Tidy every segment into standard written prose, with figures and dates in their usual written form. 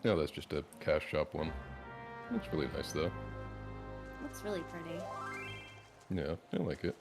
No, that's just a cash shop one. Looks really nice though. Looks really pretty. Yeah, I like it.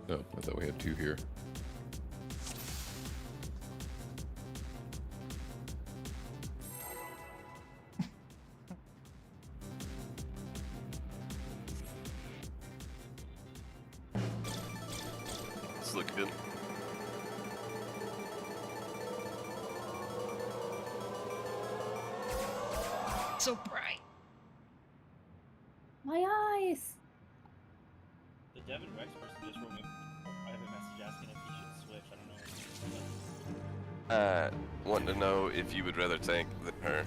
No, I thought we had two here. This looks good. So bright. My eyes! The Devin Rex person just wrote me a private message asking if he should switch. I don't know. Wanting to know if you would rather tank than her.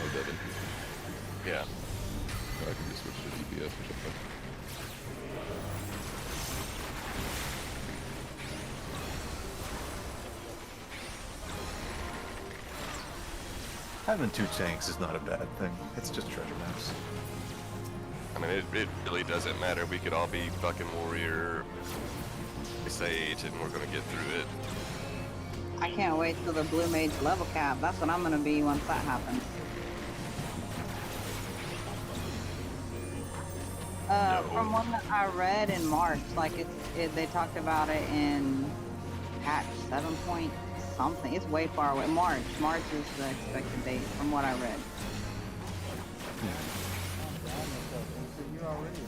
Oh, Devin. Yeah. I can just switch to DPS or something. Having two tanks is not a bad thing. It's just treasure maps. I mean, it really doesn't matter. We could all be fucking warrior, sage, and we're gonna get through it. I can't wait till the blue mage level cap. That's what I'm gonna be once that happens. From one that I read in March, like they talked about it in patch 7 point something. It's way far away. March is the expected date from what I read. You're already.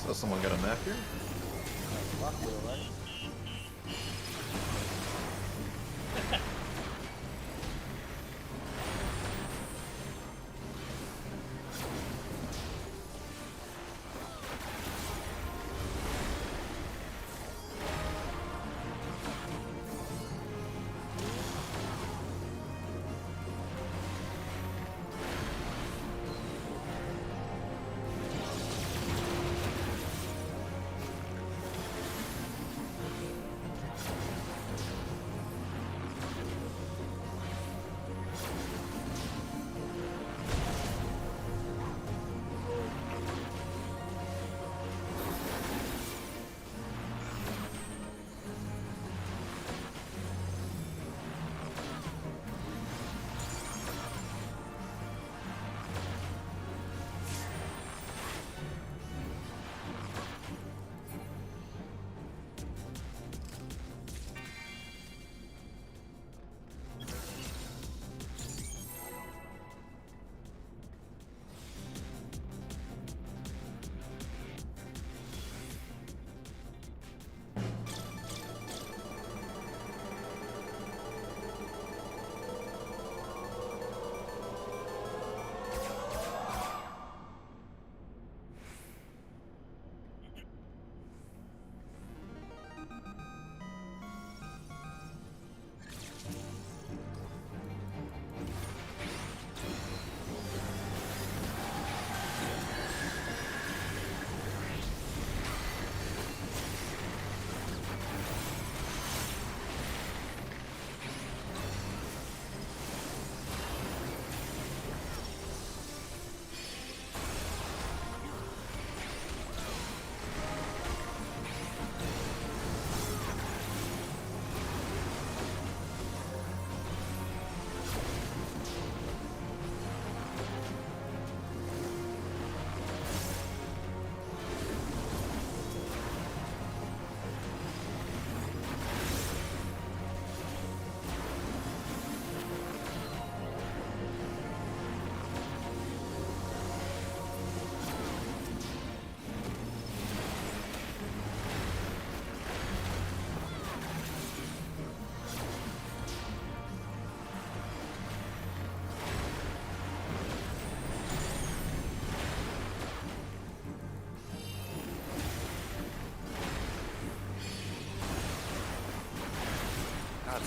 So someone got a map here? Rockwell, right?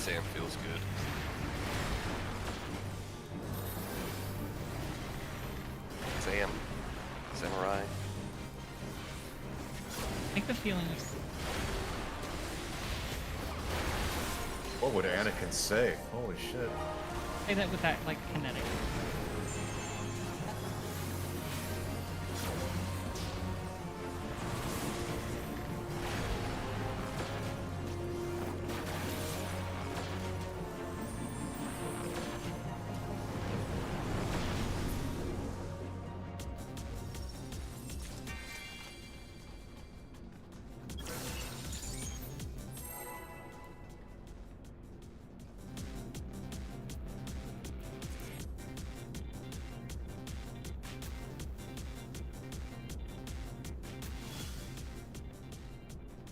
Sam feels good. Sam. Samurai. I think the feeling is What would Anakin say? Holy shit. say that with that like kinetic.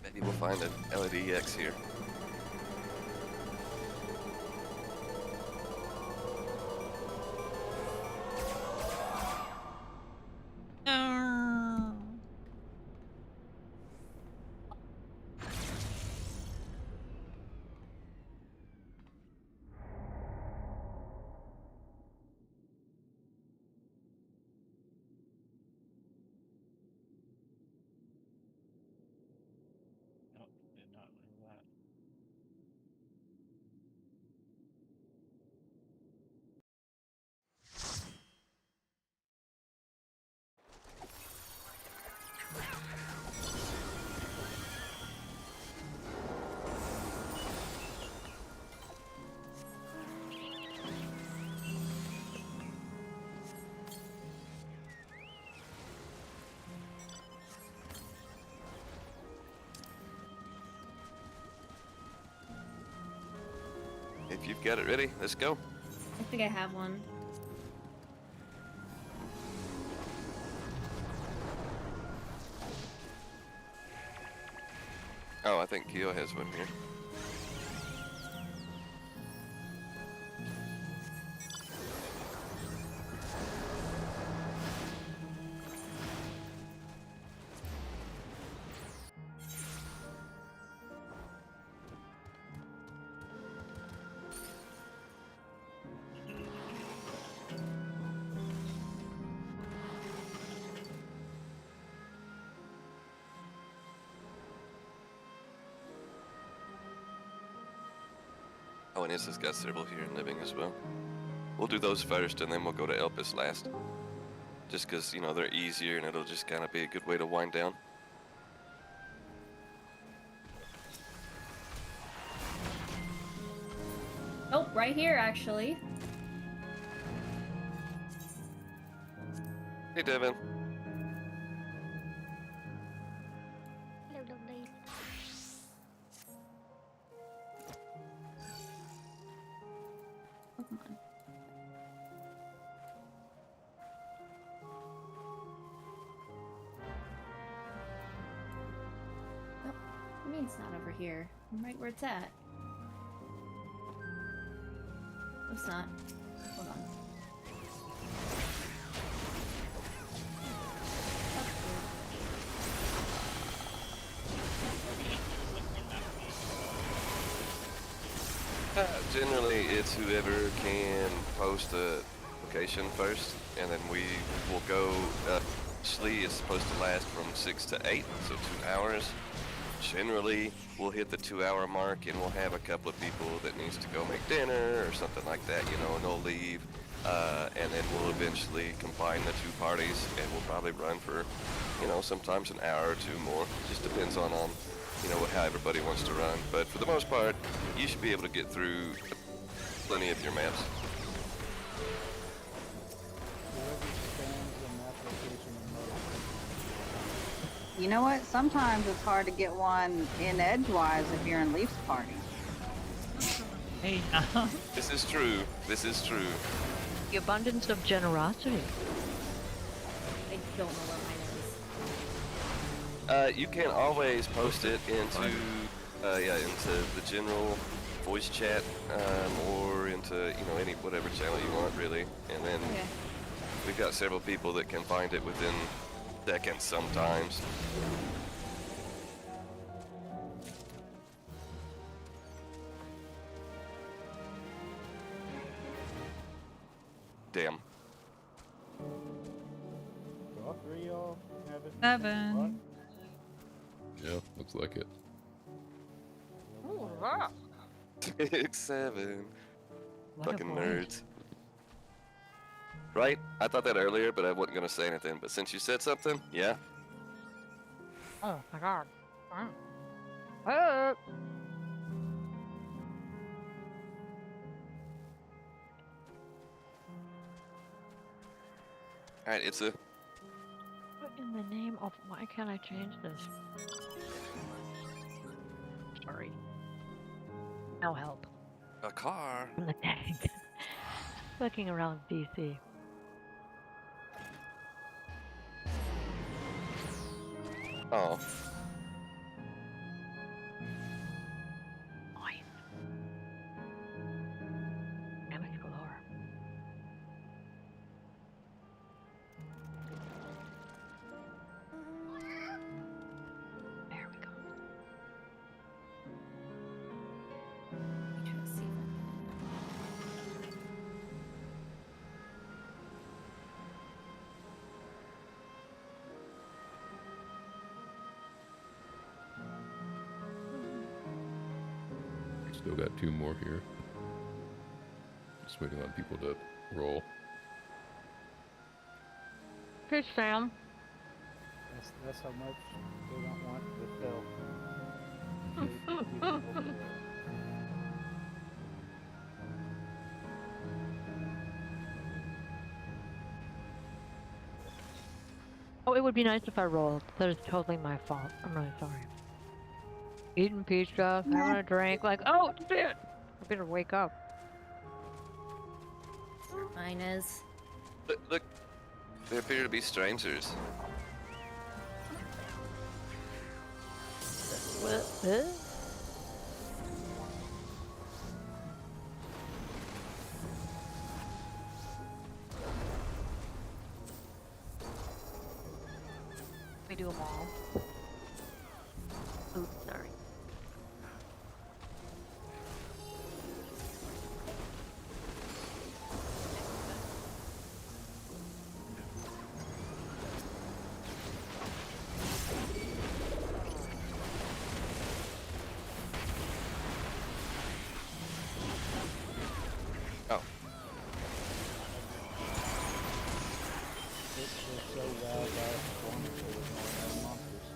Maybe we'll find an LEDX here. No. No, did not roll that. If you've got it ready, let's go. I think I have one. Oh, I think Keo has one here. Oh, and Issa's got several here in living as well. We'll do those first, and then we'll go to Elpis last. Just because, you know, they're easier, and it'll just kind of be a good way to wind down. Oh, right here, actually. Hey, Devin. Hello, lovely. Oh, come on. Oh, I mean it's not over here. I'm right where it's at. No, it's not. Hold on. Generally, it's whoever can post a location first, and then we will go. Actually, it's supposed to last from 6 to 8, so 2 hours. Generally, we'll hit the 2-hour mark, and we'll have a couple of people that needs to go make dinner or something like that, you know, and they'll leave. And then we'll eventually combine the two parties, and we'll probably run for, you know, sometimes an hour or two more. Just depends on you know, how everybody wants to run. But for the most part, you should be able to get through plenty of your maps. Whoever spans the map location the most. You know what? Sometimes it's hard to get one in edgewise if you're in Leaf's party. Hey, This is true. This is true. The abundance of generosity. I don't know where mine is. You can always post it into the general voice chat, or into, you know, any whatever channel you want, really. And then Okay. we've got several people that can find it within seconds sometimes. All three of y'all have it. 7. Yeah, looks like it. Ooh, 6-7. What a Fucking voice. nerds. Right? I thought that earlier, but I wasn't gonna say anything. But since you said something, yeah. Oh my god. Oh. Alright, it's a What in the name of why can't I change this? Sorry. No help. car. From the tank. Looking around DC. Oh. Nice. Damage galore. There we go. Let me try to see if I can. Still got 2 more here. Just waiting on people to roll. Fish Sam. That's how much they don't want to fill. Oh, it would be nice if I rolled. That is totally my fault. I'm really sorry. Eating pizza, having a drink, like, oh shit! I better wake up. Mine is. Look. They appear to be strangers. What? We do them all. Oops, sorry. Oh. It's just so loud by performance with no monsters.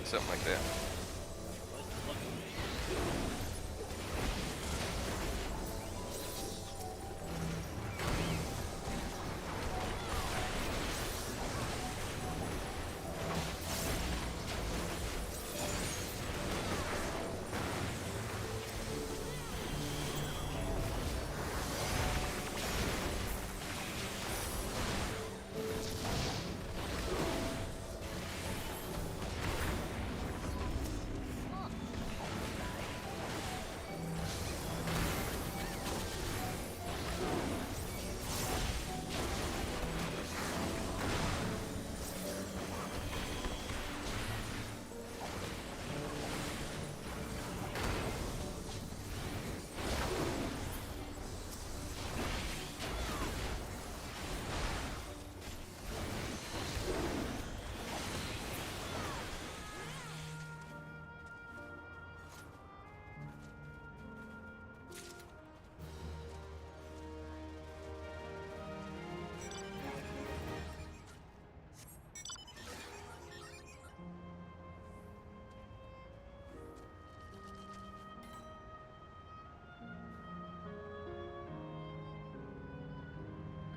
Something like that.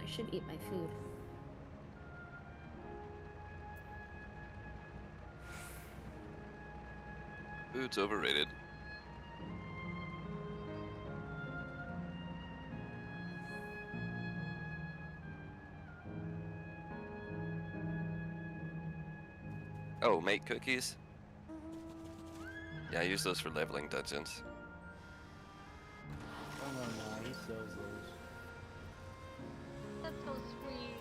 I should eat my food. Food's overrated. Oh, make cookies? Yeah, I use those for leveling dungeons. Oh no, he sells those. That's so sweet.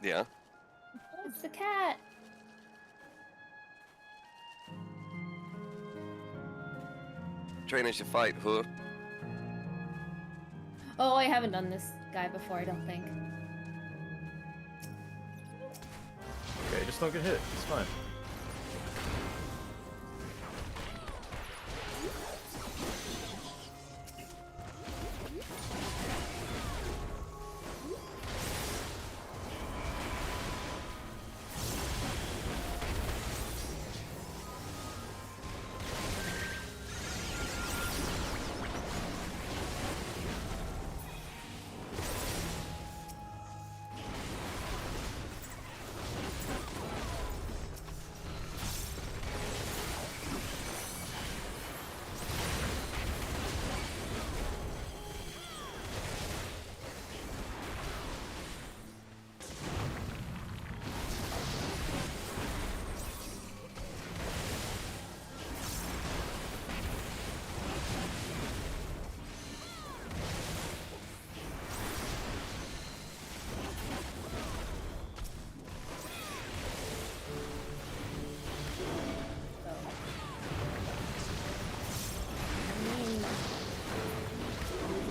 Yeah. It's the cat. Train as you fight, huh? Oh, I haven't done this guy before, I don't think. Okay, just don't get hit. It's fine.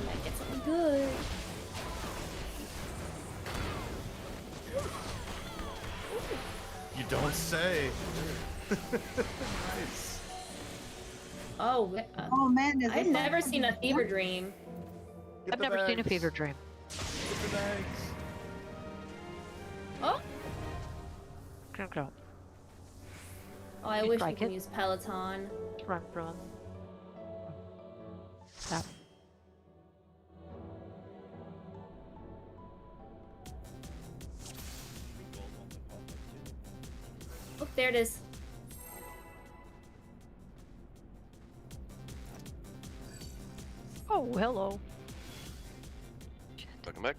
Might get something good. You don't say. Nice. Oh, Oh man, is I've this never seen a fever dream. Get I've the never seen a bags. fever dream. Get the bags. Oh, Go. oh I You wish we strike could it? use Peloton. Run. Stop. Oh, there it is. Oh, hello. Welcome back.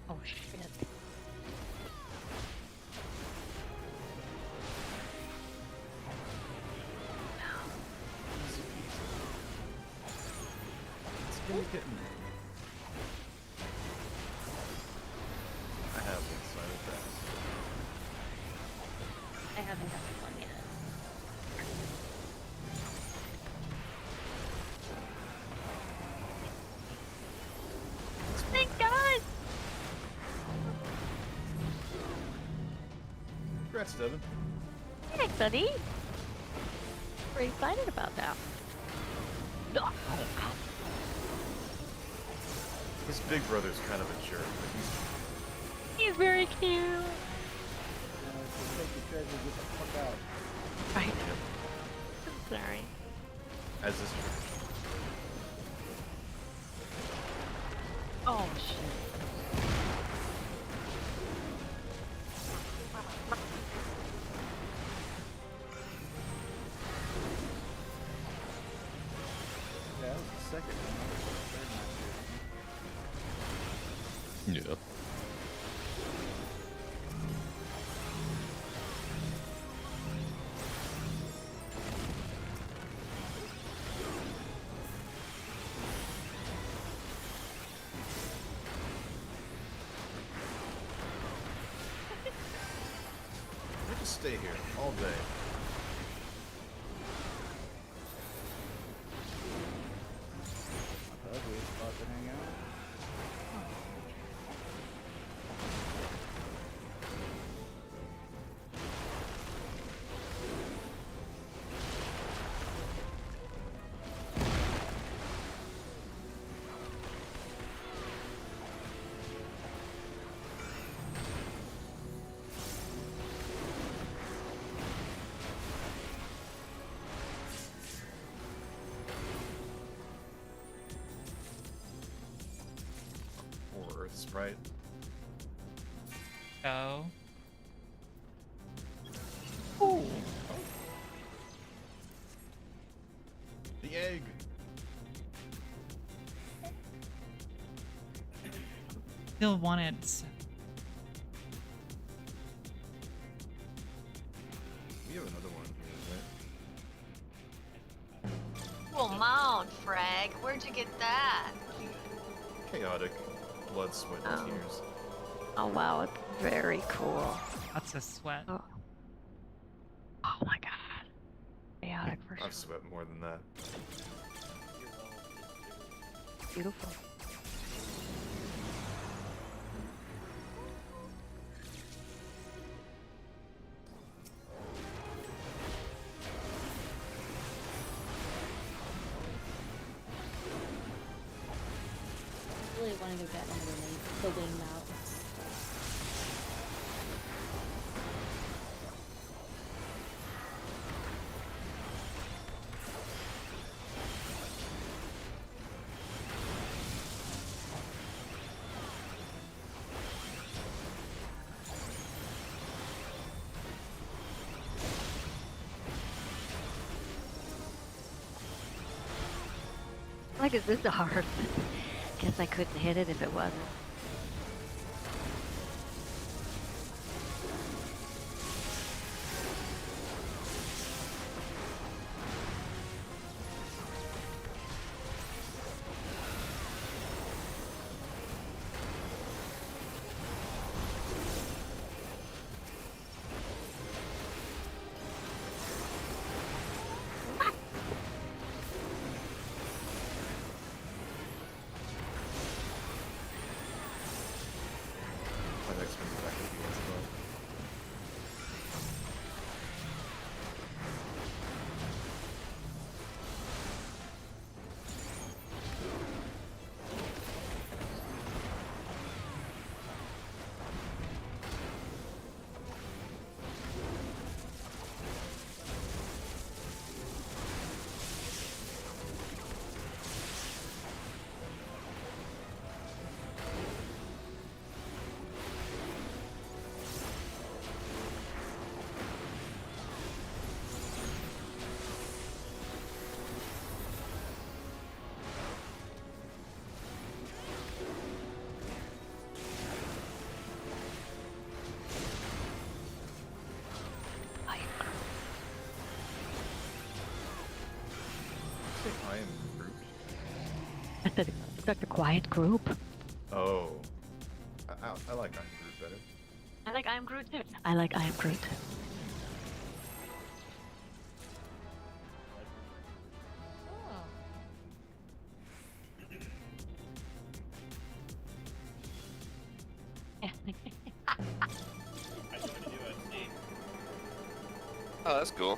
Oh shit. It's gonna get me. I have one, so I will pass. I haven't done one yet. Thank God! Congrats, Devin. Thanks, buddy. Very excited about that. His big brother's kind of a jerk, but He's very cute. If you take the treasure, get the fuck out. Right. I'm sorry. as is true. Oh shit. Yeah, that was the second one. That was the third match. Yeah. I just stay here all day. Not the ugliest spot to hang out. Or Earth Sprite. Go. Ooh. still wanted. We have another one here, Cool mount, Frag. Where'd you get that? right? Chaotic blood, sweat, and Oh. tears. Oh wow, it's very cool. Lots of sweat. Oh, oh my god. Chaotic for I've sure. sweat more than that. Beautiful. Really want to go get one of the wing mounts. Like, is this hard? Guess I couldn't hit it if it wasn't. My next one's back with you as well. Say I am Groot. I said, such a quiet group. Oh. I like I'm Groot better. I like I am Groot too. I like I am Groot. Yeah. I tried to do OSD. Oh, that's cool.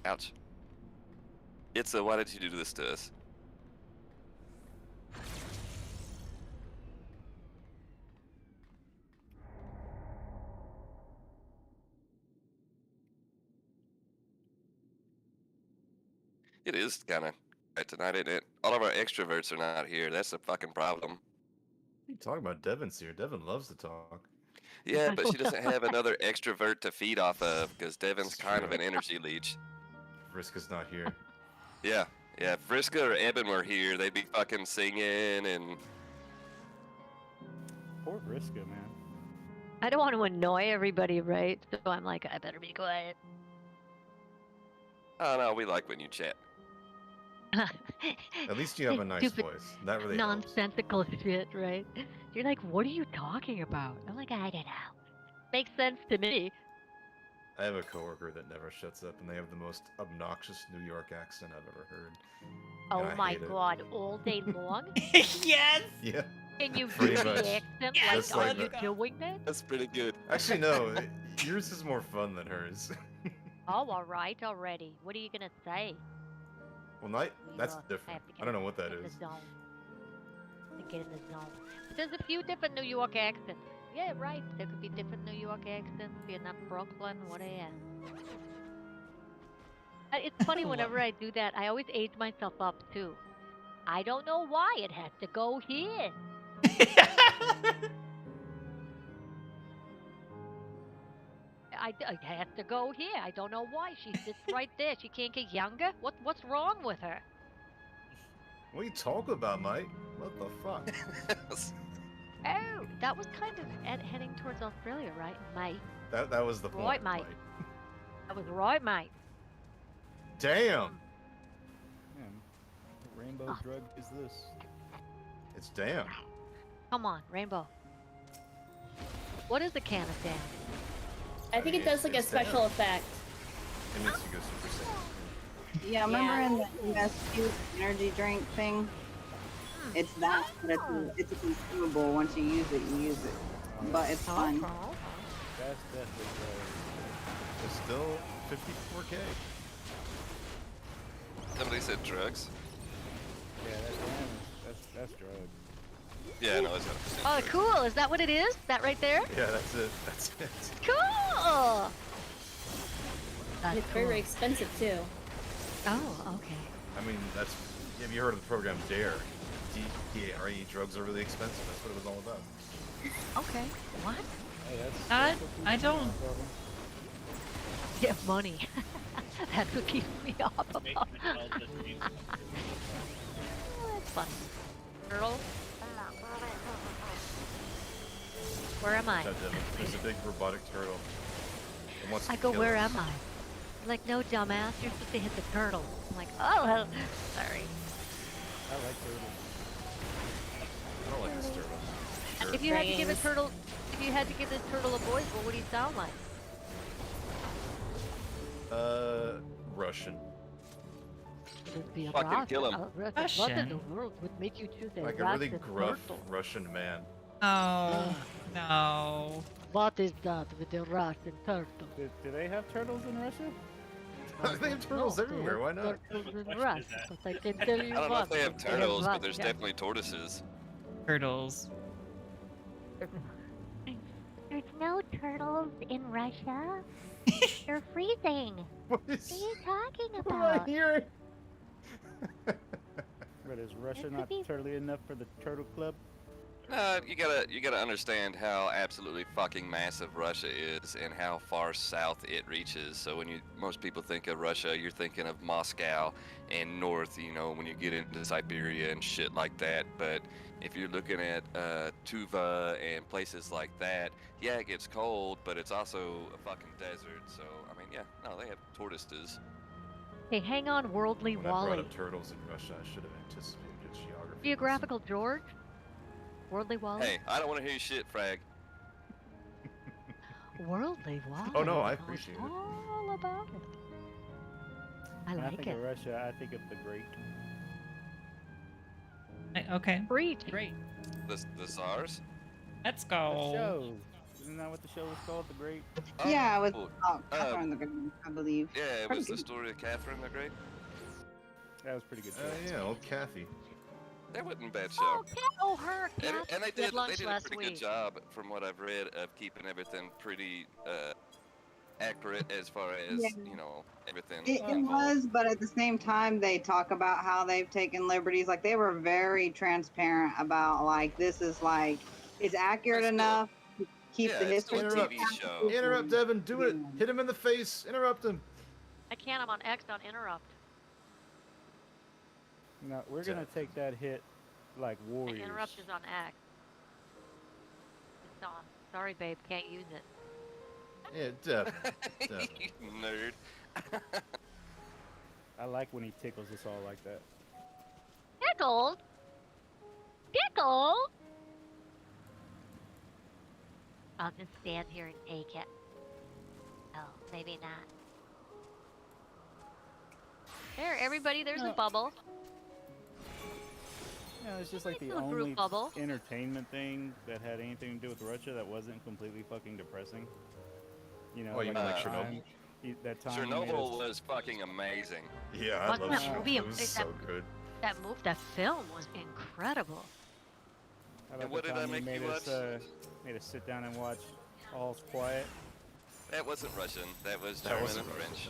Ouch. It's a, why did you do this to us? It is kind of quiet tonight, isn't it? All of our extroverts are not here. That's a fucking problem. What are you talking about? Devin's here. Devin loves to talk. Yeah, but she doesn't have another extrovert to feed off of because Devin's It's kind of true. an energy leech. Vriska's not here. Yeah, yeah. If Vriska or Eben were here, they'd be fucking singing and. Poor Vriska, man. I don't want to annoy everybody, right? So I'm like, I better be quiet. Oh no, we like when you chat. At least you have a nice Stupid, voice. That really helps. nonsensical shit, right? You're like, what are you talking about? I'm like, I don't know. Makes sense to me. I have a coworker that never shuts up, and they have the most obnoxious New York accent I've ever heard. Oh I my hate it. god, all day long? Yes! Yeah. Can you do Pretty the much. accent Just like, like are you that. doing that? That's pretty good. Actually, no. Yours is more fun than hers. Oh, alright already. What are you gonna say? Well, not. That's I different. have to I don't know what that get in is. the zone. To get in the zone. But there's a few different New York accents. Yeah, right. There could be different New York accents. You're not Brooklyn. What are you? It's funny whenever I do that. I always age myself up too. I don't know why it has to go here. It has to go here. I don't know why. She sits right there. She can't get younger. What's wrong with her? What are you talking about, mate? What the fuck? Oh, that was kind of heading towards Australia, right, mate? That was the point. Right, mate. That was right, mate. Damn. Man, what rainbow drug is this? It's damn. Come on, Rainbow. What is the can of damn? I think it does like a it's special down. effect. It makes you go super sick. Yeah, remember in the MSQ energy drink thing? It's that, but it's a consumable. Once you use it, you use it. But it's fun. That's definitely drugs. It's still 54K. Somebody said drugs. Yeah, that's drugs. Yeah, no, it's 100% Oh, drugs. cool. Is that what it is? That right there? Yeah, that's it. That's it. Cool. That's It's very, cool. very expensive too. Oh, okay. I mean, that's. Have you heard of the program DARE? D-A-R-E. Drugs are really expensive. That's what it was all about. Okay. What? Hey, I that's don't- Get money. That's what keeps me off of Make it. me tell the dreams. That's fun. Turtle? Where am I? God damn it. There's a big robotic turtle. It wants to I go, kill where us. am I? You're like, no, dumbass, you're supposed to hit the turtle. I'm like, oh, well, sorry. I like turtles. I don't like this turtle. Sure. If you had to give a Brains. turtle, if you had to give this turtle a voice, what would he sound like? Russian. Would be a Fucking Russian. kill him. What in Russian. the world would make you choose a Like a really Russian gruff turtle? Russian man. Oh, no. What is that with the Russian turtle? Do they have turtles in Russia? They have turtles No, they everywhere. Why have not? Turtles in What Russia, question is but I can tell you I don't know if they have what, turtles, but there's Russia. definitely tortoises. Turtles. There's no turtles in Russia. They're freezing. What is? What are you talking What am I about? hearing? But is Russia could not be- turtly enough for the turtle club? You gotta understand how absolutely fucking massive Russia is and how far south it reaches. So when most people think of Russia, you're thinking of Moscow and north, you know, when you get into Siberia and shit like that. But if you're looking at Tuva and places like that, yeah, it gets cold, but it's also a fucking desert. So, I mean, yeah, no, they have tortoises. Hey, hang on, worldly When I brought Wally. up turtles in Russia, I should have anticipated a geography. Geographical George? Worldly Wally? Hey, I don't want to hear your shit, Frag. Worldly Wally. Oh, no, I knows appreciate it. all about it. I When I like think it. of Russia, I think of the Great. Okay, Preach. great. The Tsars? Let's The go. show. Isn't that what the show was called? The Great? Yeah, with Oh, Catherine the Good, I believe. yeah, it Pretty was the good. story of Catherine the Great. That was pretty good. Yeah, old Kathy. That wasn't a bad show. Oh, oh, her. And, Kath and they did did lunch a last pretty week. good job, from what I've read, of keeping everything pretty accurate as far as Yeah. you know everything. It involved. was, but at the same time, they talk about how they've taken liberties. Like, they were very transparent about, like, this is, like, it's accurate It's still- enough to keep yeah, the it's still history. a TV show. Interrupt, Devin. Do it. Hit him in the face. Interrupt him. I can't. I'm on X. Don't interrupt. No, we're gonna take that hit like And warriors. interrupt is on X. It's on. Sorry, babe. Can't use it. Yeah, Devin. Devin. You nerd. I like when he tickles us all like that. Pickles. Pickle. I'll just stand here and take it. Oh, maybe not. There, everybody. There's a No. bubble. Yeah, it's just like the Little group only bubble. entertainment thing that had anything to do with Russia that wasn't completely fucking depressing. You know, Oh, you mean like that Chernobyl? time- that time he made Chernobyl us- was fucking amazing. Yeah, I Wasn't love that Chernobyl. movie It was that- so good. That film was incredible. I like And what the did I time he make you made us, watch? made us sit down and watch All's Quiet. That wasn't Russian. That was That German wasn't and Russian. French.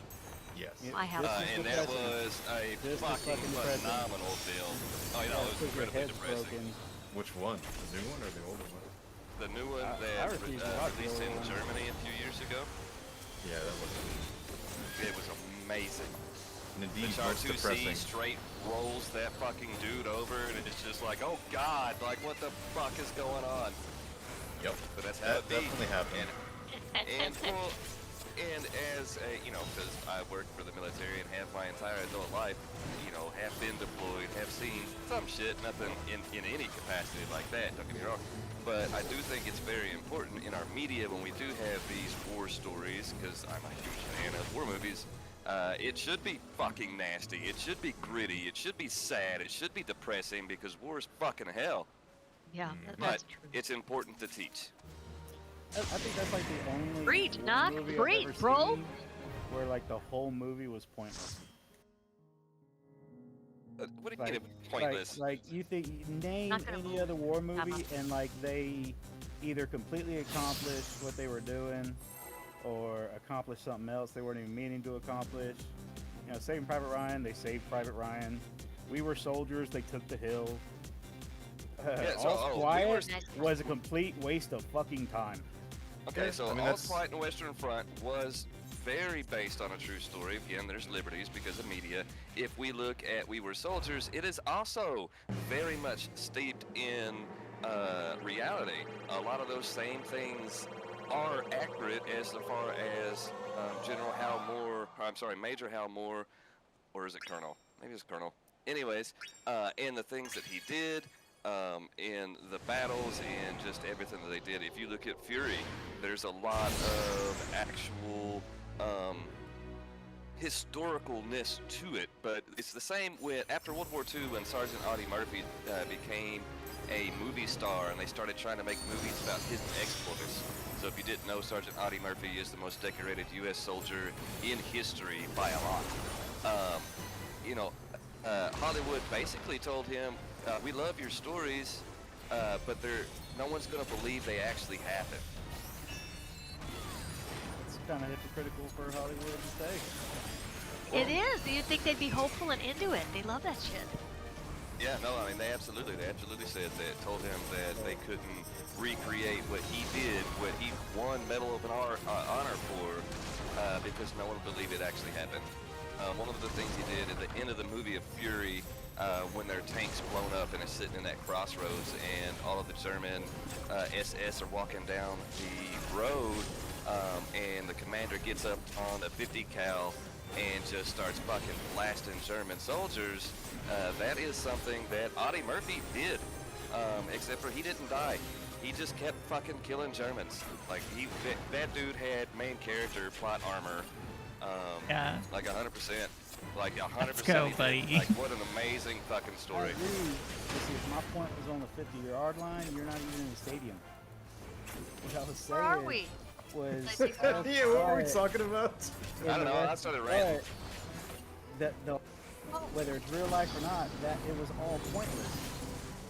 Yes. Yeah, I have this Uh, is and that depressing. was a This is fucking fucking depressing. phenomenal film. Oh, you know, it Yeah, was because your incredibly head's depressing. broken. Which one? The new one or the older one? The new one I that refuse to watch the released older in one. Germany a few years ago, Yeah, that was. it was amazing. And The indeed, most Char 2C depressing. straight rolls that fucking dude over, and it's just like, oh god, like what the fuck is going on? Yep. But that's how That it be. definitely happened. And well, and as a, you know, because I worked for the military and have my entire adult life, you know, have been deployed, have seen some shit, nothing in any capacity like that, don't get me wrong. But I do think it's very important in our media when we do have these war stories, because I'm a huge fan of war movies, it should be fucking nasty, it should be gritty, it should be sad, it should be depressing, because war is fucking hell. Yeah, But that's true. it's important to teach. I think that's like the only Preach, war Knock, movie preach, I've ever bro. seen where like the whole movie was pointless. What do you Like, mean pointless? Like you think name Not gonna any move. other war Have movie and like they either completely accomplished what they were doing or accomplished something else they weren't even meaning to accomplish. You know, Saving Private Ryan, they saved Private Ryan. We Were Soldiers, they took the hill. Yeah, so, All we Quiet were- was a complete waste of fucking time. Okay, so I mean, All that's- Quiet on the Western Front was very based on a true story. Again, there's liberties because of media. If we look at We Were Soldiers, it is also very much steeped in reality. A lot of those same things are accurate as far as Major Hal Moore, or is it Colonel? Maybe it's Colonel. Anyways, and the things that he did, in the battles and just everything that they did. If you look at Fury, there's a lot of actual historicalness to it, but it's the same with after World War II when Sergeant Audie Murphy became a movie star and they started trying to make movies about his exploits. So if you didn't know, Sergeant Audie Murphy is the most decorated U.S. soldier in history by a lot. Hollywood basically told him, we love your stories, but no one's going to believe they actually happened. It's kind of hypocritical for Hollywood to say. It is. You'd think they'd be hopeful and into it. They love that shit. Yeah, no, I mean, they absolutely said that, told him that they couldn't recreate what he did, what he won Medal of Honor for, because no one would believe it actually happened. One of the things he did at the end of the movie of Fury, when their tank's blown up and it's sitting in that crossroads and all of the German SS are walking down the road, and the commander gets up on a 50 cal and just starts fucking blasting German soldiers. That is something that Audie Murphy did, except for he didn't die. He just kept fucking killing Germans. Like, that dude had main character plot armor. Yeah. Like 100%. Like 100%. Let's go, he did. buddy. Like, what an amazing fucking I story. agree. But see, if my point was on the 50-yard line, you're not even in the stadium. What I was saying Where are we? was... Yeah, what were we talking about? I don't know, I started ranting. Whether it's real life or not, that it was all pointless.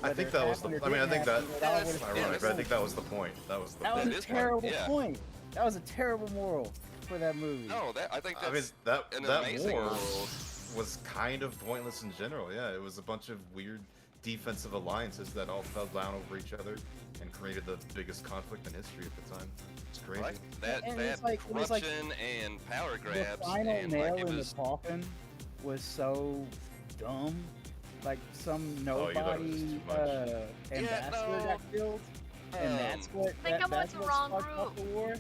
I think that was the. I mean, I think that. That's ironic, but I think that was the point. That was the. That was That a is part- terrible yeah. point. That was a terrible moral for that movie. No, I think I mean, that's that an that amazing war world. was kind of pointless in general. Yeah, it was a bunch of weird defensive alliances that all fell down over each other and created the biggest conflict in history at the time. It's crazy. Right? That And it's like- it was corruption and power grabs. The final and nail like it in was, the coffin was so dumb. Like some Oh, you thought it was nobody too much. ambassador no. got killed, and that's what. I think I'm that's with the what wrong sparked off group. the war.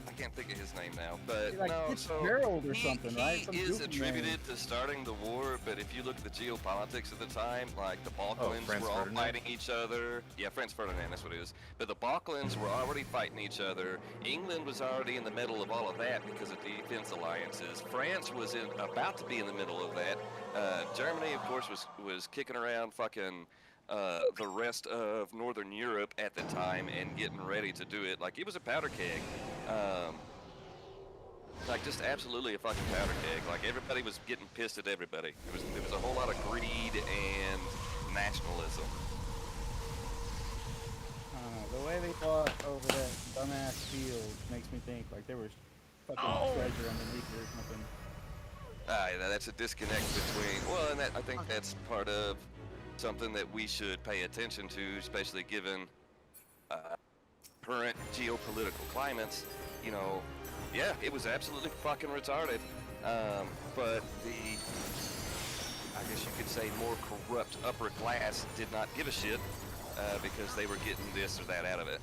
I can't think of his name now, but Like no, Fitzgerald or he, something, he right? Some is goofy attributed to starting the war, but if you look at the geopolitics of the time, like the Balkans Franz were all Ferdinand? fighting each other. Yeah, Franz Ferdinand, that's what it is. But the Balkans were already fighting each other. England was already in the middle of all of that because of defense alliances. France was about to be in the middle of that. Germany, of course, was kicking around fucking the rest of Northern Europe at the time and getting ready to do it. Like, it was a powder keg. Like, just absolutely a fucking powder keg. Like, everybody was getting pissed at everybody. There was a whole lot of greed and nationalism. The way they fought over that dumbass field makes me think like there was fucking treasure underneath it or something. Yeah, that's a disconnect between, well, and I think that's part of something that we should pay attention to, especially given current geopolitical climates. You know, yeah, it was absolutely fucking retarded. But the, I guess you could say, more corrupt upper class did not give a shit because they were getting this or that out of it.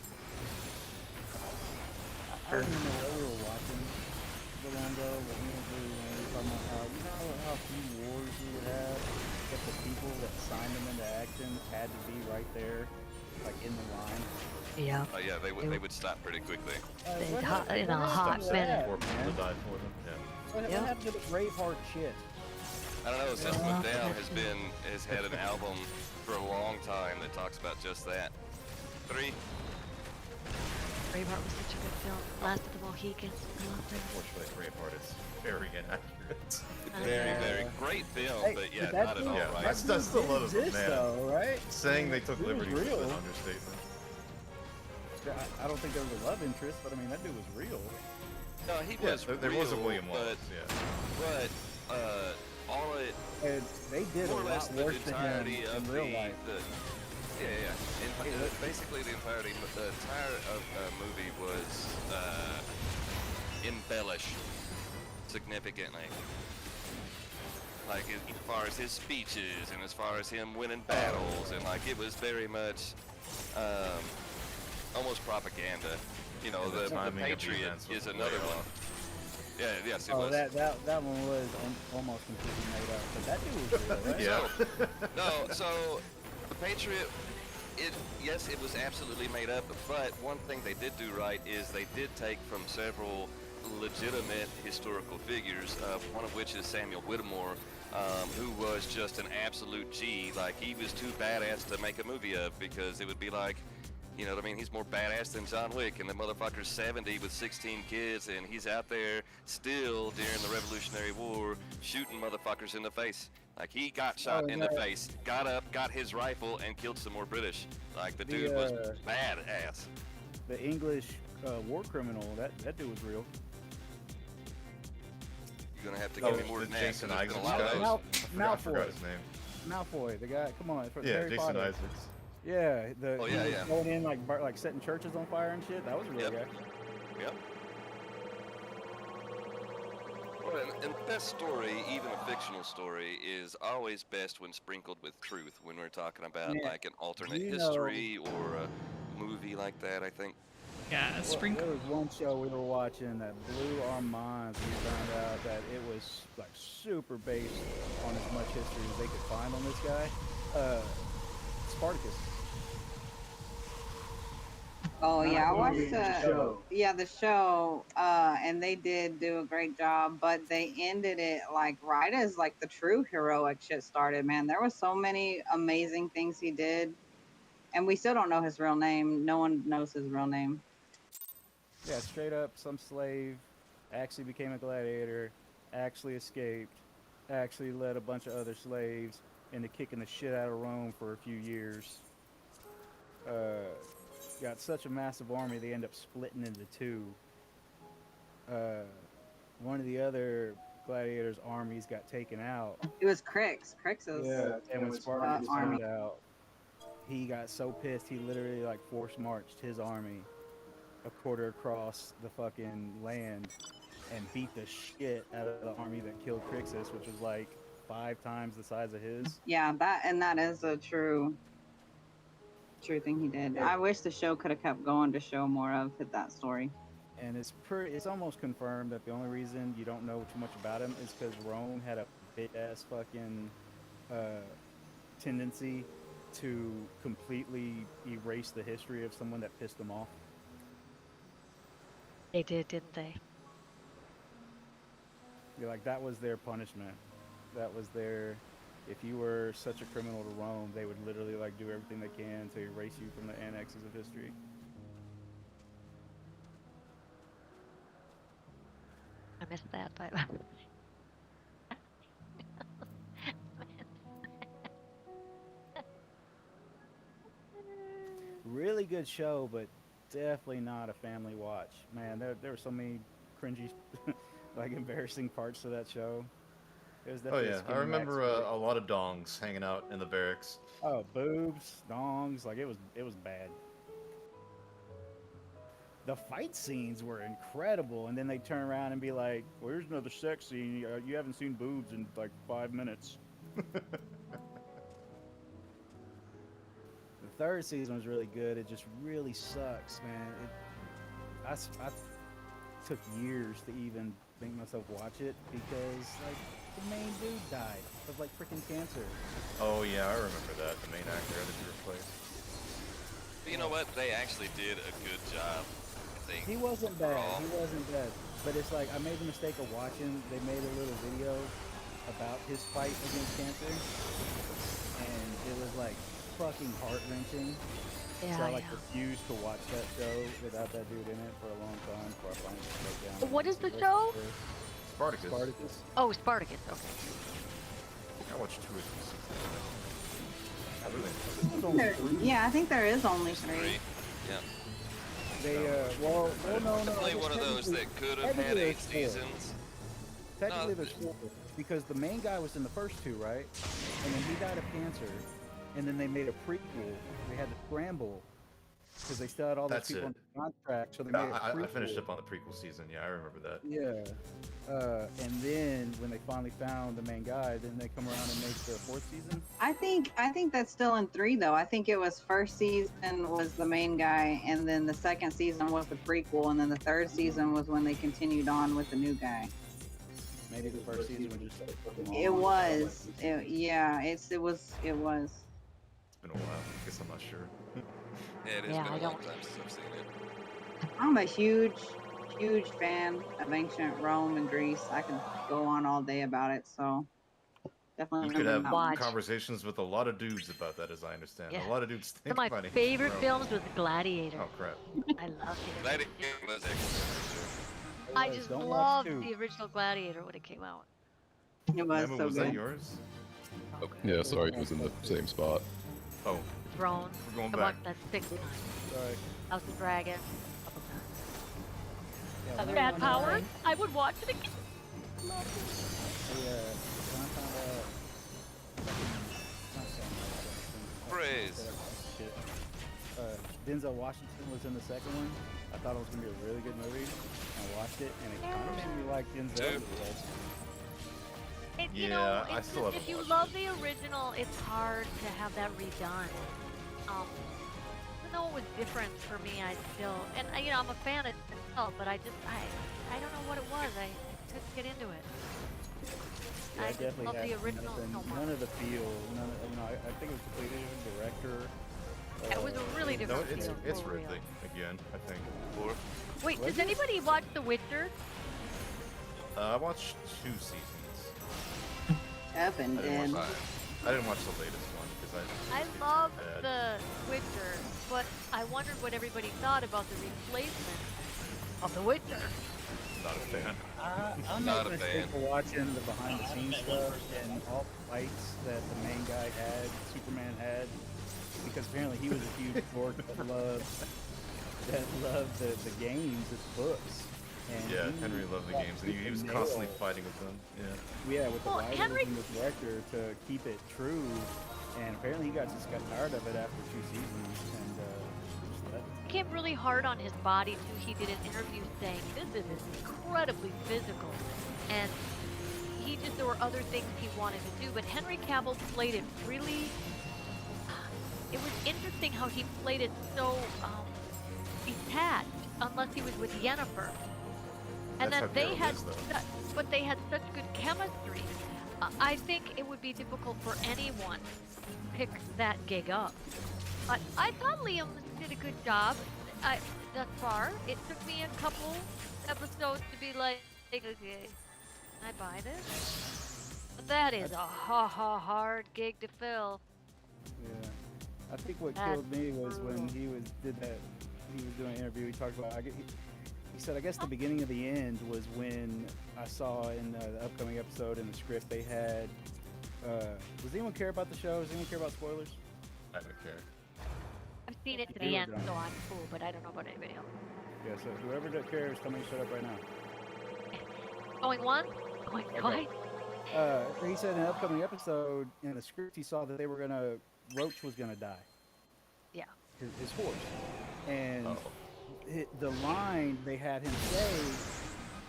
I don't even know what we were watching so long ago, but we were talking about how few wars we would have, but the people that signed them into action had to be right there, like in the line. Yeah. Oh yeah, they would stop pretty quickly. In a hot minute. Before people died for them. Yeah. What Yeah. happened to the Braveheart shit? I don't know. System Yeah. of Down has had an album for a long time that talks about just that. 3. Braveheart was such a good film. Last of the Mohicans. I loved it. Unfortunately, Braveheart is very inaccurate. Very great film, Hey, but yeah, that not at dude- all Yeah, right. that's the love of a Exist, man. though, right? Saying they took It was liberties is real. an understatement. I don't think there was a love interest, but I mean that dude was real. No, he Yeah, was there real, was a William Wallace, but all it And they did a more or less lot the worse than him entirety in of real life. basically the entire of movie was embellished significantly. Like as far as his speeches and as far as him winning battles, and like it was very much almost propaganda. You know, And the the timing of the Patriot events was is another way one. off. Yeah, yes, it Oh, was. that one was almost completely made up, but that dude was real, right? Yeah. No, so the Patriot, yes, it was absolutely made up, but one thing they did do right is they did take from several legitimate historical figures, one of which is Samuel Whittemore, who was just an absolute G. Like, he was too badass to make a movie of, because it would be like, you know what I mean? He's more badass than John Wick, and the motherfucker's 70 with 16 kids, and he's out there still during the Revolutionary War shooting motherfuckers in the face. Like, he got shot in the face, got up, got his rifle, and killed some more British. Like, the dude was badass. The English war criminal, that dude was real. You're gonna have to give me more than that. Jason 'cause there's been Isaacs a lot of guy. those. I forgot his name. Malfoy, the guy. Come on, Yeah, Harry Jason Potter. Isaacs. Yeah, Oh, he yeah, was yeah. going in like setting churches on fire and shit. That was a real Yep. guy. Yep. Well, and the best story, even a fictional story, is always best when sprinkled with truth. When we're talking about Yeah. like an alternate You know- history or a movie like that, I think. Yeah, Well, sprinkle. there was one show we were watching that blew our minds. We found out that it was like super based on as much history as they could find on this guy. Spartacus. Oh yeah, I Not watched the show. the show, and they did do a great job, but they ended it like right as like the true heroic shit started. Man, there was so many amazing things he did, and we still don't know his real name. No one knows his real name. Yeah, straight up, some slave actually became a gladiator, actually escaped, actually led a bunch of other slaves into kicking the shit out of Rome for a few years. Got such a massive army they end up splitting into two. One of the other gladiators' armies got taken out. It was Crix. Crix's. Yeah, and when Spartacus army. found out, he got so pissed he literally like force marched his army a quarter across the fucking land and beat the shit out of the army that killed Crixus, which was like 5 times the size of his. Yeah, that is a true thing he did. I wish the show could have kept going to show more of that story. And it's almost confirmed that the only reason you don't know too much about him is because Rome had a big ass fucking tendency to completely erase the history of someone that pissed them off. They did, didn't they? Yeah, like that was their punishment. That was their. If you were such a criminal to Rome, they would literally like do everything they can to erase you from the annexes of history. I missed that, but Really good show, but definitely not a family watch. Man, there were so many cringy, like embarrassing parts to that show. It was Oh definitely a yeah, I skinny remember Max flick. a lot of dongs hanging out in the barracks. Oh, boobs, dongs, like it was bad. the fight scenes were incredible, and then they turn around and be like, well, here's another sex scene. You haven't seen boobs in like 5 minutes. The third season was really good. It just really sucks, man. I took years to even make myself watch it because like the main dude died of like freaking cancer. Oh yeah, I remember that. The main actor had to be replaced. But you know what? They actually did a good job. I think. He wasn't bad. overall. He wasn't bad. But it's like I made the mistake of watching. They made a little video about his fight against cancer, and it was like fucking heart wrenching. Yeah, So I like yeah. refused to watch that show without that dude in it for a long time before I finally just broke down. What is the show? Spartacus. Spartacus. Oh, Spartacus. Okay. I watched 2 or 3 seasons. I really Yeah, I think there is only 3. Three. Yeah. They well no. Definitely one of those that could have had 8 seasons. Technically, No, there's 4 because the main guy was in the first 2, right? And then he died of cancer, and then they made a prequel. They had to scramble because they still had all those That's people it. on contract, so they made a prequel. I finished up on the prequel season. Yeah, I remember that. Yeah. And then when they finally found the main guy, then they come around and make the 4th season. I think that's still in 3 though. I think it was first season was the main guy, and then the second season was the prequel, and then the third season was when they continued on with the new guy. Maybe the first season was just It was. Yeah, it was. It's been a while. I guess I'm not sure. Yeah, it has Yeah, been I a long don't- time since I've seen it. I'm a huge fan of ancient Rome and Greece. I can go on all day about it. So definitely You could have remember that one. Watch. conversations with a lot of dudes about that, as I understand. Yeah. A lot of dudes One think of my about it. favorite films was Gladiator. Oh crap! I loved it. Gladiator was excellent. I just Don't watch loved 2. the original Gladiator when it came out. It was Emma, so was that good. yours? Oh, yeah, sorry, it was in the same spot. Oh, Thrones. we're going I back. watched that 6 times. Sorry. House of Dragon. Couple times. Yeah, when I Bad found Power. out- I would watch it again. when I found out, not saying that, Praise. shit. Denzel Washington was in the second one. I thought it was gonna be a really good movie. I watched it, and it kind of made me like Denzel. You Yeah, know, I it's still just, haven't if you watched love it. the original, it's hard to have that redone. Even though it was different for me, I still, and you know, I'm a fan of myself, but I don't know what it was. I couldn't get into it. Yeah, I I just definitely love the had original so none much. of the feel. None of, you know, I think it was completely different director. It was a really no, different it's feel. it's for real. Ridley again. I think. Wait, Was does it? anybody watch The Witcher? I watched 2 seasons. Evan I didn't did. watch. I didn't watch the latest one because I it's love bad. The Witcher, but I wondered what everybody thought about the replacement of The Witcher. Not a fan. I'm Not not a a fan. for watching the behind the scenes stuff and all the fights that the main guy had, Superman had, because apparently he was a huge dork that loved the games, the books. And Yeah, he Henry loved the games, and he was nailed- constantly fighting with them. Yeah. with the Well, writers Henry- and the director to keep it true. And apparently he just got tired of it after 2 seasons and just let it. He came really hard on his body too. He did an interview saying this is incredibly physical, and there were other things he wanted to do. But Henry Cavill played it really. It was interesting how he played it so detached, unless he was with Yennefer. And That's then how they Geralt had, is, though. but they had such good chemistry. I think it would be difficult for anyone to pick that gig up. But I thought Liam did a good job. Thus far, it took me a couple episodes to be like, okay, can I buy this? But that is a hard gig to fill. Yeah. I think what That's killed me was when brutal. he was doing an interview. He talked about. He said, I guess the beginning of the end was when I saw in the upcoming episode in the script they had. Does anyone care about the show? Does anyone care about spoilers? I don't care. I've seen it to You the were end, done. so I'm cool, but I don't know about anybody else. Yeah. So whoever cares, tell me to shut up right now. Going once, going twice. He said in an upcoming episode in the script he saw that they were gonna Roach was gonna die. Yeah. His horse, and Oh. the line they had him say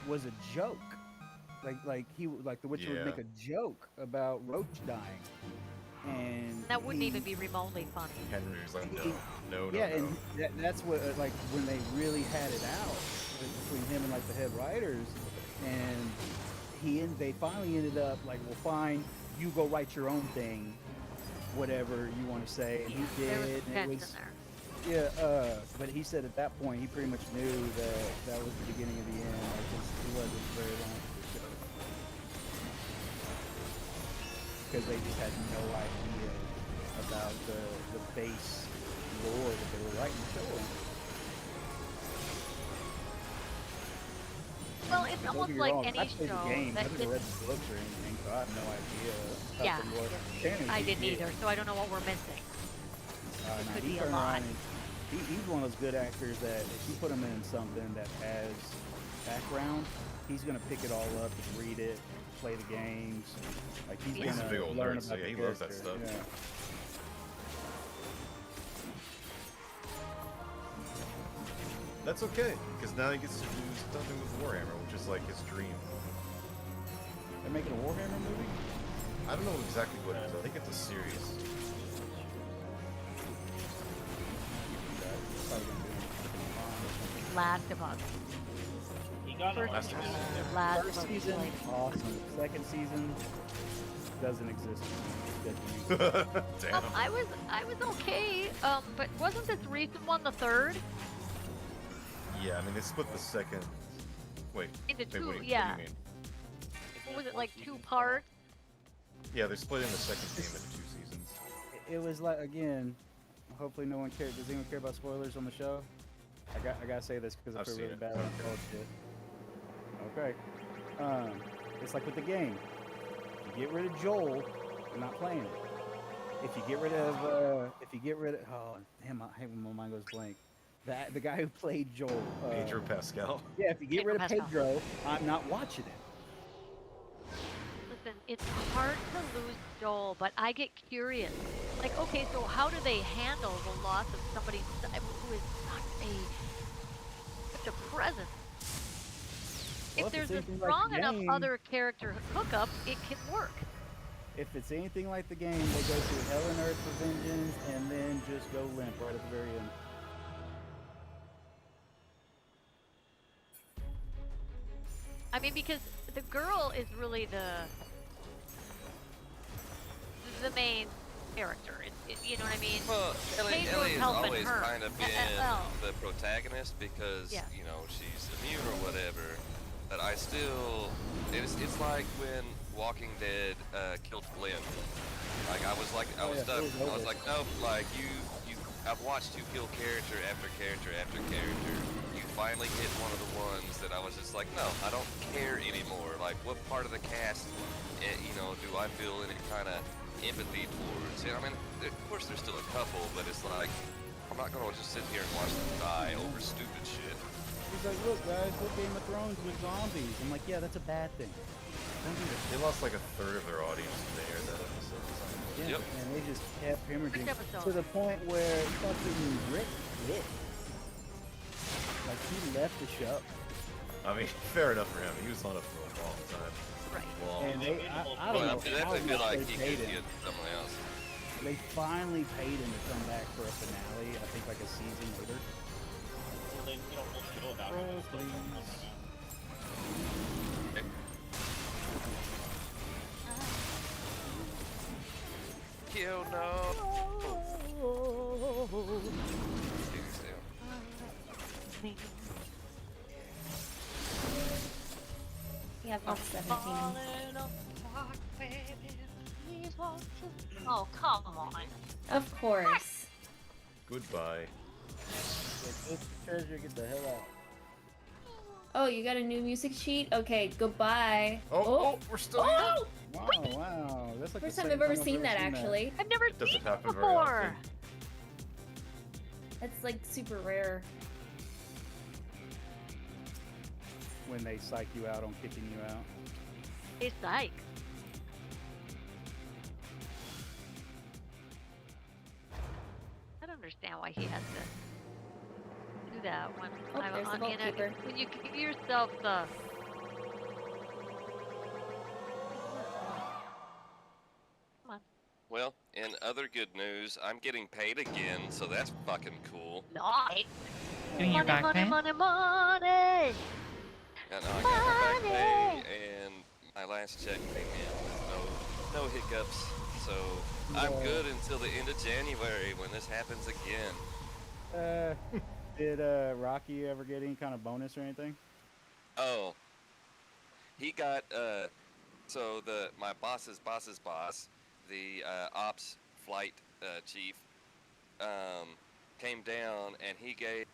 was a joke. Like the Witcher would make a joke about Roach dying, and That wouldn't he- even be remotely funny. Henry was like, he- no. yeah, and that's what like when they really had it out between him and like the head writers, and they finally ended up like, well, fine, you go write your own thing, whatever you want to say, and he There was did. some And it tension was there. yeah, but he said at that point he pretty much knew that was the beginning of the end. Like it wasn't very long for the show because they just had no idea about the base lore that they were writing the show on. Well, it's Don't almost get me like wrong, any I played show the game. I that haven't read the books or anything, so I have no idea. How yeah, the lore- Apparently I he didn't did. either, so I don't know what we're missing. Nah, could he be a turned lot. around and he's one of those good actors that if you put him in something that has background, he's gonna pick it all up, read it, play the games. Like he's He's a gonna big old learn nerd, so about yeah, the he loves that character. stuff. Yeah. That's okay, because now he gets to do something with Warhammer, which is like his dream. They're making a Warhammer movie? I don't know exactly what it is. I think it's a series. Probably gonna be Last of Us. He got First, it. Last of Us, yeah. Last of First Us was season, like, awesome. Second season doesn't exist. Dead to me. Damn. I was okay. But wasn't this recent one the third? Yeah, I mean, they split the second. Wait. Into wait, two, what do you yeah. mean? What was it, like 2 parts? Yeah, they're splitting the second game into 2 seasons. It was like, again, hopefully no one cares. Does anyone care about spoilers on the show? I gotta say this because I I've feel seen really it. bad when I told shit. Okay. It's like with the game. If you get rid of Joel, you're not playing it. If you get rid of, oh damn, my mind goes blank. The guy who played Joel. Pedro Pascal. Yeah, if you get Pedro rid of Pascal. Pedro, I'm not watching it. Listen, it's hard to lose Joel, but I get curious. Like, okay, so how do they handle the loss of somebody who is such a presence? Well, If there's it's a anything like strong the enough game- other character hookup, it can work. If it's anything like the game, they go through hell and earth for vengeance and then just go limp right at the very end. I mean, because the girl is really the main character. You know what I mean? Well, Ellie Pedro's has helping always her. kind of been well. the protagonist because, Yeah. you know, she's immune or whatever. But I still, it's like when Walking Dead killed Glenn. Like I was done. I was like, nope. Like I've watched you kill character after character after character. You finally hit one of the ones that I was just like, no, I don't care anymore. Like, what part of the cast, do I feel any kind of empathy towards? I mean, of course there's still a couple, but it's like, I'm not gonna just sit here and watch them die over stupid shit. He's like, look guys, what Game of Thrones with zombies? I'm like, yeah, that's a bad thing. Don't do that. They lost like a third of their audience when they aired that episode. Yeah, Yep. and they just kept hemorrhaging Which episode? to the point where fucking Rick quit. Like he left the show. I mean, fair enough for him. He was on it for a long time. Right. Long. And they, I Well, don't I know how definitely feel much like they he paid could him. get someone else. They finally paid him to come back for a finale. I think like a season later. Well, they made a whole show about him. It's still coming out. Kill no. We have about 17. Oh, come on. Of course. Goodbye. Like, this treasure, get the hell out. Oh, you got a new music sheet? Okay, goodbye. Oh, we're still here. Oh! Wow, wow. That's like First the time second I've ever seen that, actually. I've never It doesn't seen it happen very before. often. That's like super rare. When they psych you out on kicking you out. Hey, psych. I don't understand why he has to do that when Oh, I'm there's the on in a, goalkeeper. when you give yourself the. Come on. Well, in other good news, I'm getting paid again, so that's fucking cool. Nice. Doing your Money, back money, pay? money, money. And I got my back pay, and my last check came in with no hiccups. So I'm good until the end of January when this happens again. Did Rocky ever get any kind of bonus or anything? Oh, he got so my boss's boss's boss, the ops flight chief, came down and he gave.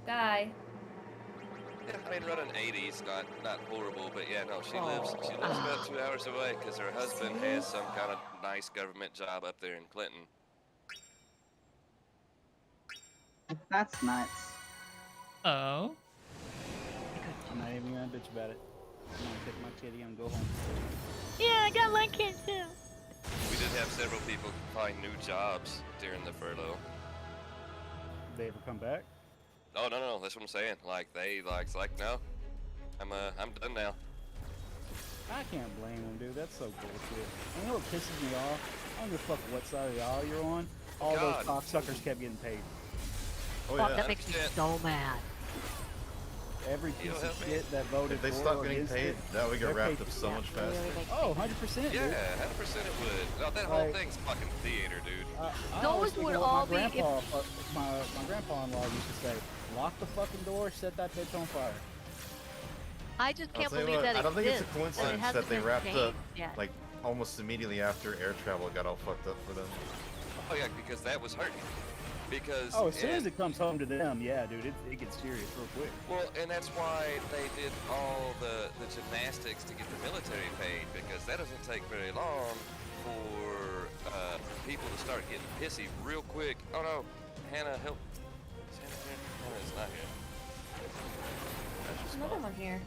Guy. Yeah, I mean, running 80's not horrible, but yeah, no, she lives about 2 hours away because her husband has some kind of nice government job up there in Clinton. That's nuts. Oh. I'm not even gonna bitch about it. I'm gonna take my kitty and go home. Yeah, I got my kid too. We did have several people find new jobs during the furlough. Did they ever come back? Oh no, that's what I'm saying. Like it's like no, I'm done now. I can't blame them, dude. That's so bullshit. And you know what pisses me off? I don't give a fuck what side of the aisle you're on. All God. those cocksuckers kept getting paid. Oh Fuck, yeah. that makes me so mad. Every piece of shit that voted If they for stop or getting against paid, it, that would get they're wrapped paid- up so much faster. Oh, 100%, dude. Yeah, 100% it would. No, that whole Like- thing's fucking theater, dude. I Those always think would of what all my be if- grandpa, my grandpa-in-law used to say, lock the fucking door, set that bitch on fire. I just I'll can't tell you believe what, that I don't think it's a exists, but it coincidence that hasn't they been wrapped up changed yet. like almost immediately after air travel got all fucked up for them. Oh yeah, because that was hurting. Because Oh, as soon as it comes home to them, yeah, dude, it gets serious real quick. well, and that's why they did all the gymnastics to get the military paid, because that doesn't take very long for people to start getting pissy real quick. Oh no, Hannah, help! Is Hannah here? Hannah's not here. There's another one here.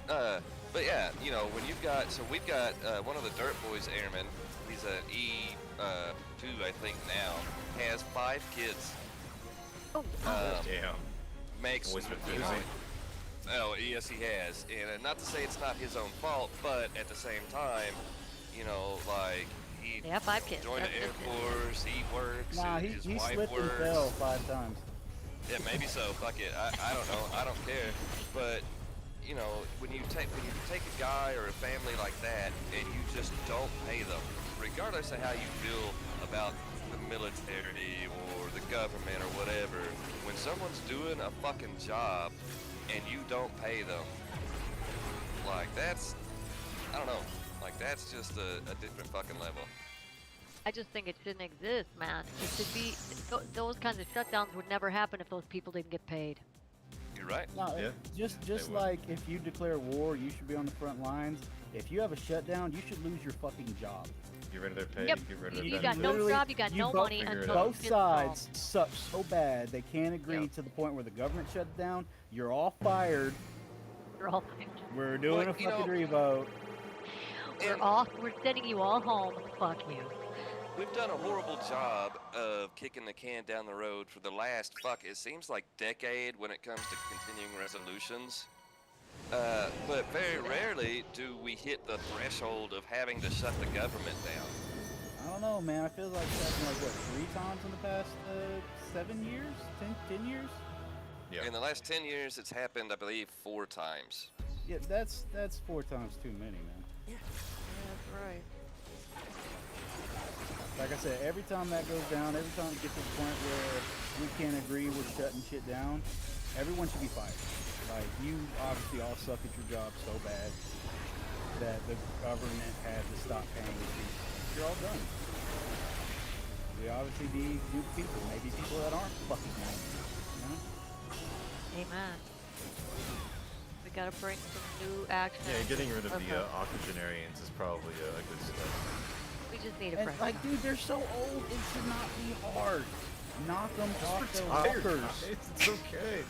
But yeah, you know, when you've got, so we've got one of the Dirt Boys airmen, he's an E2 I think now, has 5 kids. Oh, Damn. Makes, Boys with you know, busy. oh, yes he has, and not to say it's not his own fault, but at the same time, you know, like, he they have 5 kids. joined the Air Force, he works, Nah, his he wife slipped and works. fell 5 times. Yeah, maybe so. Fuck it. I don't know. I don't care. But you know, when you take a guy or a family like that and you just don't pay them, regardless of how you feel about the military or the government or whatever, when someone's doing a fucking job and you don't pay them, like that's, I don't know, like that's just a different fucking level. I just think it shouldn't exist, man. It should be, those kinds of shutdowns would never happen if those people didn't get paid. You're right. No, Yeah, just they would. like if you declare war, you should be on the front lines. If you have a shutdown, you should lose your fucking job. Get rid of their pay. Yep. Get rid of You their got no Literally, job, you got you no both money figure it until out. Both it's solved. sides suck so bad they can't agree Yep. to the point where the government shuts down. You're all fired. You're all We're doing But, a you know- fucking revote. We're off. We're sending you all home. Fuck you. We've done a horrible job of kicking the can down the road for the last, it seems like decade when it comes to continuing resolutions. But very rarely do we hit the threshold of having to shut the government down. I don't know, man. I feel like it's happened like, what, 3 times in the past 7 years? 10 years? Yeah. In the last 10 years, it's happened, I believe, 4 times. Yeah, that's 4 times too many, man. Yeah, that's right. Like I said, every time that goes down, every time it gets to the point where we can't agree with shutting shit down, everyone should be fired. Like, you obviously all suck at your job so bad that the government had to stop paying you. You're all done. We obviously need new people, maybe people that aren't fucking nice, you know? Amen. We gotta bring some new action. Yeah, getting rid of Okay. the octogenarians is probably a good step. We just need a And, fresh. like, dude, they're so old, it should not be hard. Knock them off their Tired, walkers. guys. It's okay.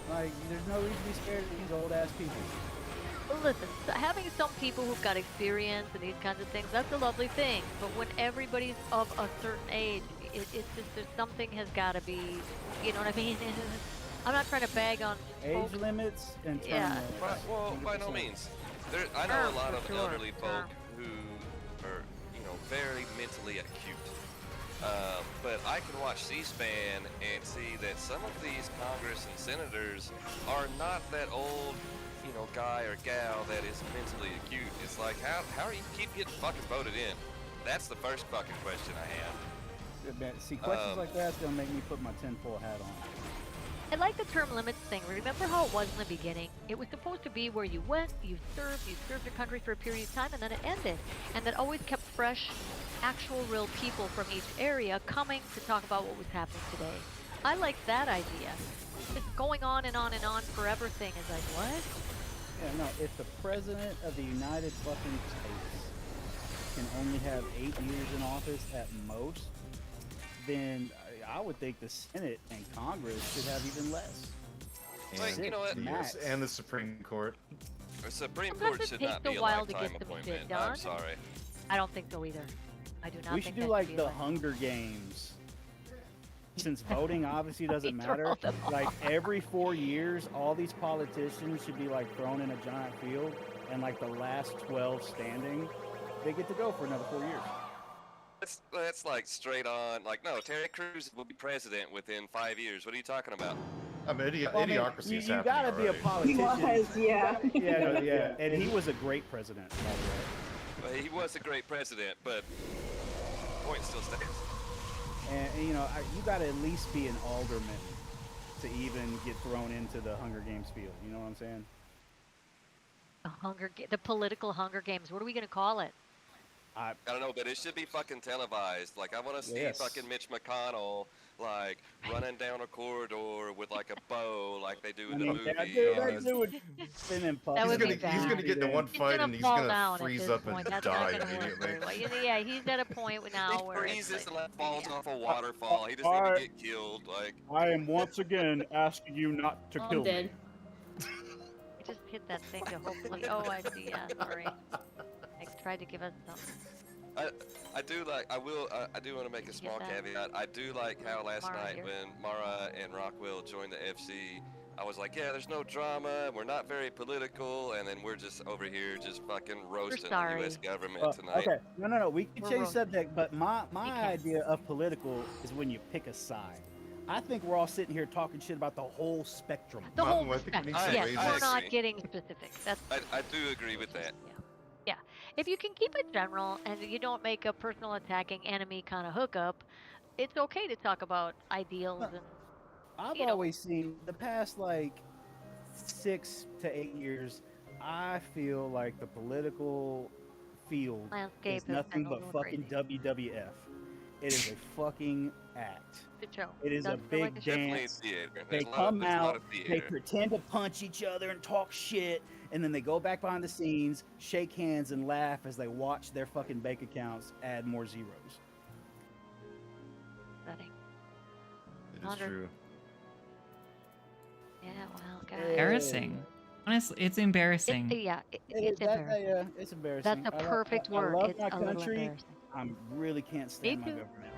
Like, there's no reason to be scared of these old ass people. Well, listen, having some people who've got experience and these kinds of things, that's a lovely thing. But when everybody's of a certain age, it's just there's something has got to be, you know what I mean? I'm not trying to bag on Age folks. limits and term Yeah. limits. Well, by no 100%. means. I know a Term, lot for of sure, elderly folk term. who are, very mentally acute. But I can watch C-SPAN and see that some of these Congress and senators are not that old, guy or gal that is mentally acute. It's like, how are you keep getting fucking voted in? That's the first fucking question I have. Yeah, man, see, questions like that's gonna make me put my tinfoil hat on. I like the term limits thing. Remember how it was in the beginning? It was supposed to be where you went, you served your country for a period of time, and then it ended. And that always kept fresh, actual real people from each area coming to talk about what was happening today. I like that idea. This going on and on and on forever thing is like, what? Yeah, no, if the president of the United fucking States can only have 8 years in office at most, then I would think the Senate and Congress should have even less. Like, Six you know what? The max. and the Supreme Court. The Supreme Sometimes Court it should takes not a be a while to lifetime get some shit appointment. done. I'm sorry. I don't think so either. I do not We think should that do like be the a- Hunger Games. Since voting obviously doesn't We throw matter, them like every 4 years, all these politicians should be like thrown in a giant field, and like the last 12 standing, they get to go for another 4 years. That's like straight on. Like, no, Terry Crews will be president within 5 years. What are you talking about? I mean, Well, I mean, idiocracy you is happening gotta be a already. politician. yeah. Yeah, no, yeah, and he was a great president, by the way. Well, he was a great president, but point still stands. And you know, you got to at least be an alderman to even get thrown into the Hunger Games field. You know what I'm saying? The political Hunger Games. What are we gonna call it? I don't know, but it should be fucking televised. Like, I want to see Yes. fucking Mitch McConnell, like, running down a corridor with, like, a bow, like they do in the movie. that dude would spin and puff. That He's would gonna, be bad. he's gonna get into one He's fight gonna and he's fall gonna down freeze at up this point. and That's die not gonna work immediately. very well. Yeah, he's at a point now He where it's freezes like, and like, falls off a waterfall. He doesn't even get killed. Like, I am once again asking you not to I'm dead. I just hit that thing to hopefully. Oh, I see. Yeah, sorry. I tried to give us something. I do like. I do want to make a Did you small get that? caveat. I do like how last Mara night here? when Mara and Rockwell joined the FC, I was like, yeah, there's no drama. We're not very political, and then we're just over here just fucking roasting the sorry. U.S. government tonight. Okay, no, we can We're change wrong. subject, but my can. idea of political is when you pick a side. I think we're all sitting here talking shit about the whole spectrum. The whole I think we need spectrum. some Yes, ways we're to not agree. getting specific. That's I do agree with that. yeah. if you can keep it general and you don't make a personal attacking enemy kind of hookup, it's okay to talk about ideals and I've you know. always seen the past like 6 to 8 years. I feel like the political field Landscape is has nothing been a but little fucking crazy. WWF. It is a fucking act. Good show. It is a Does feel like big a show. Definitely dance. theater. They There's a lot come of out, they theater. pretend to punch each other and talk shit, and then they go back behind the scenes, shake hands, and laugh as they watch their fucking bank accounts add more zeros. Setting. It is 100. true. Yeah, well, guys. Embarrassing. Honestly, it's embarrassing. It's embarrassing. It's embarrassing. That's a perfect word. I love It's my a little country. embarrassing. I really can't stand my too. government.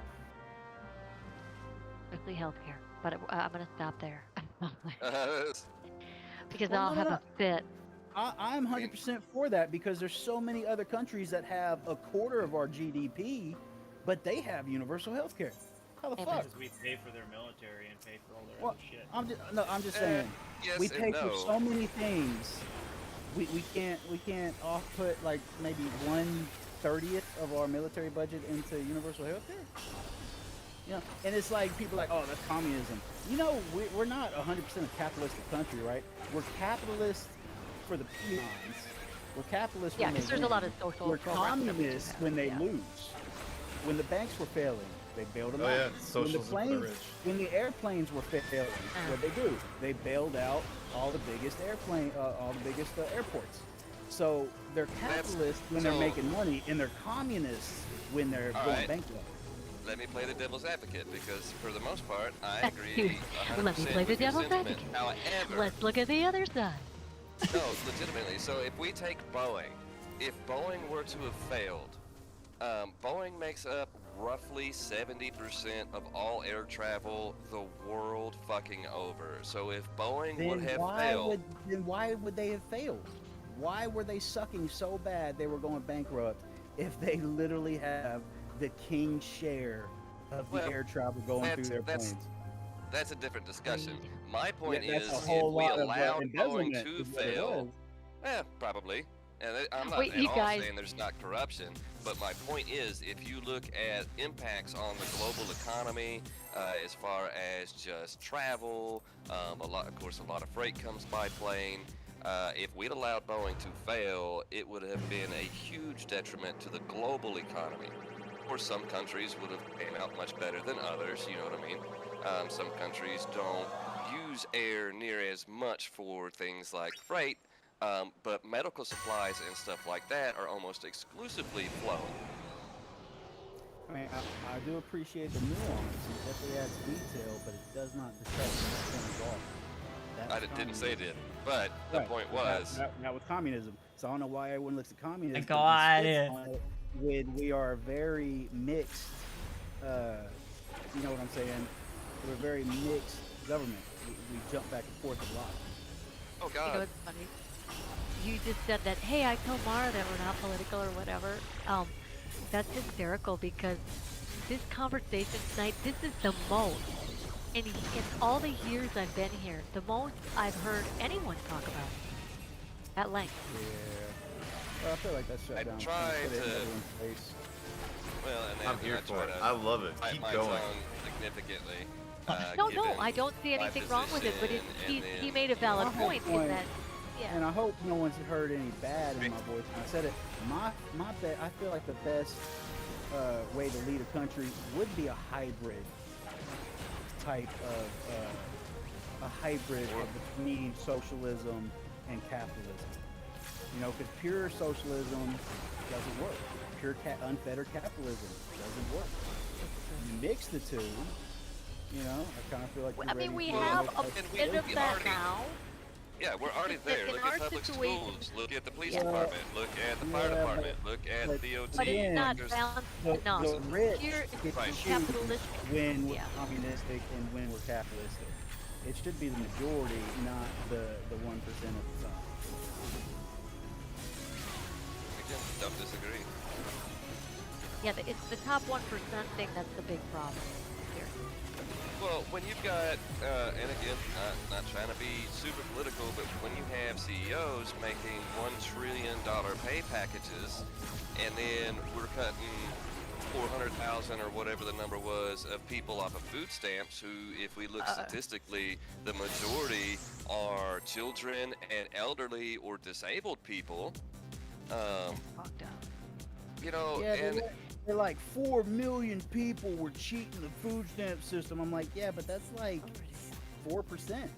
Especially healthcare. But I'm gonna stop there because Well, I'll no, have no. a fit. I'm 100% for that because there's so many other countries that have a quarter of our GDP, but they have universal health care. How the Amen. fuck? Because we pay for their military and pay for all their Well, other shit. I'm just saying. Yes We and pay for no. so many things. We can't off put like maybe 1/30th of our military budget into universal health care. You know, and it's like people are like, oh, that's communism. You know, we're not 100% a capitalistic country, right? We're capitalists for the peons. We're capitalists Yeah, when they because there's a win. lot of social We're programs that we do communists have, when they yeah. lose. When the banks were failing, they bailed them Oh out. yeah, When the socialism for the planes, rich. when the airplanes were failing, what they do? They bailed out all the biggest airports. So they're capitalists when they're so- making money, and they're communists when they're All going right. bankrupt. Let me play the devil's advocate because for the most part, I That's agree cute. 100% Let me play the with your devil's sentiment. advocate. However, Let's look at the other side. no, legitimately. So if we take Boeing, if Boeing were to have failed, Boeing makes up roughly 70% of all air travel the world fucking over. So if Boeing would have failed, Then why would they have failed? Why were they sucking so bad they were going bankrupt if they literally have the king share of the Well, air travel going through their planes? that's a different discussion. My point Yeah, that's is, a if whole we lot of allowed Boeing embezzlement to is what it fail, was. probably. And I'm not Wait, at you all guys- saying there's not corruption, but my point is, if you look at impacts on the global economy, as far as just travel, of course, a lot of freight comes by plane. If we'd allowed Boeing to fail, it would have been a huge detriment to the global economy. Of course, some countries would have came out much better than others. You know what I mean? Some countries don't use air near as much for things like freight. But medical supplies and stuff like that are almost exclusively flown. I mean, I do appreciate the nuance. It definitely adds detail, but it does not detract from the point of all. I didn't say it did, but the point was, not with communism. So I don't know why everyone looks at communism. God. When we are very mixed, you know what I'm saying? We're a very mixed government. We jump back and forth a lot. oh You know God, what's funny? You just said that, hey, I told Mara that we're not political or whatever. That's hysterical because this conversation tonight, this is the most, in all the years I've been here, the most I've heard anyone talk about it at length. Yeah. Well, I feel like that's shut I down. try Put it in to- everyone's face. well, and then I'm here I for try it. to I love it. bite Keep my going. tongue significantly. No, given I don't see my anything wrong with it, but position, he and he then- made a valid Well, I have point a point. in that, yeah. And I hope no one's heard any bad in my voice when I said it. I feel like the best way to lead a country would be a hybrid type of between socialism and capitalism. You know, because pure socialism doesn't work. Pure unfettered capitalism doesn't work. You mix the two. You know, I kind of feel like. I mean, we you're have ready a for- and bit of we that already- now. Yeah, we're already It's that there. in Look our at public situation- schools. Look at the police Yeah. department. Look at the fire Yeah, department. Look at but- DOT. But it's not There's- balanced the enough. rich Here, get it's to Right. choose capitalistic. when we're Yeah. communistic and when we're capitalistic. It should be the majority, not the 1% of the top. Again, don't disagree. Yeah, it's the top 1% thing that's the big problem here. Well, when you've got, and again, not trying to be super political, but when you have CEOs making $1 trillion pay packages, and then we're cutting 400,000 or whatever the number was of people off of food stamps, who, if we look statistically, the majority are children and elderly or disabled people. Fucked up. You know, Yeah, and they're like 4 million people were cheating the food stamp system. I'm like, yeah, but that's like 4%.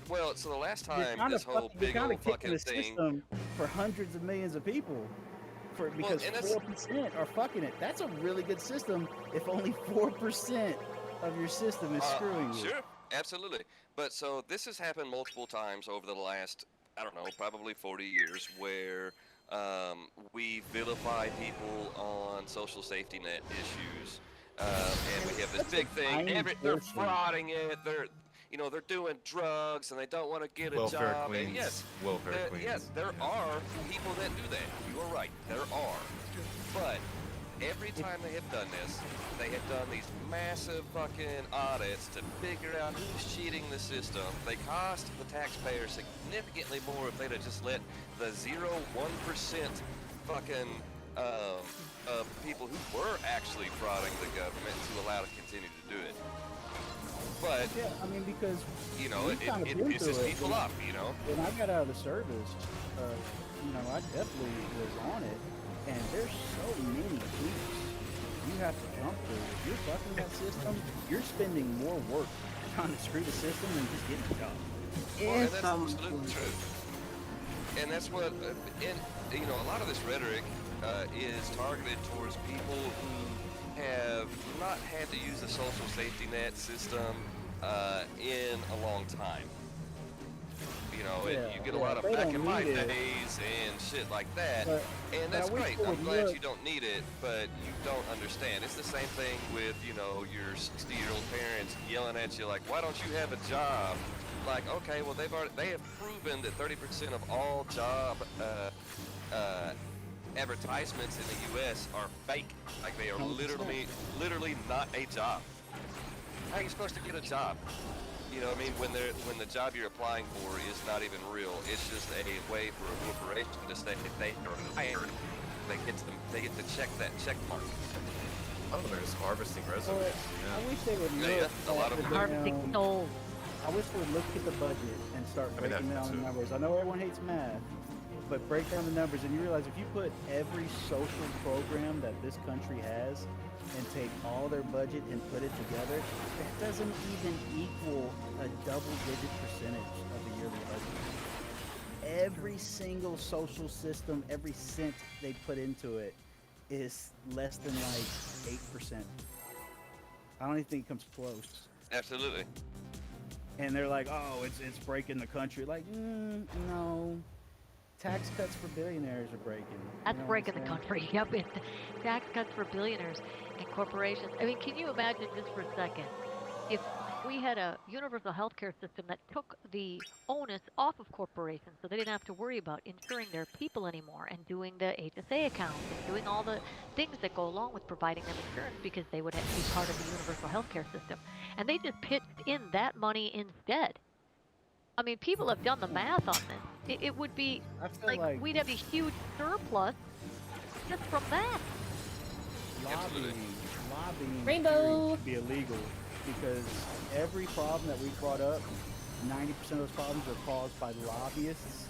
well, so the last You're time kinda this whole fucking- big you're kinda old kicking fucking the thing. system for hundreds of millions of people. Because and that's- 4% are fucking it. That's a really good system if only 4% of your system is screwing you. Sure, absolutely. But so this has happened multiple times over the last, I don't know, probably 40 years, where we vilify people on social safety net issues, and we have this big thing. They're frauding it. They're doing drugs and they don't want to get a Welfare job. queens. And yes, Welfare queens. yes, there are people that do that. You are right. There are. But every time they have done this, they have done these massive fucking audits to figure out who's cheating the system. They cost the taxpayer significantly more if they'd have just let the 0.1% fucking of people who were actually frauding the government to allow to continue to do it. But yeah, I mean, because it pisses people off, When I got out of the service, I definitely was on it, and there's so many hoops you have to jump through. If you're fucking that system, you're spending more work trying to screw the system than just getting a job. Well, and that's absolutely true. And that's what, a lot of this rhetoric is targeted towards people who have not had to use the social safety net system in a long time. You get a lot of back in my days and shit like that, and that's great. I'm glad you don't need it, but you don't understand. It's the same thing with, your 60-year-old parents yelling at you like, why don't you have a job? Like, okay, well, they have proven that 30% of all job advertisements in the U.S. are fake. Like, they are literally not a job. How are you supposed to get a job? You know what I mean? When the job you're applying for is not even real. It's just a way for a corporation to say if they are hired, they get to check that check mark. Oh, they're just harvesting resumes. I wish they would look a lot of at Harvesting souls. I wish they would look at the budget and start breaking down the numbers. I know everyone hates math, but break down the numbers and you realize if you put every social program that this country has and take all their budget and put it together, that doesn't even equal a double-digit percentage of the yearly budget. Every single social system, every cent they put into it is less than like 8%. I don't even think it comes close. Absolutely. And they're like, oh, it's breaking the country. Like, no. Tax cuts for billionaires are breaking. That's breaking the country. Yep, it's tax cuts for billionaires and corporations. I mean, can you imagine just for a second if we had a universal healthcare system that took the onus off of corporations so they didn't have to worry about insuring their people anymore and doing the HSA accounts and doing all the things that go along with providing them insurance because they would have to be part of the universal healthcare system. And they just pitched in that money instead. I mean, people have done the math on this. It would be like we'd have a huge surplus just from that. Lobbying Rainbow should be illegal because every problem that we brought up, 90% of those problems are caused by lobbyists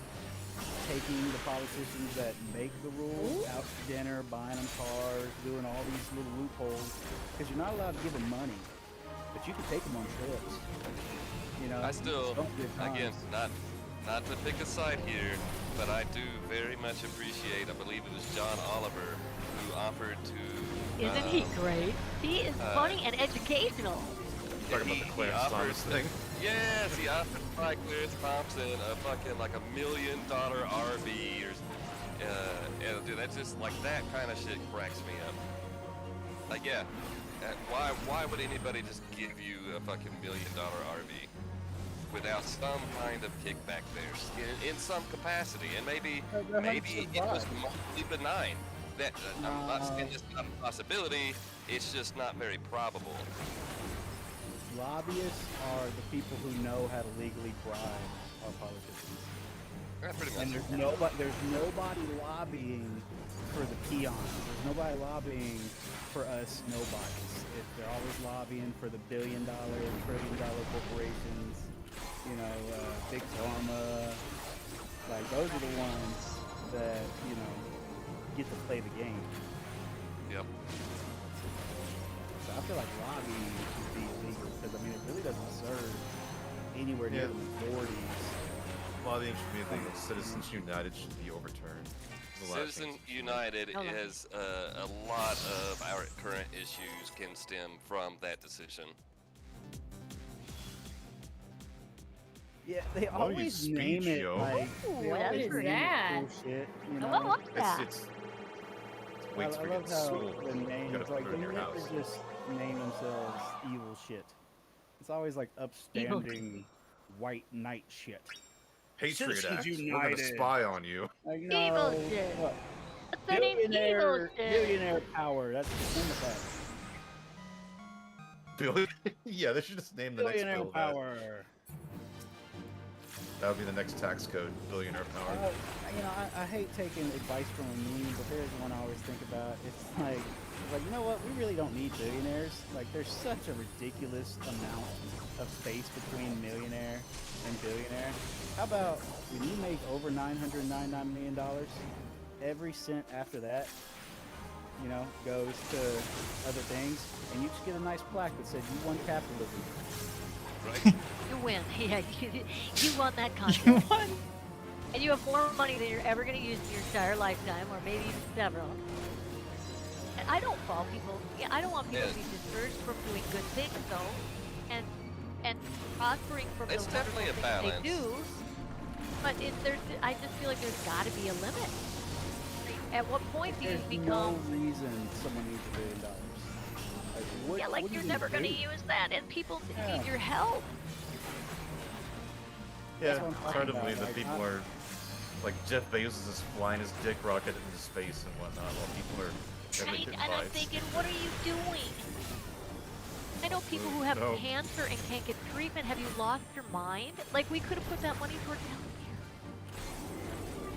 taking the politicians that make the rules out to dinner, buying them cars, doing all these little loopholes. Because you're not allowed to give them money, but you can take them on trips. I still, again, not to pick a side here, but I do very much appreciate, I believe it was John Oliver, who offered to... Isn't he great? He is funny and educational. Talking about the Clarence Thomas thing. Yes, he offered to buy Clarence Thompson a fucking like $1 million RV and dude, that's just like that kind of shit cracks me up. Like, yeah, why would anybody just give you a fucking $1 million RV without some kind of kickback there in some capacity? And maybe it was mostly benign. That I'm not saying it's not a possibility. It's just not very probable. lobbyists are the people who know how to legally bribe our politicians. Yeah, pretty much. And there's nobody lobbying for the peons. There's nobody lobbying for us nobodies. They're always lobbying for the billion-dollar, trillion-dollar corporations. You know, big pharma. Like those are the ones that get to play the game. Yep. So I feel like lobbying should be illegal because I mean it really doesn't serve anywhere near the majorities. Lobbying should be illegal. Citizens United should be overturned. Citizen United is a lot of our current issues can stem from that decision. Yeah, they Why don't you always speech, name it yo? like Ooh, they that always is name that. it cool shit. You I know, love that. It's I waits for you love to how school. the You names gotta like put it they in your never house. just name themselves evil shit. It's always like upstanding white knight shit. Patriot Citizens Act. We're gonna United. spy on you. Like, Evil no, shit. what? What's that name? Evil shit. Billionaire power. That's the name of that. Yeah, they should just name the next Billionaire bill that. power. That would be the next tax code. Billionaire power. I hate taking advice from a meme, but there's one I always think about. It's like, you know what? We really don't need billionaires. Like, there's such a ridiculous amount of space between millionaire and billionaire. How about when you make over $999 million, every cent after that, goes to other things, and you just get a nice plaque that says you won capitalism. Right? You win. Yeah, you won that contest. You won. And you have more money than you're ever going to use in your entire lifetime, or maybe even several. And I don't fault people. Yeah, I don't want people to be discouraged from doing good things, though, and prospering from It's the definitely a wonderful things balance. they do. But I just feel like there's got to be a limit. At what point do you There's become? no reason someone needs $1 billion. Like, what, Yeah, like what are you're you never gonna going to do? use that, and people Yeah. need your help. Yeah, That's what I'm it's hard talking to about, believe that like, people are like Jeff Bezos is just flying his dick rocket into space and whatnot, while people are Right? getting And I'm bites. thinking, what are you doing? I know people who have No. cancer and can't get treatment. Have you lost your mind? Like, we could have put that money towards healthcare.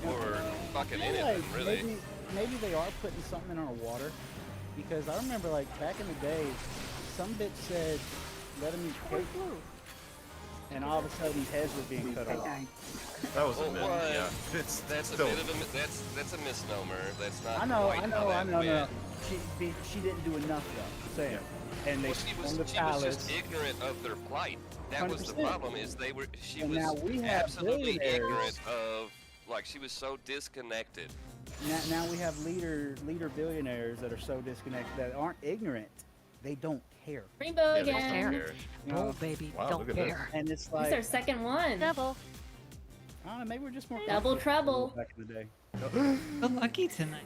Or fucking I in feel it, like really. maybe they are putting something in our water, because I remember like back in the day, some bitch said, "Let him eat cake," and all of a sudden heads were being cut off. That was a Well, myth. one, Yeah, it's That's still. a bit of a that's a misnomer. That's not I know, quite how that no. went. She didn't do enough though. Saying, and they Well, she was on the just palace. ignorant of their plight. That was the 100%. problem. Is she And was now we have absolutely billionaires. ignorant of, like, she was so disconnected. Now we have leader billionaires that are so disconnected that aren't ignorant. They don't care. Rainbow Yeah, they just again. don't care. You know? Oh, baby, Wow, don't look at this. care. And it's This like, is our second one. Devil. I don't know, maybe we're just more Double confident trouble. back in the day. So lucky tonight.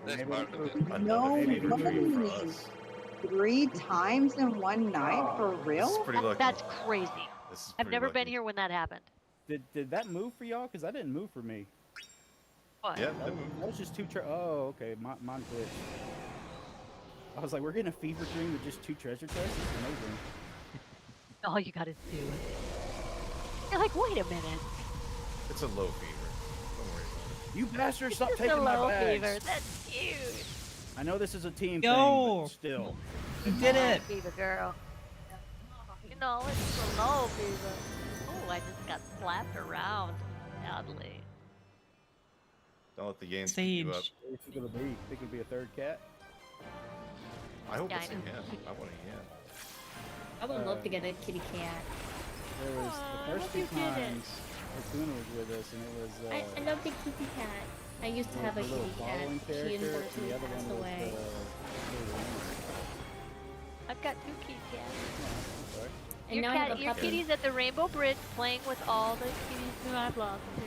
That's Maybe part of it. Another No fever dream for way. us. 3 times in one night, for This is real? pretty lucky. That's crazy. This is I've pretty never been lucky. here when that happened. Did that move for y'all? Because that didn't move for me. What? Yeah, That was just two. Oh, okay. Mine glitched. I was like, we're getting a fever dream with just 2 treasure chests. It's amazing. All you gotta do is. You're like, wait a minute. it's a low fever. Don't worry about You bastards, stop It's taking a my low bags. fever. That's cute. I know this is a team Yo. thing, but still. You did it. Fever girl. You know, it's a low fever. Oh, I just got slapped around. Sadly. it. Don't let the games keep you up. Sage. What do you think it'll be? Think it'll be a third cat? I hope Yeah, it's I a know. hen. I want a hen. I would love to get a kitty cat. There was Aw, the first hope 2 you did it. times Hakuna was with us, and it was I love the kitty cat. I used to have a the little kitty cat. following She character, and unfortunately the other one passed was away. the little I've got 2 kitty cats. I'm sorry. And Your, now I have a your puppy. kitty's at the Rainbow Bridge playing with all the kitties who I've lost too.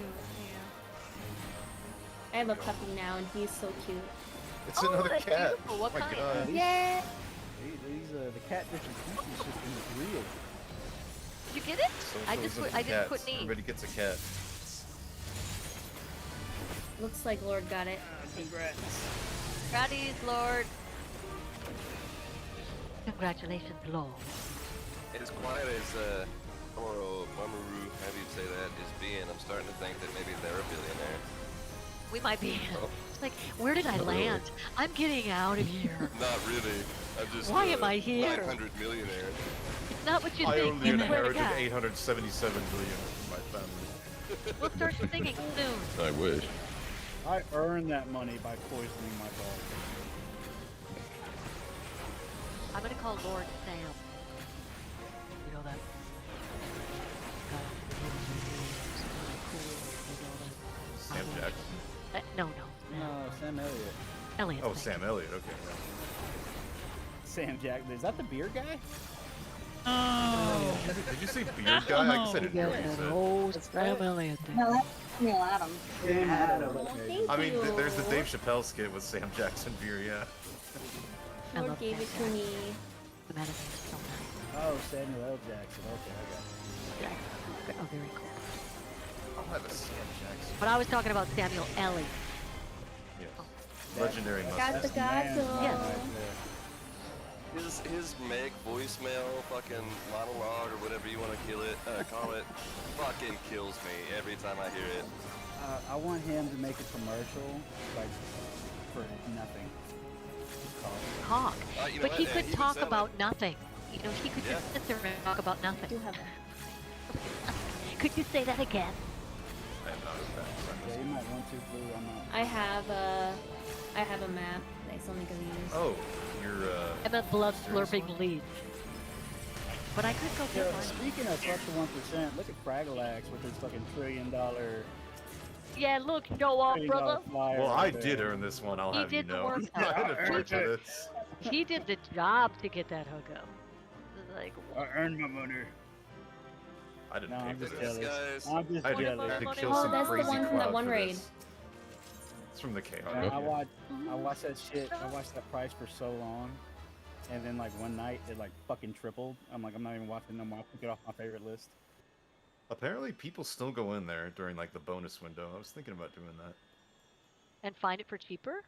I have a puppy now, and he's so cute. It's Oh, another that's cat. beautiful. What oh my kind? god. Yeah. The cat distribution system is real. Did you get it? I So just is put, the I just cats. put knee. Everybody gets a cat. Looks like Lord got it. Congrats. Gratties, Lord. Congratulations, Lord. as quiet as or Mamoru, however you say that, is being, I'm starting to think that maybe they're a billionaire. We might be. Oh. It's like, where did I Not really. land? I'm getting out of here. Not really. I'm just Why am I here? 900 millionaire. It's not what you I think. only I swear to inherited God. 877 million from my family. We'll start singing soon. I wish. I earned that money by poisoning my dog. I'm gonna call Lord Sam. You know that? Sam Jackson. No. No, Sam Elliott. Elliot. Oh, Sam Elliott. Okay. Yeah. Sam Jackson. Is that the beer guy? Oh. Did you say beard guy? I guess I didn't hear what you said. Oh, Sam Elliott. No, that's Neil Adams. Sam Adams. Oh, Okay. thank I mean, you. there's the Dave Chappelle skit with Sam Jackson beer. Yeah. I Lord love gave it Sam to me. The medicine is so nice. Oh, Samuel L. Jackson. Okay, I got it. Yeah. Oh, very cool. I'll have a Sam Jackson. But I was talking about Samuel Elliott. Yes. Legendary Got the mustache. Godzilla. Yes. His Meg voicemail fucking monologue or whatever you want to call it fucking kills me every time I hear it. I want him to make a commercial, like, for nothing. Talk. You know But what? he Yeah, could he would talk sound about nothing. You know, he could Yeah. just sit there and talk about I nothing. do have that. Could you say that again? I am not a fan. Yeah, you might want to, Blue. I'm not. I have a map that I still need to use. Oh, you're I meant blood Serious slurping one? leads. But I could go get Yeah, one. speaking of fuck the 1%, look at Fragalax with his fucking $1 trillion Yeah, look, show off, brother. flyer. Well, I right did there. earn this one. I'll He have you did the know. work. I had to I torch earned it. He did the job to get that hookup. It's like, I earned my money. I didn't No, pay I'm for just this. jealous. Guys. I'm just I had jealous. to Money, kill money. some Oh, that's the crazy one from that crowd one for raid. this. It's from the Chaos. Man, Okay. I watched that shit. I watched that price for so long, and then like one night it like fucking tripled. I'm like, I'm not even watching no more. I took it off my favorite list. Apparently, people still go in there during like the bonus window. I was thinking about doing that. and find it for cheaper?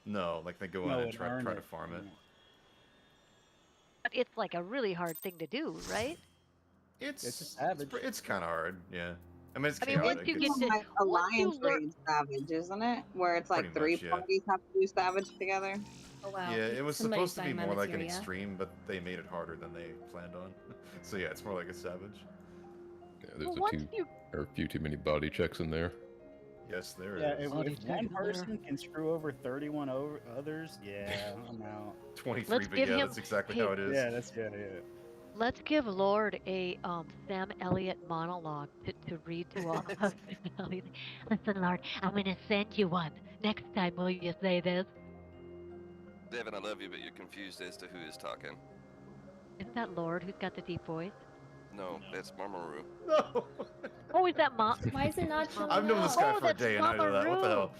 No, like they go No, in and and try earn to it. farm it. But it's like a really hard thing to do, right? It's It's a savage. It's kind of hard, yeah. I mean, it's I mean, once chaotic. you It's- get to- Like once you Alliance learn- raid Savage, isn't it? Where it's like Pretty three much, yeah. parties have to do Savage together. Oh wow. Yeah, it was Somebody supposed to be find my more like an materia. extreme, but they made it harder than they planned on. So yeah, it's more like a savage. Yeah, there's Well, a once you few too many body checks in there. Yes, there Yeah, is. if Bloody one taking there. person can screw over 31 others, yeah, I'm out. 23, Let's but give yeah, him- that's exactly hey, how it is. Yeah, that's yeah. let's give Lord a Sam Elliott monologue to read to all of us. Listen, Lord, I'm gonna send you one. Next time, will you say this? Devin, I love you, but you're confused as to who is talking. Isn't that Lord who's got the deep voice? No, that's Mamoru. No, Oh, is that Mom? Why is it not showing I've known this guy Oh, for a that's day, and I know that. What the hell?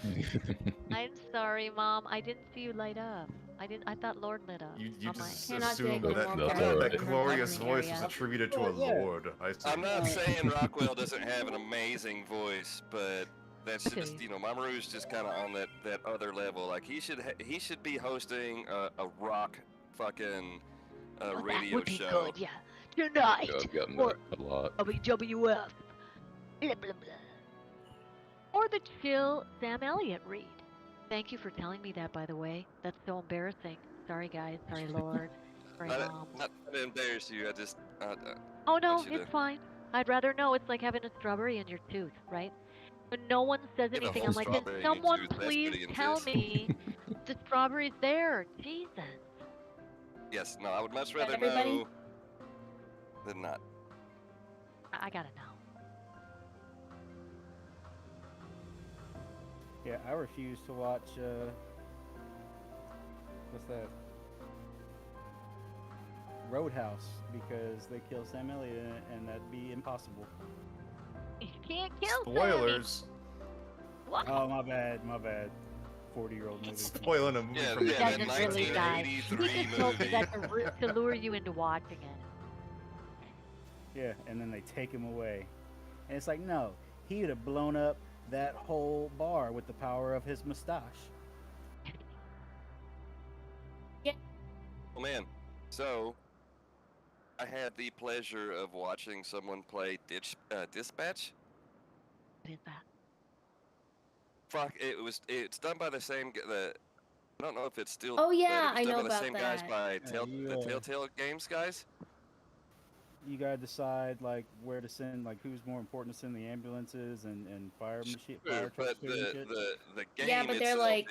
I'm sorry, Mom. I didn't see you light up. I thought Lord lit up. You on my- just Cannot assumed dig that with more that, power that in her glorious governing voice was area. attributed to a Oh, yeah. lord. I see. I'm not saying Rockwell doesn't have an amazing voice, but that's Okay. just, you know, Mamoru's just kind of on that other level. Like he should be hosting a rock fucking Oh, that radio would be show. good, yeah. Tonight, Yeah, I've gotten or that a lot. WWF. Blah, blah, blah. Or the chill Sam Elliott read. Thank you for telling me that, by the way. That's so embarrassing. Sorry, guys. Sorry, Lord. Sorry, Mom. Not to embarrass you, I just Oh, no, want you it's to- fine. I'd rather know. It's like having a strawberry in your tooth, right? When no one says You have a anything, whole I'm like, can strawberry in your someone tooth, that's please pretty tell intense. me the strawberry's there? Jesus. yes, no, I would much Is that rather everybody? know than not. I gotta know. Yeah, I refuse to watch. What's that? Roadhouse, because they kill Sam Elliott in it, and that'd be impossible. You can't kill Spoilers. What? Oh, my bad. 40-year-old movie. Spoiling a movie Yeah, from He the yeah, doesn't that 80s. really die. 1983 He just told me movie. that to lure you into watching it. Yeah, and then they take him away. And it's like, no, he would have blown up that whole bar with the power of his mustache. Oh man, so I had the pleasure of watching someone play Dispatch. What is that? Fuck, it's done by the same I don't know if it's still. Oh but yeah, it was I done know by the about same guys that. by Yeah, the Telltale Games guys. You gotta decide like where to send, like who's more important to send the ambulances and fire machine, fire Sure, but trucks to and shit. the Yeah, game but they're itself like-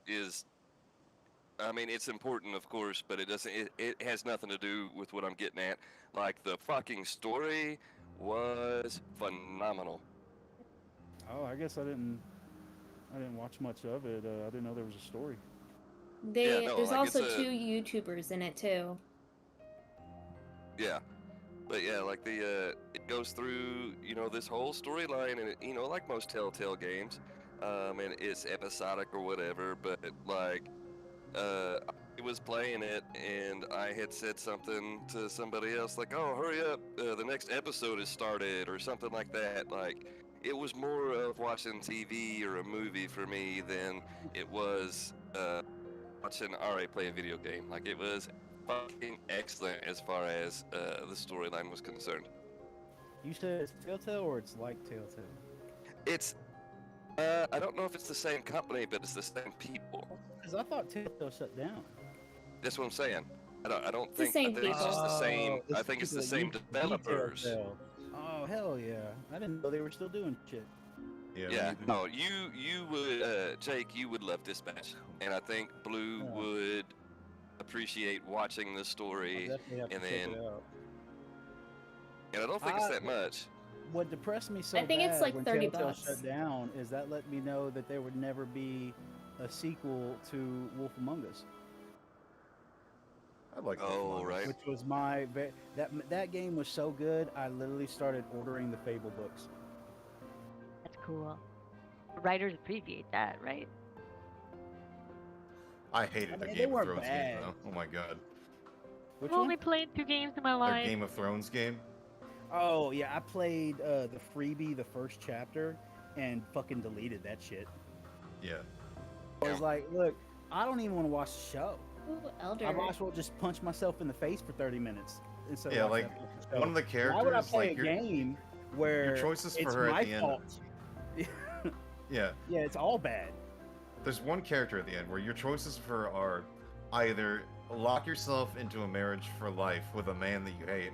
is. I mean, it's important, of course, but it doesn't. It has nothing to do with what I'm getting at. Like the fucking story was phenomenal. Oh, I guess I didn't watch much of it. I didn't know there was a story. There's like, also it's a- 2 YouTubers in it too. Yeah, but yeah, like it goes through this whole storyline, and like most Telltale games, and it's episodic or whatever. But like, I was playing it, and I had said something to somebody else like, "Oh, hurry up! The next episode has started," or something like that. Like, it was more of watching TV or a movie for me than it was watching RA play a video game. Like, it was fucking excellent as far as the storyline was concerned. You said it's Telltale or it's like Telltale? It's I don't know if it's the same company, but it's the same people. Because I thought Telltale shut down. That's what I'm saying. I don't It's the think same I think it's just the same. Oh, I think it's the people that same used to be developers. Telltale. Oh hell yeah! I didn't know they were still doing shit. Yeah, no, you would, Jake, you would love Dispatch, and I think Blue Yeah. would appreciate watching the story, I'll definitely have to and check then, it out. and I don't think it's that much. What depressed me so I think it's bad like when 30 Telltale bucks. shut down is that let me know that there would never be a sequel to Wolf Among Us, I like. Oh, right. which was that game was so good. I literally started ordering the Fable books. That's cool. The writers appreciate that, right? I hated the mean, they Game of weren't Thrones bad. game though. Oh my god, Which I've one? only played 2 games in my their life. Game of Thrones game. Oh yeah, I played the freebie, the first chapter, and fucking deleted that shit. Yeah. I was like, look, I don't even want to watch the show. Ooh, Elder. I might as well just punch myself in the face for 30 minutes instead Yeah, of watching like, that fucking show. one of the Why would I characters, play like a game where your choices for it's her my at the end. fault? Yeah. Yeah, it's all bad. There's one character at the end where your choices for her are either lock yourself into a marriage for life with a man that you hate,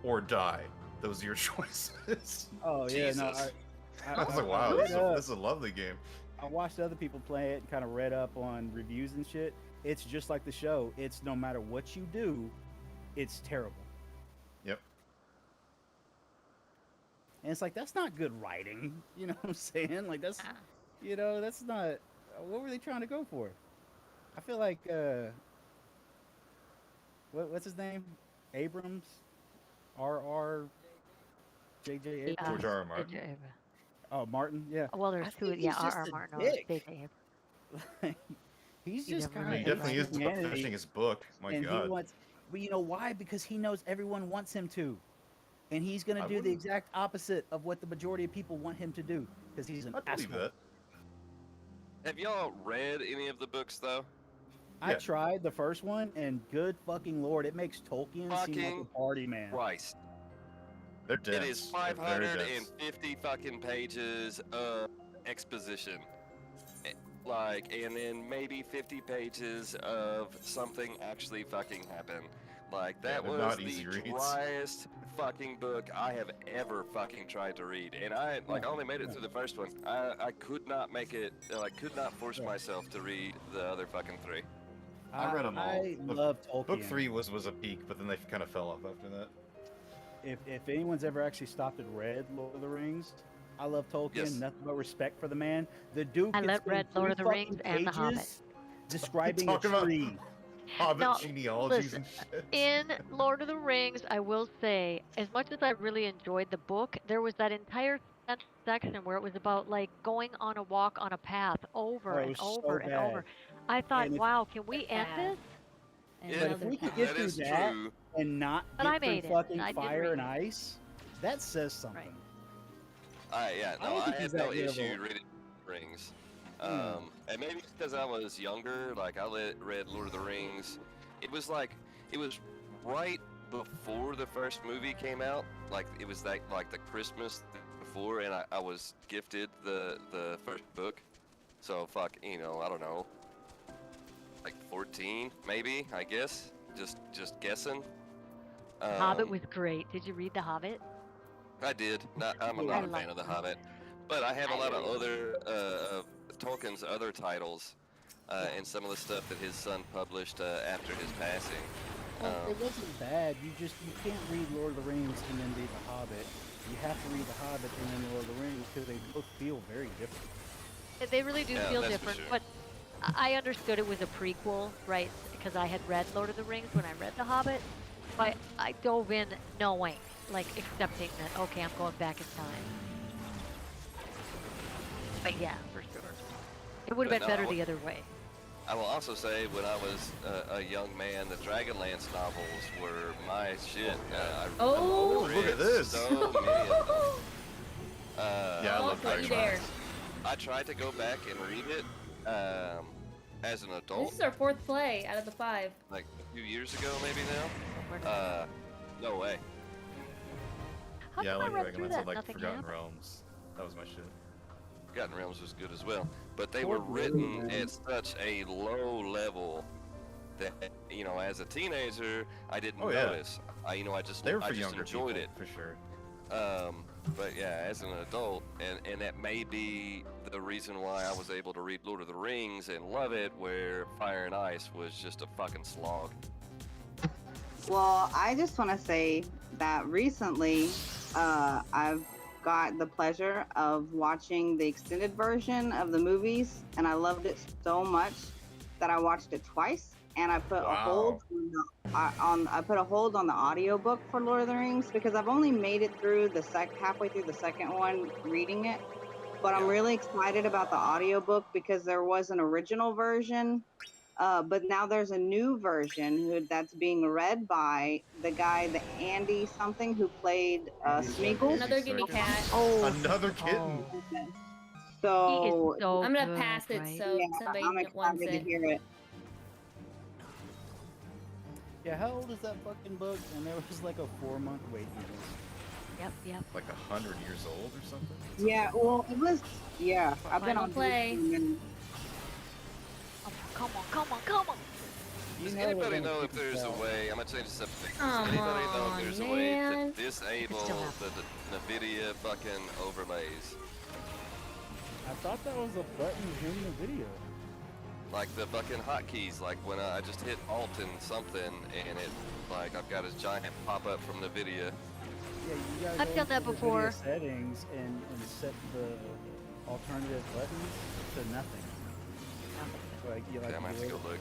or die. Those are your choices. Oh yeah, no. Jesus. I was like, wow, this is a lovely game. I watched other people play it and kind of read up on reviews and shit. It's just like the show. It's no matter what you do, it's terrible. Yep. And it's like that's not good writing. You know what I'm saying? Like that's, that's not. What were they trying to go for? I feel like what's his name? Abrams, R.R. J.J. Abrams. George R.R. Martin. J.J. Abrams. Oh, Martin. Yeah. Well, there's I 2. think Yeah, he's just R.R. a Martin or dick. J.J. Abrams. He's He just never kind He of really definitely is about finishing his book. My and god. he wants. But you know why? Because he knows everyone wants him to, and he's gonna I do the wouldn't- exact opposite of what the majority of people want him to do. Because he's an I believe asshole. that. Have y'all read any of the books though? I Yeah. tried the first one, and good fucking lord, it makes Tolkien seem like Fucking a party man. Christ. They're dense. It is They're very dense. 550 fucking pages of exposition. Like, and then maybe 50 pages of something actually fucking happened. Like, that they're was not the easy reads. driest fucking book I have ever fucking tried to read. And I only made it through the first one. I could not make it, I could not force myself to read the other fucking 3. I read them all. I love Tolkien. Book 3 was a peak, but then they kind of fell off after that. If anyone's ever actually stopped and read Lord of the Rings, I love Tolkien. Yes. Nothing but respect for the man. The dude. I could read spend Lord of 3 the Rings fucking and The Hobbit. pages describing a Talk about- tree. Hobbit Now, genealogies listen, and shit. In Lord of the Rings, I will say, as much as I really enjoyed the book, there was that entire section where it was about like going on a walk on a path over Oh, it and was so over and bad. over. I thought, And if- wow, can we end this? And Yeah, But if another we could path. get That through is that true. and not But I get made through it. fucking I did fire read and it. ice, that says something. Right. Yeah, I no, don't I think had he's no that good of issue a- reading Rings. Yeah. And maybe because I was younger, like I read Lord of the Rings. It was right before the first movie came out. Like it was like the Christmas before, and I was gifted the first book. So fuck, I don't know, like 14 maybe, I guess. Just guessing. Hobbit was great. Did you read The Hobbit? I did. I'm I not a like fan of The Hobbit, but I have a I lot of really other Tolkien's other titles, and some of the stuff that his son published after his passing. Well, it wasn't bad. You can't read Lord of the Rings and then read The Hobbit. You have to read The Hobbit and then Lord of the Rings because they both feel very different. They really do Yeah, feel that's for different, sure. but I understood it was a prequel, right? Because I had read Lord of the Rings when I read The Hobbit, but I dove in knowing, like, accepting that, okay, I'm going back in time. But yeah, for sure. It would have But been no, better the other way. I will also say, when I was a young man, the Dragonlance novels were my shit. Oh, I look at this. So many of them. Yeah, I Oh, love don't you dare. I tried to go back and read it as an This adult, is our 4th play out of the 5. like a few years ago, maybe now. No way. How Yeah, I come I like read through Dragonlance. I that? like Nothing Forgotten happened. Realms. That was my shit. Forgotten Realms was good as well, but they Poor were written Blue, man. at such a low level that as a teenager, I didn't Oh, yeah. notice. I just They were I for just younger enjoyed people, it. for sure. But yeah, as an adult, and that may be the reason why I was able to read Lord of the Rings and love it, where Fire and Ice was just a fucking slog. Well, I just want to say that recently, I've got the pleasure of watching the extended version of the movies, and I loved it so much that I watched it twice, and I put a hold I put a hold on the audiobook for Lord of the Rings because I've only made it through halfway through the second one reading it, but I'm Yeah. really excited about the audiobook because there was an original version. But now there's a new version that's being read by the guy, the Andy something, who played Andy Smeagol. Another kitty Circus. cat. Oh, Another kitten. oh. He is So so I'm gonna good, pass it right? so yeah, somebody I'm wants excited to it. hear it. Yeah, how old is that fucking book? And there was like a 4-month waiting list. Yep. Like 100 years old or something? Yeah, well, it was. Yeah, I've been Final on play. Oh, come on. You Does know they're anybody gonna know if keep it there's a out. way? I'm gonna change the subject. Does Come anybody know if there's a way on, to disable It's still the NVIDIA fucking overlays? I thought that was a button in the video. Like the fucking hotkeys, like when I just hit Alt and something, and it, like, I've got this giant pop-up from NVIDIA. Yeah, you gotta I've go done that into the before. video settings and set the alternative buttons to nothing. Like you Yeah, I might have to go look.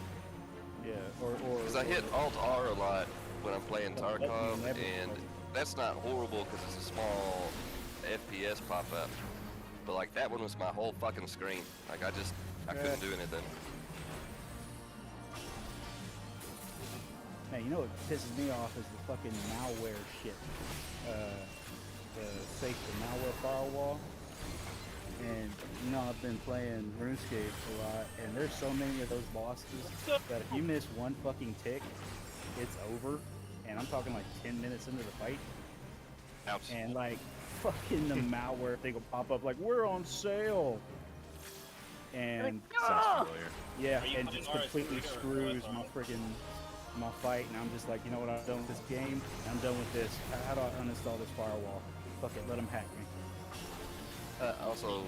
Yeah, or Because I hit Alt-R a lot when I'm playing The button Tarkov, never and touches. that's not horrible because it's a small FPS pop-up. But like that one was my whole fucking screen. Like I couldn't do anything. Man, you know what pisses me off is the fucking malware shit. The safe the malware firewall. And I've been playing RuneScape a lot, and there's so many of those bosses that if you miss one fucking tick, it's over. And I'm talking like 10 minutes into the fight, Ouch. and like fucking the malware thing will pop up like we're on sale. And Sounds familiar. yeah, Are you and playing just RS3 completely or screws RS5? my fight, and I'm just like, you know what, I'm done with this game, I'm done with this. How do I uninstall this firewall? Fuck it, let them hack me. Also,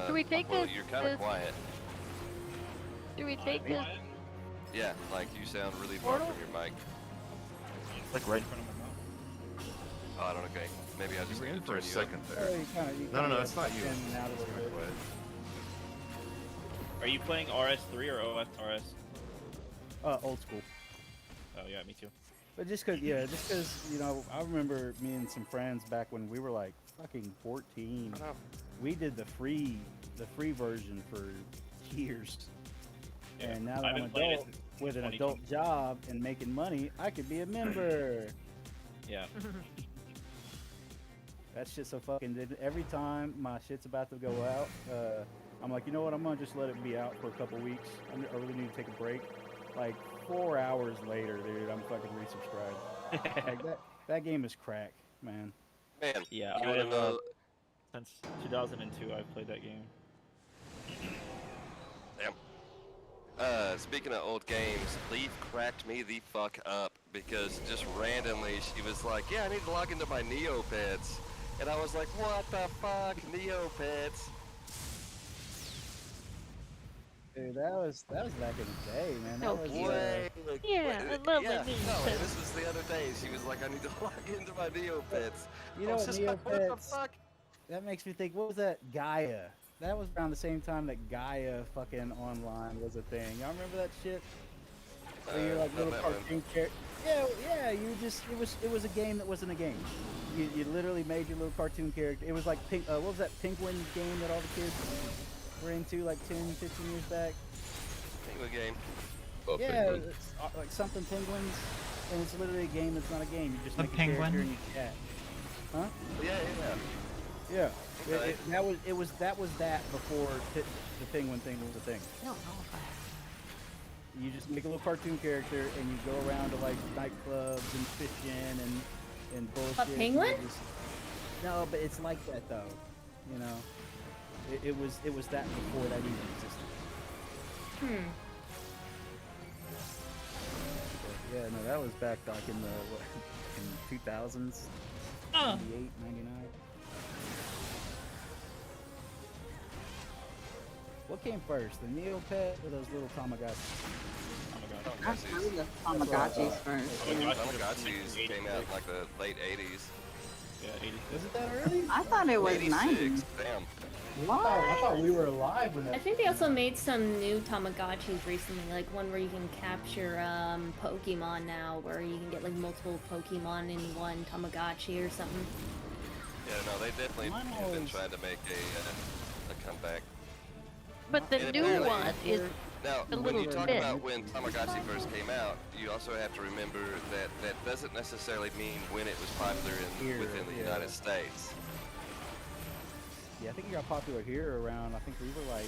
Do we take well, this- you're kind of this- quiet. Do we take this? Yeah, like you sound really far Portal? from your mic. Like right in front of my mouth. Oh, I don't know. Okay, maybe I You just were need in to for a turn you up. second Oh, there. No, it's not you. In and out a little bit. Quiet. Are you playing RS3 or OSRS? Old school. Oh yeah, me too. But just cause I remember me and some friends back when we were like fucking 14. I know. We did the free version for years. Yeah, And now that I've I'm been playing it adult since with an 2020. adult job and making money, I could be a member. Yeah. That shit's so fucking. Every time my shit's about to go out, I'm like, you know what? I'm gonna just let it be out for a couple weeks. I really need to take a break. like 4 hours later, dude, I'm fucking resubscribed. Like that game is crack, man. Man, Yeah, you I wanna have know? since 2002 I've played that game. Damn. Speaking of old games, Leaf cracked me the fuck up because just randomly she was like, "Yeah, I need to log into my Neopets," and I was like, "What the fuck, Neopets?" Dude, that was back in the day, man. That No was, kidding. Way, like, Yeah, way- a lovely yeah, no, Neopets. this was the other day. She was like, "I need to log into my Neopets." You I know was what, just like, what the Neopets? fuck? That makes me think, what was that? Gaia. That was around the same time that Gaia fucking online was a thing. Y'all remember that shit? Where you're like Not little that one. cartoon character. Yeah, you just, it was a game that wasn't a game. You literally made your little cartoon character. It was like, what was that Penguin game that all the kids were into like 10, 15 years back? Penguin game. Oh, Yeah, Penguin. it's like something Penguins, and it's literally a game that's not a game. You just The make a Penguin? character and you chat. Huh? Yeah. Yeah. Okay. That was that before the Penguin thing was a thing. I don't know if I. You just make a little cartoon character and you go around to like nightclubs and fishing and bullshit. Penguin? and just- No, but it's like that though. You know, it was that before that even existed. Hmm. But yeah, no, that was back like in the in 2000s, Oh, 98, 99. What came first, the Neopet or those little Tamagotchis? I heard the Tamagotchis first. Tamagotchis came out in like the late 80s. Yeah, 80. Was it that early? I thought it was 86. 90s. Damn. I thought we were alive when I think they also made some new Tamagotchis recently, like one where you can capture Pokemon now, where you can get like multiple Pokemon in one Tamagotchi or something. Yeah, no, they definitely Mine have been always- trying to make a comeback. But the And new apparently- one is Now, A when you little talk bit. about when Tamagotchi first came out, you also have to remember that that doesn't necessarily mean when it was popular Here, within the yeah. United States. Yeah, I think it got popular here around, I think we were like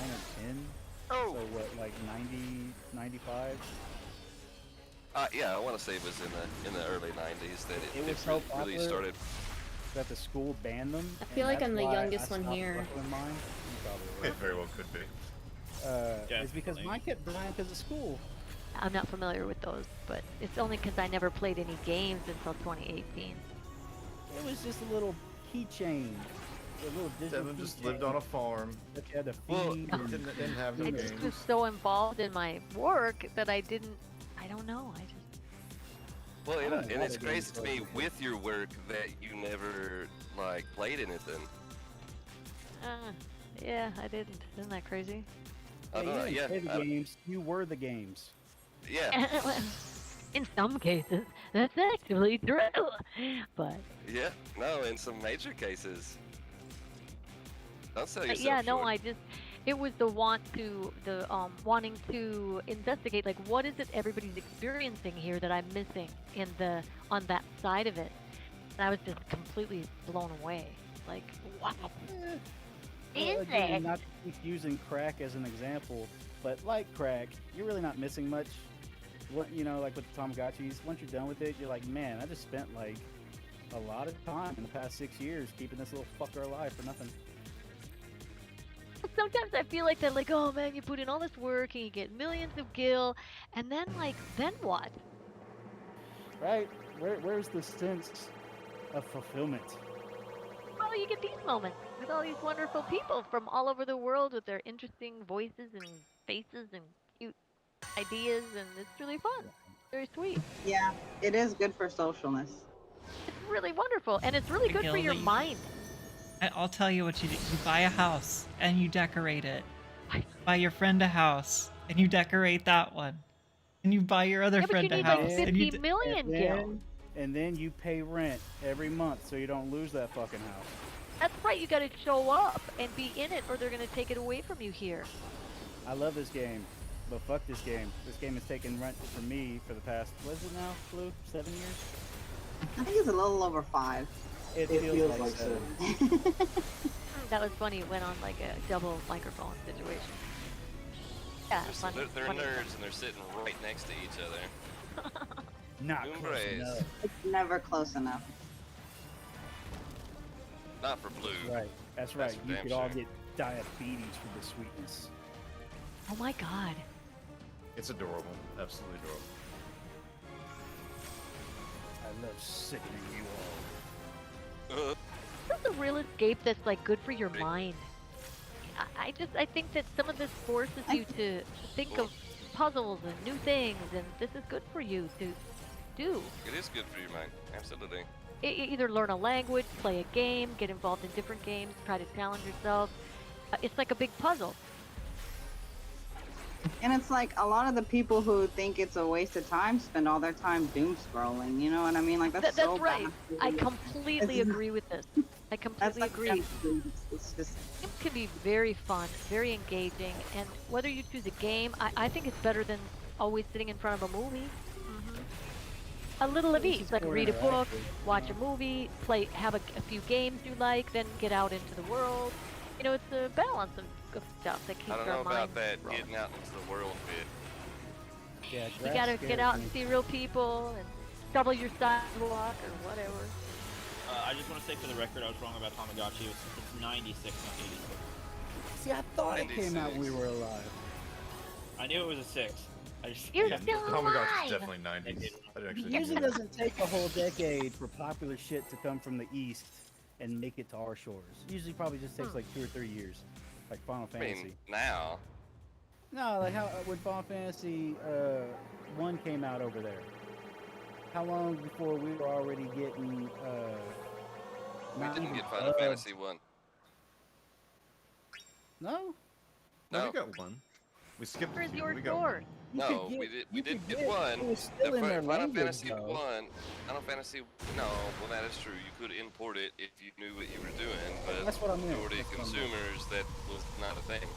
9 or 10. Oh! So what, like 90, 95? Yeah, I want to say it was in the early 90s that It it was so really popular. started. That the school banned them. I feel and like that's I'm the why youngest I one stopped here. fucking with mine. You probably It very well could be. It's because Definitely. mine kept dying because of school. I'm not familiar with those, but it's only because I never played any games until 2018. It was just a little keychain. A little digital Devin just keychain lived on a farm. that you had to feed. Well, and- Didn't have no I just was games. so involved in my work that I don't know. I just Well, I and, don't know and it's how to crazy do to me it. with your work that you never like played anything. yeah, I didn't. Isn't that crazy? I Yeah, don't you know, didn't yeah, play the I- games. You were the games. yeah, In some cases, that's actually true. But yeah. No, in some major cases. Don't sell yourself yeah, no, short. it was the wanting to investigate, like, what is it everybody's experiencing here that I'm missing on that side of it. And I was just completely blown away. Like, wow. Well, Is again, it? not to keep using crack as an example, but like crack, you're really not missing much. What, you know, like with the Tamagotchis, once you're done with it, you're like, man, I just spent like a lot of time in the past 6 years keeping this little fucker alive for nothing. Sometimes I feel like they're like, oh man, you put in all this work and you get millions of gil, and then then what? Right? Where's the sense of fulfillment? Well, you get these moments with all these wonderful people from all over the world with their interesting voices and faces and cute ideas, and it's really fun. Very sweet. Yeah, it is good for socialness. It's really wonderful, and it's really good for your Gilly. mind. I'll tell you what you do. You buy a house and you decorate it. Buy your friend a house and you decorate that one. And you buy your other Yeah, but you friend a need like house and 50 you million gil. And then you pay rent every month so you don't lose that fucking house. That's right, you gotta show up and be in it, or they're gonna take it away from you here. I love this game, but fuck this game. This game has taken rent from me for the past, what is it now, Blue? 7 years? I think it's a little over 5. It feels like 7. That was funny, it went on like a double microphone situation. Yeah, They're funny nerds and they're sitting right next to each other. Not close Moonbrays. enough. It's never close enough. Not for blue. Right. That's That's right. for You damn could all sure. get diabetes from the sweetness. Oh my god. It's adorable. Absolutely adorable. I love sickening you all. This is a real escape that's like good for your mind. I think that some of this forces you to think of puzzles and new things, and this is good for you to do. It is good for your mind. Absolutely. Either learn a language, play a game, get involved in different games, try to challenge yourself. It's like a big puzzle. And it's like a lot of the people who think it's a waste of time spend all their time doom scrolling. You know what I mean? Like that's so right. bad. I completely agree with this. I completely That's like agree. It's just Games can be very fun, very engaging, and whether you choose a game, I think it's better than always sitting in front of a movie. A little of This each, is like more read a book, interactive, watch a movie, have a few games you like, then get out into the world. You know, it's a balance of stuff that keeps I don't our know mind about that rolling. getting out into the world bit. Yeah, You grass gotta get scares out me. and see real people and shovel your sidewalk or whatever. I just want to say for the record, I was wrong about Tamagotchi. It's 96, not 86. See, I thought it came out when we 96. were alive. I knew it was a 6. I just You're yeah. still Tamagotchi's alive! definitely 90s. I didn't actually Usually doesn't take a whole decade for popular shit to come from the east and make it to our shores. Usually probably just takes like 2 or 3 years, like Final I Fantasy. mean, now. No, like how when Final Fantasy 1 came out over there. How long before we were already getting We not didn't even get Final dubbed? Fantasy 1. No? No, No. we got one. We skipped a Where's few. your We got door? one. You No, could we get- did. you We did could get get- one. It was still in their Final language, Fantasy though. 1. Final Fantasy. No, well that is true. You could import it if you knew what you were doing, but That's what I meant. majority That's what I meant. consumers that was not a thing.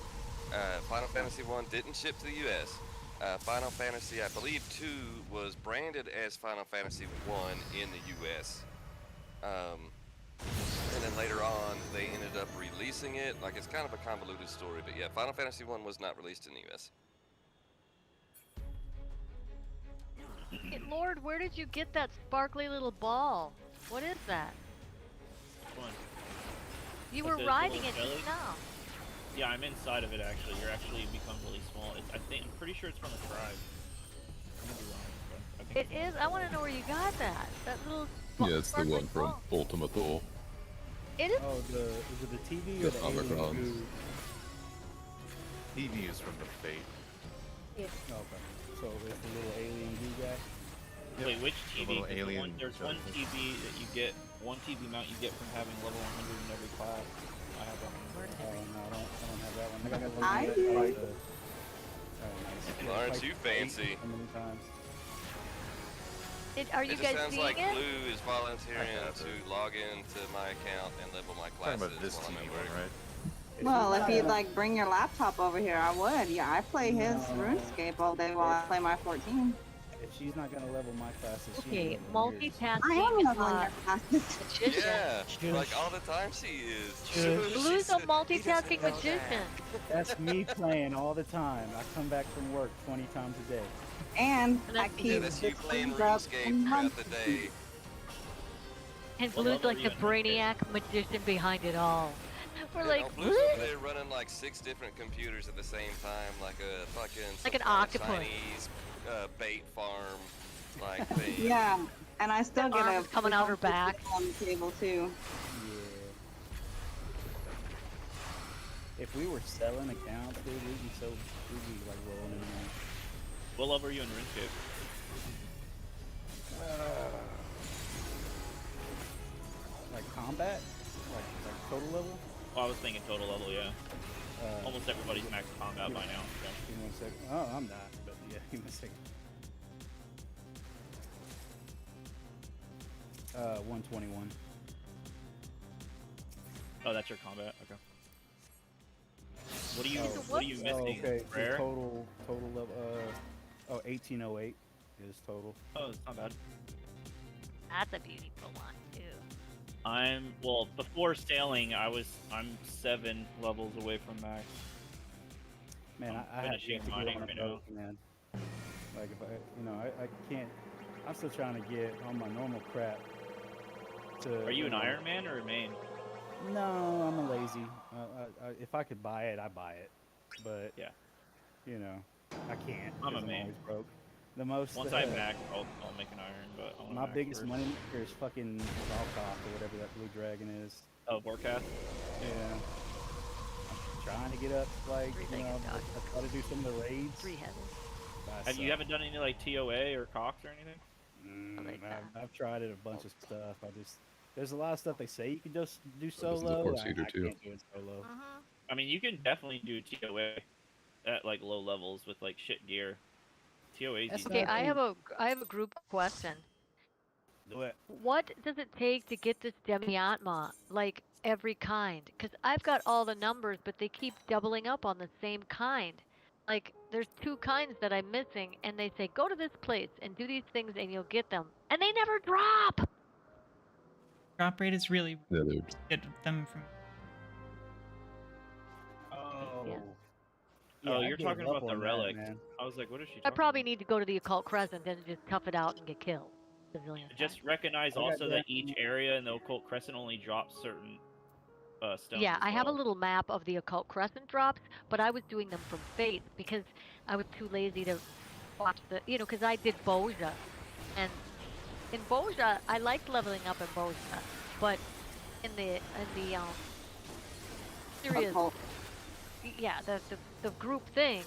Final Fantasy 1 didn't ship to the U.S. Final Fantasy, I believe 2 was branded as Final Fantasy 1 in the U.S. And then later on, they ended up releasing it. Like, it's kind of a convoluted story, but yeah, Final Fantasy 1 was not released in the U.S. Hey, Lord, where did you get that sparkly little ball? What is that? Which one? You Like were the riding little it jelly? just now. Yeah, I'm inside of it actually. You're actually become really small. I'm pretty sure it's from the tribe. I could be wrong, but I think It is. I want to know where you got that. That little. Yeah, it's the sparkly one from ball. Ultima Thule. It is. Oh, is it the TV The or the alien Omicrons. goo? TV is from the Fate. Oh, okay. So it's the little alien goo guy. Wait, which The TV? little 'Cause alien there's one jellyfish. TV that you get, one TV mount you get from having level 100 in every class. I have that one. Oh no, I don't have that one. I got the I one do. that like the. Oh, nice. Aren't Like you eight fancy? so many times. Are you It just guys sounds seeing like it? Blue is volunteering I have to it. log into my account and level my Talking classes about this while I'm TV at one, work. right? well, if you'd like bring your laptop over here, I would. Yeah, I play his No. RuneScape all day while I play my 14. If she's not gonna level my classes, she's Okay, gonna level yours. I am multitasking is leveling your classes. magician. Yeah, Shush. like all the time she is. Shush. Blue's a multitasking magician. That's me playing all the time. I come back from work 20 times a day. And And I that's- Yeah, keep that's you 6 playing things up RuneScape in throughout months. the day. And What Blue's level like are the you in? brainiac magician behind it all. We're Yeah, like, no, Blue's what? over there running like 6 different computers at the same time, like a fucking Like some an kind of octopus. Chinese bait farm like thing. Yeah, and I still Her get a arms coming out her back. on the table too. Yeah. If we were selling accounts, dude, we'd be like rolling in money. What level are you in RuneScape? Like combat? Like total level? Well, I was thinking total level, yeah. Uh, Almost everybody's max combat by now. So. Give me 1 second. Oh, I'm not, but yeah, give me a second. 121. Oh, that's your combat. Okay. What are you? Oh, what are you missing? Oh, okay. So Rare? total level. 1808 is total. Oh, it's not bad. That's a beautiful one too. Well, before sailing, I'm 7 levels away from max. Man, I have finishing yet to mining get on a right now. boat, man. Like if I can't. I'm still trying to get on my normal crap. Are you an know- Iron Man or a main? No, I'm a lazy. If I could buy it, I buy it. But Yeah. you know, I can't. I'm a 'cause I'm main. always broke. The most. Once I max, I'll make an iron, but I wanna My max biggest first. money maker is fucking Valkov or whatever that blue dragon is. Oh, Warcast? Yeah. I'm trying to get up, like, Three you know, legged dog. I try to do some of the raids. Three-headed. but I You haven't done any like TOA or Cox or anything? I like that. I've tried it a bunch of stuff. There's a lot of stuff they say you can just do This is the solo. force I eater, too. can't do it solo. Mhm. I mean, you can definitely do TOA at like low levels with like shit gear. TOA is That's easy. Okay, not I really- have a group question. Do it. What does it take to get this demi-atma? Like every kind? Because I've got all the numbers, but they keep doubling up on the same kind. Like there's 2 kinds that I'm missing, and they say go to this place and do these things, and you'll get them, and they never drop. Drop rate is really Yeah, they're get them from. Oh. Yeah. Oh, I you're gave talking up about the on that, relic. man. I was like, what is she I talking probably about? need to go to the occult crescent and just tough it out and get killed. Bazillion Just times. recognize I got also that that- each area in the occult crescent only drops certain stones. Yeah, as I have a well. little map of the occult crescent drops, but I was doing them from faith because I was too lazy to watch the, because I did Boja, and in Boja I liked leveling up in Boja, but in the serious, Occult. yeah, the group thing,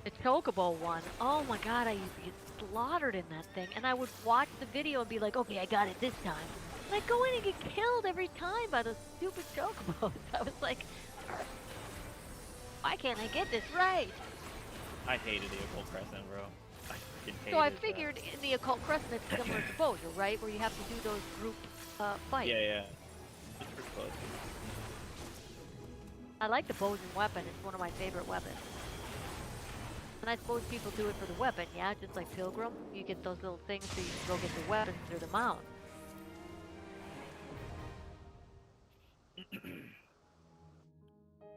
the chocobo one, oh my god, I used to get slaughtered in that thing, and I would watch the video and be like, okay, I got it this time. And I'd go in and get killed every time by those stupid chocobos. I was like, why can't I get this right? I hated the occult crescent, bro. I freaking hated So I that. figured in the occult crescent it's similar to Boja, right? Where you have to do those group fights. Yeah. It's pretty close. I like the Bojan weapon. It's one of my favorite weapons. And I suppose people do it for the weapon, yeah? Just like Pilgrim, you get those little things so you can go get the weapons or the mount.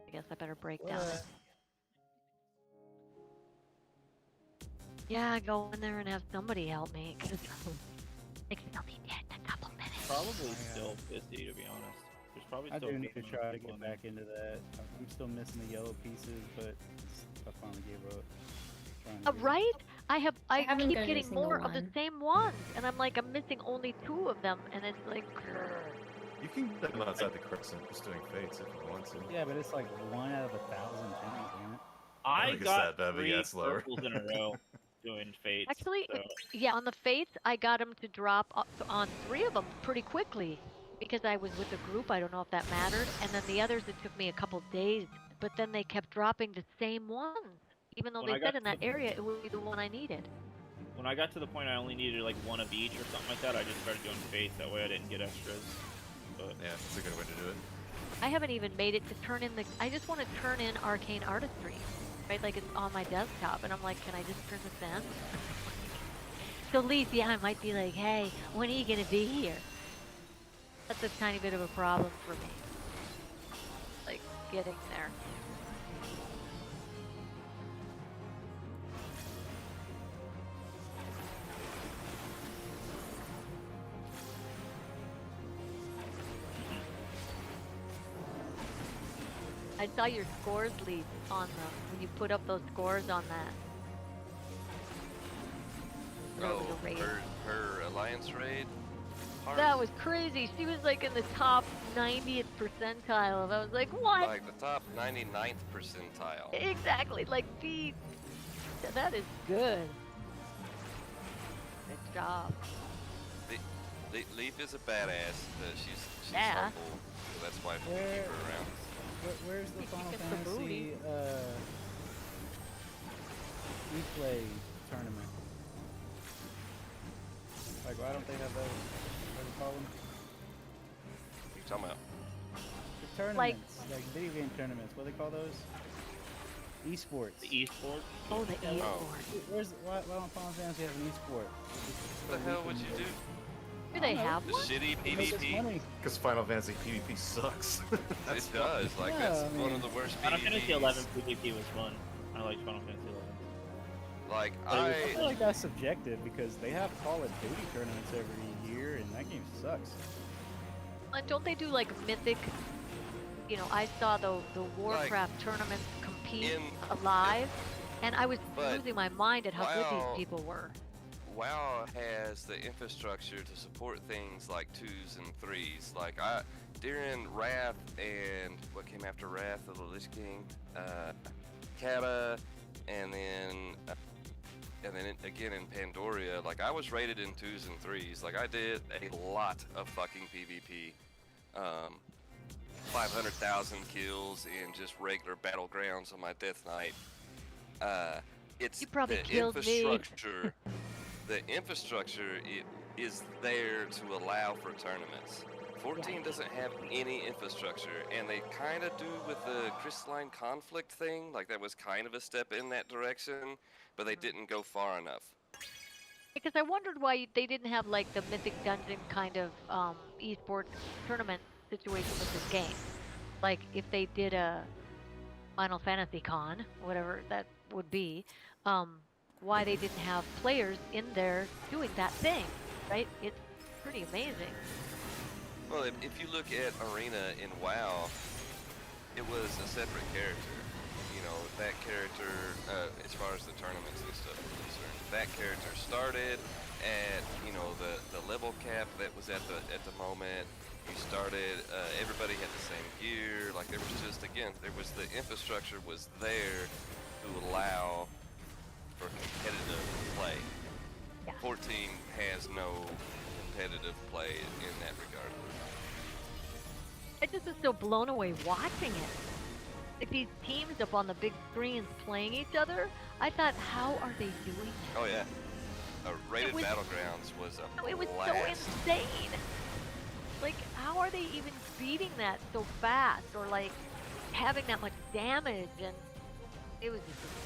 I guess I better break down. What? Yeah, go in there and have somebody help me, because like, they'll be dead in a couple minutes. Probably still 50 to be honest. There's probably I still do need to 50 try to people get in there. back into that. I'm still missing the yellow pieces, but I finally gave up. Trying to get it. Right? I haven't keep done a getting single more of the one. same ones, and I'm like, I'm missing only 2 of them, and it's like, You can get them outside the crescent just doing fates if you want to. Yeah, but it's like 1 out of 1,000 times, damn it. I think it's got that bad, but 3 yeah, it's lower. purples in a row doing fates. actually, so. yeah, on the Fates, I got them to drop on 3 of them pretty quickly, because I was with a group, I don't know if that mattered, and then the others, it took me a couple days, but then they kept dropping the same ones, even though When I they got said in that area it would be the one I needed. When I got to the point I only needed like 1 of each or something like that, I just started doing fates. That way I didn't get extras. But Yeah, it's a good way to do it. I haven't even made it to turn in I just want to turn in Arcane Artistry, right? Like it's on my desktop, and I'm like, can I just turn this in? So Leaf, yeah, I might be like, hey, when are you gonna be here? That's a tiny bit of a problem for me. Like, getting there. I saw your scores lead on when you put up those scores on that. There was a raid. her alliance raid. That was crazy. She was like in the top 90th percentile. I was like, what? Like the top 99th percentile. Exactly. Like, that is good. Good job. Leaf is a badass. She's Yeah. humble, so that's why we keep her around. Where's the You Final get the booty. Fantasy replay tournament? Like, why don't they have those? What do you call them? What are you talking about? The tournaments, like video game tournaments. What do they call those? Esports. the esports. Oh, the Yeah, esports. why don't Final Fantasy have an esport? What the hell would you do? Do they have The one? shitty Make us PvP? money. Because Final Fantasy PvP sucks. It does. Like Yeah, that's I one mean- of the worst Final Fantasy PvPs. 11 PvP was fun. I liked Final Fantasy 11. Like I feel like that's subjective because they have Call of Duty tournaments every year, and that game sucks. And don't they do like mythic? You know, I saw the Warcraft tournaments compete live, and I was losing my mind at how good these people were. WoW has the infrastructure to support things like 2s and 3s. Like during Wrath and what came after Wrath of the Lich King, Kata, and then again in Pandoria, like I was rated in 2s and 3s. Like I did a lot of fucking PvP. 500,000 kills in just regular battlegrounds on my Death Knight. It's You probably the killed infrastructure. The infrastructure is there to allow for tournaments. 14 doesn't have any infrastructure, and they kind of do with the crystalline conflict thing. Like that was kind of a step in that direction, but they didn't go far enough. Because I wondered why they didn't have like the Mythic Dungeon kind of esports tournament situation with this game. Like if they did a Final Fantasy Con, whatever that would be, why they didn't have players in there doing that thing, right? It's pretty amazing. Well, if you look at Arena in WoW, it was a separate character. You know, that character, as far as the tournaments and stuff are concerned, that character started at, you know, the level cap that was at the moment. You started, everybody had the same gear. Like there was just, again, there was the infrastructure was there to allow for competitive play. Yeah. 14 has no competitive play in that regard. I just was so blown away watching it. Like these teams up on the big screens playing each other, I thought, how are they doing that? Oh yeah, Rated Battlegrounds was a blast. It was so insane. Like, how are they even beating that so fast, or like having that much damage? And it was just insane.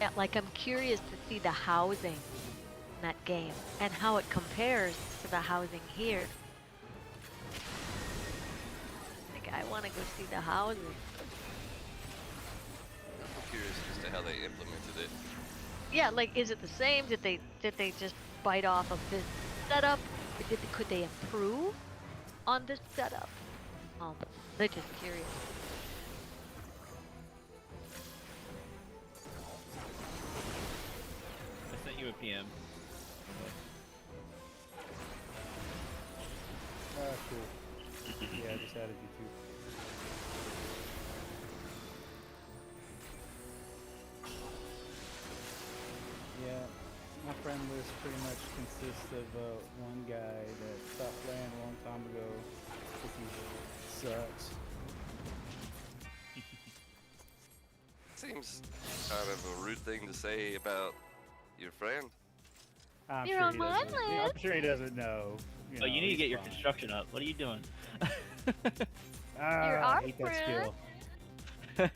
Yeah, like I'm curious to see the housing in that game and how it compares to the housing here. Like I want to go see the houses. I'm curious as to how they implemented it. Yeah, like is it the same? Did they just bite off of this setup? Or could they improve on this setup? They're just curious. I sent you a PM. Cool. Yeah, I just added you too. Yeah, my friend list pretty much consists of one guy that stopped playing a long time ago because he sucks. Seems kind of a rude thing to say about your friend. I'm You're sure on he my doesn't. I'm list. sure he doesn't know. Oh, you need to he's get your fine. construction up. What are you doing? Ah, You're I our hate that friend. skill.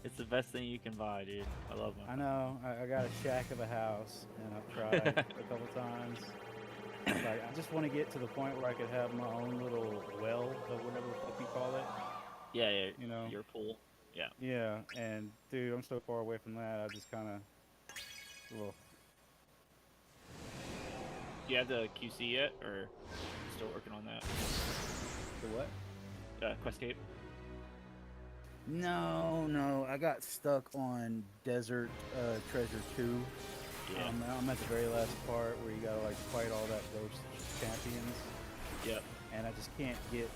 It's the best thing you can buy, dude. I love them. I know. I got a shack of a house, and I've tried a couple times. Like, I just want to get to the point where I could have my own little well, or whatever the fuck you call it. Yeah, yeah. You know? Your pool. Yeah. Yeah, and dude, I'm so far away from that. I just kind of, well, Do you have the QC yet, or still working on that? the what? Questscape. No, I got stuck on Desert Treasure 2. Yeah. I'm at the very last part where you gotta like fight all those champions. Yep. And I just can't get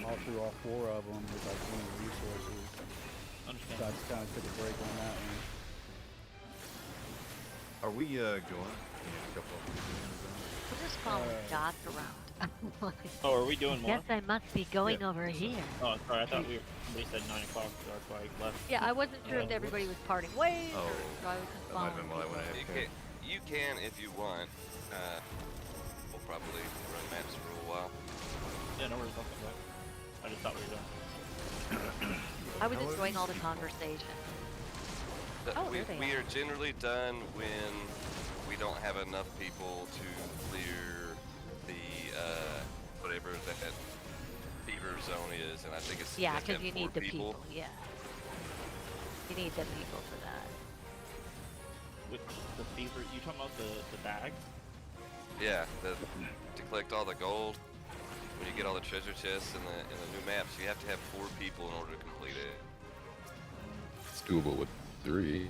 all through all 4 of them with like any resources. Understand. So I just kind of took a break on that one. Are we going? Yeah, a couple of We're just following dots around. Oh, are we doing more? Guess I must be going over here. Oh, sorry. I thought somebody said 9 o'clock, so that's why I left. Yeah, I wasn't sure if everybody was parting ways Oh, or if I was just that might have following been why I people. went AFK. You can if you want. We'll probably run maps for a while. Yeah, no worries. I'll come back. I just thought we were done. I was enjoying all the conversation. Oh, there they We are. are generally done when we don't have enough people to clear the whatever that fever zone is, and I think it's Yeah, have to because have you 4 need the people. Yeah. You need the people for that. With the fever, you talking about the bags? Yeah, to collect all the gold. When you get all the treasure chests and the new maps, you have to have 4 people in order to complete it. It's doable with 3.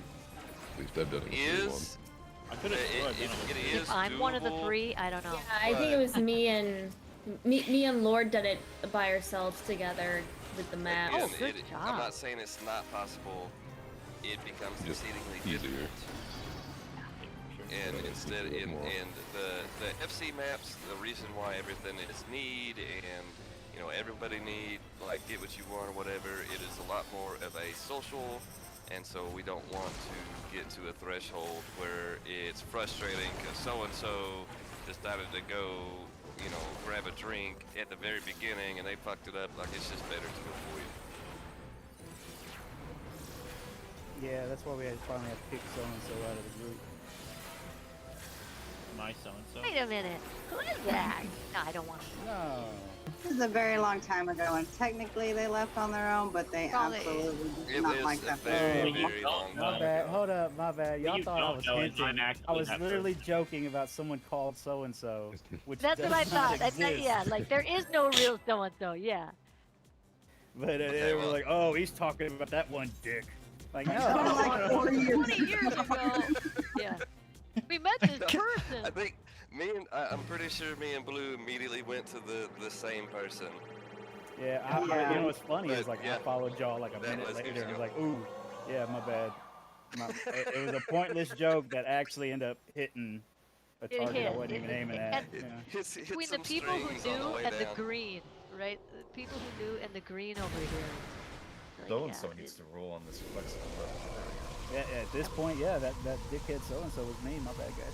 At least I've done it with 3 once. I could have It is If I'm one of the doable. 3, I don't know. Yeah, I think it was me and Lord did it by ourselves together with the map. Again, Oh, good I'm job. not saying it's not possible. It becomes Just exceedingly easier. difficult. And Yeah, instead, it's a bit in more. the FC maps, the reason why everything is need and everybody need like get what you want or whatever, it is a lot more of a social, and so we don't want to get to a threshold where it's frustrating because so and so decided to go, grab a drink at the very beginning and they fucked it up. Like it's just better to avoid. Yeah, that's why we finally had to pick so-and-so out of the group. My so-and-so. Wait a minute. Who is that? No, I don't want to. No. This is a very long time ago, and technically they left on their own, but they Probably. absolutely did It not is like a that. very, Oh, very long My time bad. ago. Hold up, my bad. Y'all You thought I don't was know it, I'm hinting. actually I was that literally joking about someone called so-and-so, which That's does what I not thought. I exist. thought, yeah, like there is no real so-and-so, yeah. But they were like, oh, he's talking about that one dick. Like, no. That was like 40 years 20 years ago. Yeah. We met this I person. think I'm pretty sure me and Blue immediately went to the same person. Yeah, you know what's funny is like Yeah. I followed y'all like a That minute was later years and was ago. like, ooh, yeah, my bad. It was a pointless joke that actually ended up hitting a It target I hit. wasn't even aiming at. And Yeah. Hit between the some people who strings on the knew way and the down. green, right? The people who knew and the green over here. Like, So-and-so yeah, needs to rule on this flexible level. Yeah, at this point, yeah, that dickhead so-and-so was me, my bad, guys.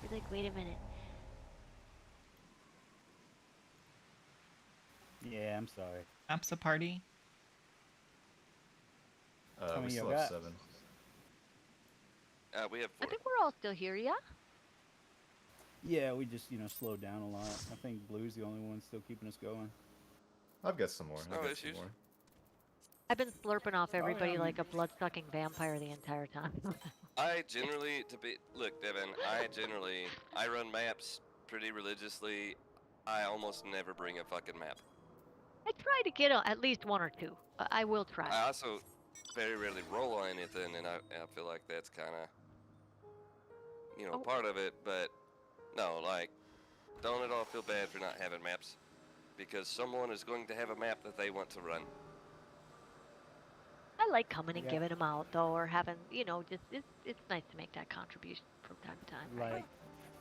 You're like, wait a minute. Yeah, I'm sorry. Maps a party. How We many still y'all have got? 7. We have I 4. think we're all still here, yeah? Yeah, we just, slowed down a lot. I think Blue's the only one still keeping us going. I've got some more. No I've got some issues. more. I've been slurping off everybody yeah. like a blood-sucking vampire the entire time. I generally, look, Devin, I run maps pretty religiously. I almost never bring a fucking map. I try to get at least 1 or 2. I will try. I also very rarely roll on anything, and I feel like that's kind of, Oh. part of it. But no, like, don't at all feel bad for not having maps, because someone is going to have a map that they want to run. I like coming and Yeah. giving them out though, or having, just it's nice to make that contribution from time to time. Right? Like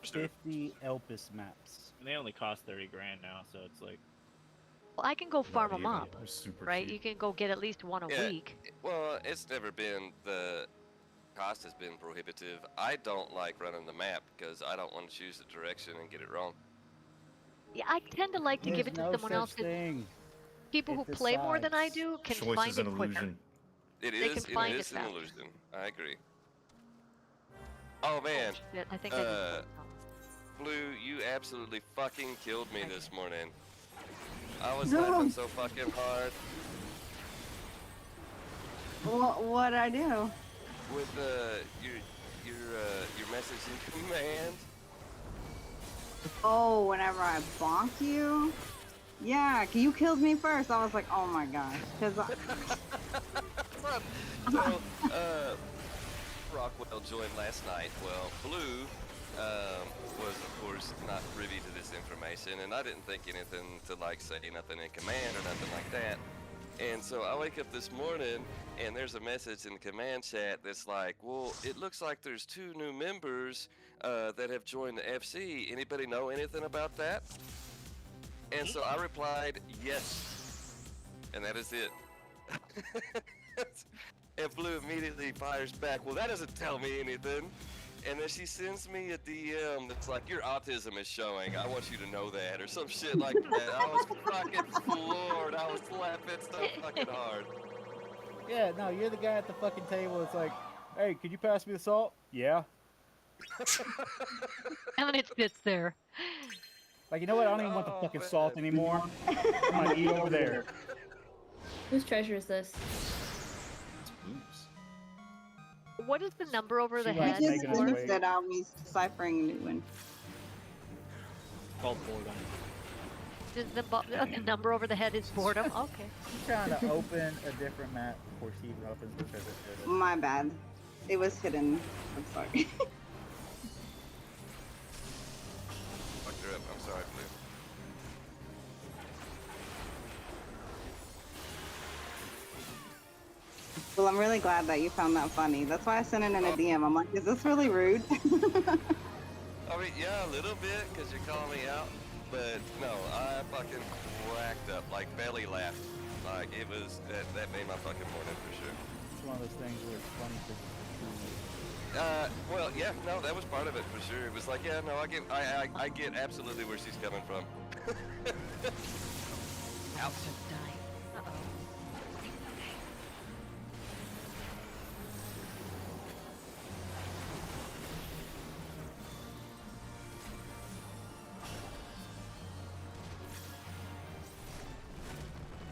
50 Elpis maps. And they only cost 30 grand now, so it's like. Well, I can go farm them even. up, They're super right? cheap. You can go get at least 1 a Yeah. week. Well, it's never been the cost has been prohibitive. I don't like running the map because I don't want to choose the direction and get it wrong. Yeah, I tend to like to give it There's to no someone else. such 'Cause thing. people who It play more than I decides. do can Choice find is it an quicker. illusion. It They is. can find It it is an faster. illusion. I agree. Oh man, Shit, I think I just uh, clicked something. Blue, you absolutely fucking killed me this morning. I was No. laughing so fucking hard What'd I do? with your message in command. Oh, whenever I bonked you? Yeah, you killed me first. I was like, oh my gosh. Because So, Rockwell joined last night. Well, Blue was, of course, not privy to this information, and I didn't think anything to, like, say nothing in command or nothing like that. And so I wake up this morning, and there's a message in the command chat that's like, well, it looks like there's 2 new members that have joined the FC. Anybody know anything about that? And so I replied, yes. And that is it. And Blue immediately fires back, well, that doesn't tell me anything. And then she sends me a DM that's like, your autism is showing. I want you to know that, or some shit like that. I was fucking floored. I was laughing so fucking hard. Yeah, no, you're the guy at the fucking table. It's like, hey, could you pass me the salt? Yeah. And it sits there. Like, you know what? I don't even want the fucking salt anymore. I'm gonna eat over there. Whose treasure is this? What is the number over the She head? likes making us for? wait. That I was deciphering a new one. Called boredom. Does the number over the head is boredom? Okay. She's trying to open a different map before she even opens the treasure chest. My bad. It was hidden. I'm sorry. Fucked her up. I'm sorry, Blue. Well, I'm really glad that you found that funny. That's why I sent it in a DM. I'm like, is this really rude? I mean, yeah, a little bit, because you're calling me out. But no, I fucking cracked up, like belly laughed. Like, it was, that made my fucking morning for sure. It's one of those things where it's funny because Well, yeah, no, that was part of it for sure. It was like, yeah, no, I get absolutely where she's coming from. Ouch. Dying. Uh-oh.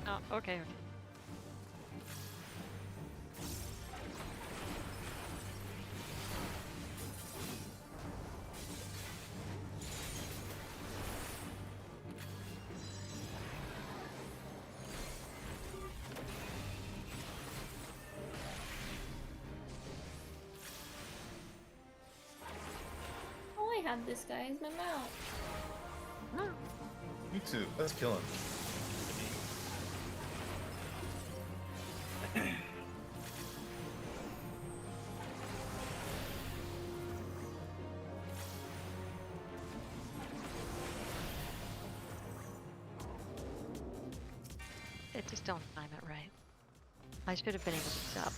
Oh, okay. Oh, I have this guy as my mount. Me too. Let's kill him. It just don't time it right. I should have been able to stop.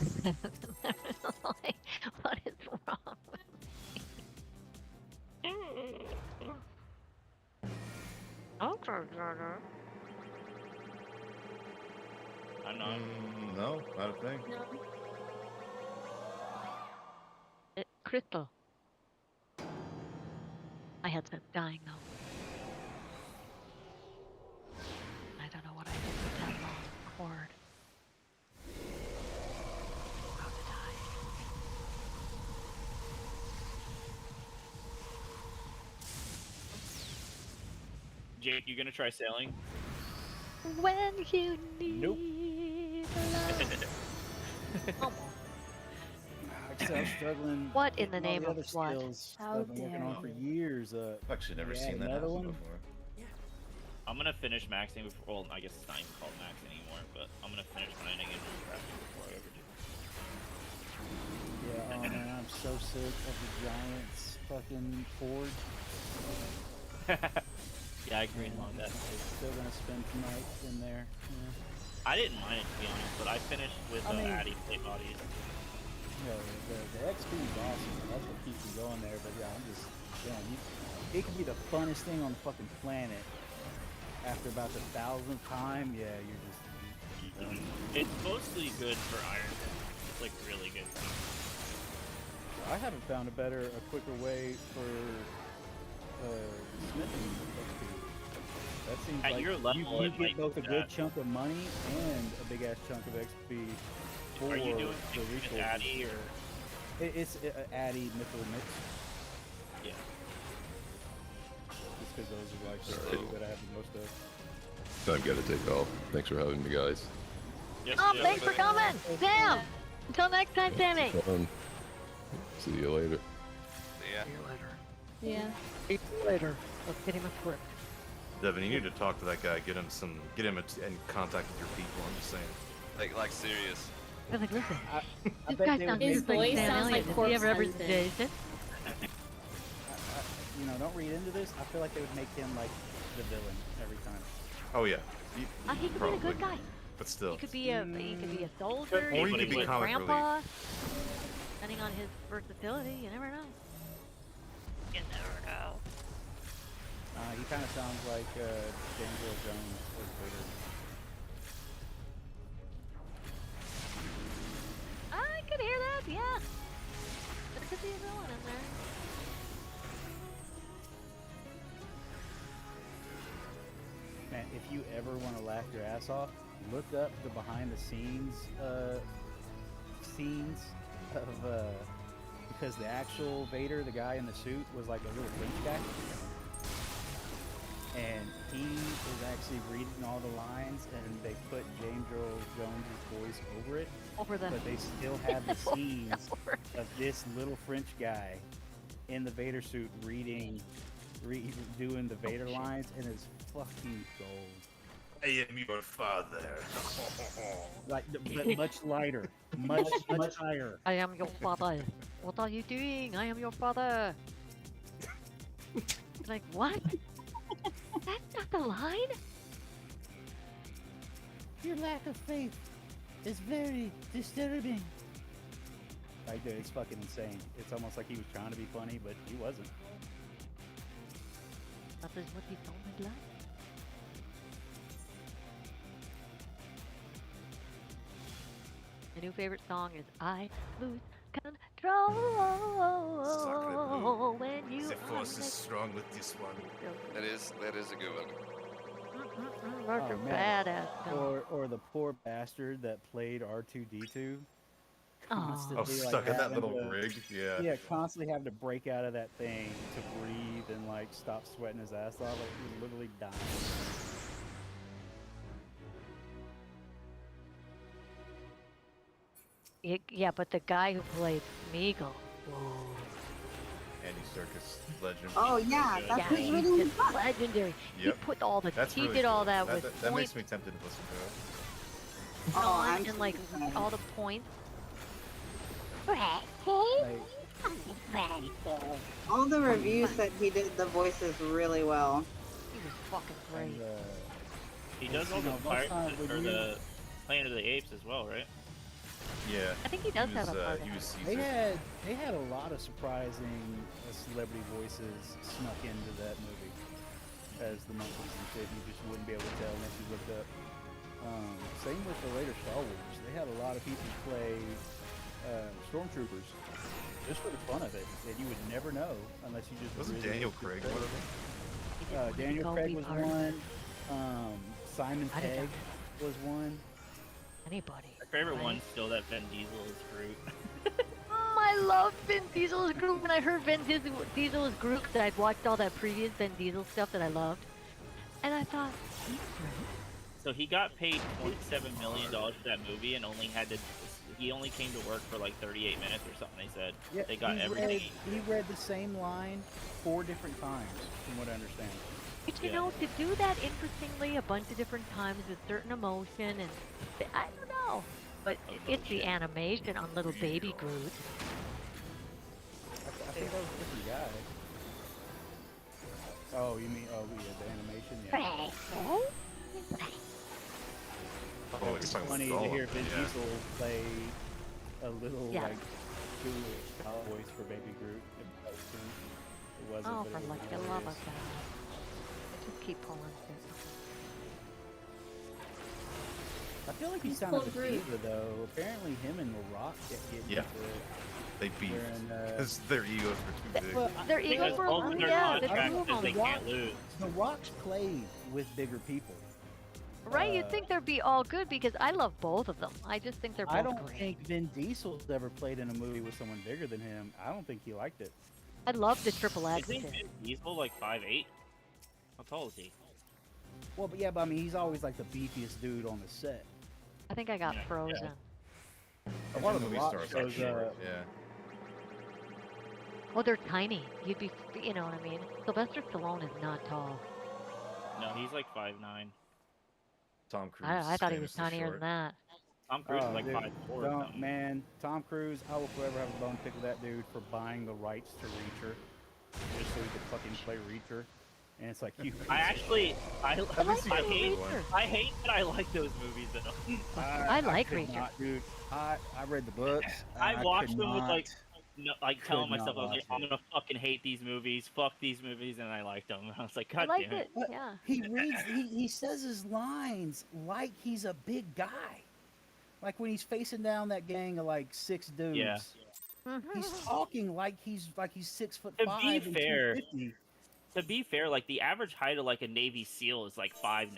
Like, what is wrong with me? Okay, Jordan. I'm not. No, not a thing. No. Crystal. My headset's dying though. I don't know what I did with that long cord. About to die. Jake, you gonna try sailing? When you need Nope. love. like I said, I'm struggling. What in the with all name of other what? skills How that I've been working dare on for years. I've actually never Yeah, seen that another happen one? before. I'm gonna finish maxing before. Well, I guess it's not even called max anymore, but I'm gonna finish mining and crafting before I overdo. Yeah, oh man, I'm so sick of the Giants fucking forge. Yeah, I agree on that. Still gonna spend tonight in there. Yeah. I didn't mind it to be honest, but I finished with I mean- Addy plate bodies. You know, the XP is awesome. That's what keeps me going there. But yeah, I'm just, it could be the funnest thing on the fucking planet. After about the 1000th time, yeah, you're just done. It's mostly good for iron. It's like really good. I haven't found a quicker way for smithing XP. That seems At like your level, you it might get both a be good that. chunk of money and a big ass chunk of XP for Are you doing the with resources. Addy or? It's Addy Mithril Mix. Yeah. Just because those are like the So- two that I have the most of. I've got to take off. Thanks for having me, guys. Yes, Oh, yes, thanks for but- coming! Damn! Until next time, Sammy! See you later. Yeah. See you later. Yeah. See you later. Let's get him a script. Devin, you need to talk to that guy. Get him in contact with your people. I'm just saying. Like serious. I was like, listen, I this bet guy they sounds would His just like voice Sam sounds Elliott. like Does he Corpse have Husband. representation? you know, don't read into this. I feel like they would make him like the villain every time. Oh yeah. He could be Probably. the good guy. But still. He could be a soldier. Or he he could could be a comic grandpa. Depending on his versatility, you never know. You never know. He kind of sounds like James Earl Jones as Vader. I could hear that, yeah. There could be a villain in there. Man, if you ever want to laugh your ass off, look up the behind the scenes of because the actual Vader, the guy in the suit, was like a little French guy. And he is actually reading all the lines, and they put James Earl Jones' voice over it. Over the. But they still have the scenes of this little French guy in the Vader suit doing the Vader lines, and it's fucking gold. I am your father. Like, but much lighter, much higher. I am your father. What are you doing? I am your father. Like, what? That's not the line? Your lack of faith is very disturbing. Like, dude, it's fucking insane. It's almost like he was trying to be funny, but he wasn't. That is what he sounded like. My new favorite song is I Lose Control when you The force is are strong with this one. That is a good one. That's a Oh, man. badass song. Or the poor bastard that played R2D2. Aw. Constantly, Oh, stuck in that having little to- rig? Yeah. Yeah, constantly having to break out of that thing to breathe and like stop sweating his ass off. Like he was literally dying. Yeah, but the guy who played Smeagol. Andy Serkis, legend. Oh yeah, that's Yeah, who's he's reading the just book. legendary. He Yep. put all the. That's he really did all cool. that with That points makes me tempted to listen to it. Oh, on I'm and like so all the points. Like, All the reviews said he did the voices really well. He was fucking great. and, He does You all the know, most Pirates times when or you- the Planet of the Apes as well, right? Yeah. I think he does have a part. He was they Caesar. had a lot of surprising celebrity voices snuck into that movie as the monkeys and shit. You just wouldn't be able to tell unless you looked up. Same with the later Star Wars. They had a lot of people play stormtroopers just for the fun of it that you would never know unless you just. Wasn't really Daniel looked at Craig it. one of them? He didn't want to Daniel go Craig be was part of one. Simon I'd have Pegg done was one. anybody. My favorite right? one's still that Vin Diesel is Groot. I love Vin Diesel's group. When I heard Vin Diesel's group, that I'd watched all that previous Vin Diesel stuff that I loved, and I thought, he's great. So he got paid $27 million for that movie and he only came to work for like 38 minutes or something, they said. Yeah, They got everything. he read the same line 4 different times, from what I understand. But you Yeah. know, to do that interestingly a bunch of different times with certain emotion and I don't know, but it's the animation on little baby Groot. I think that was a different guy. Oh, you mean, the animation? Yeah. Oh, you're It's talking about funny to Gollum. hear Vin Yeah. Diesel play a little, Yeah. like, Jewish style voice for Baby Groot. It wasn't, Oh, but for it was like the love of hilarious. God. Just keep pulling shit. I feel like he's He's kind of called a Groot. diva, though. Apparently him and The Rock get Yeah. into it. They beefed. They're in, Because their egos were too big. Well, Their Because egos were both of their yeah, the contracts two of says they them. can't lose. The Rock's played with bigger people. Right, you'd think they'd be all good because I love both of them. I just think they're both I don't great. think Vin Diesel's ever played in a movie with someone bigger than him. I don't think he liked it. I love the Triple X Isn't shit. Vin Diesel like 5'8"? How tall is he? Well, but yeah, but I mean, he's always like the beefiest dude on the set. I think I got Yeah, frozen. A lot of And The movie Rock stars are shows, short. Yeah. Oh, they're tiny. You'd be, you know what I mean? Sylvester Stallone is not tall. No, he's like 5'9". Tom Cruise. I thought he was famously tinier short. than that. Tom Cruise is Oh, like dude, 5'4" or don't, something. man. Tom Cruise, I will forever have a bone to pick with that dude for buying the rights to Reacher, just so he could fucking play Reacher. And it's like you. I actually, I At hate, least he got the good one. I hate that I like those movies though. I like could Reacher. not, dude. I read the books. I watched could them with like, not- no, like telling could not myself, I was like, watch I'm it. gonna fucking hate these movies, fuck these movies, and I liked them. I was like, I God liked damn it. But Yeah. he reads. He says his lines like he's a big guy. Like when he's facing down that gang of like 6 dudes. Yeah. He's talking like he's 6'5" To be and fair, 250. To be fair, like the average height of like a Navy SEAL is like 5'9".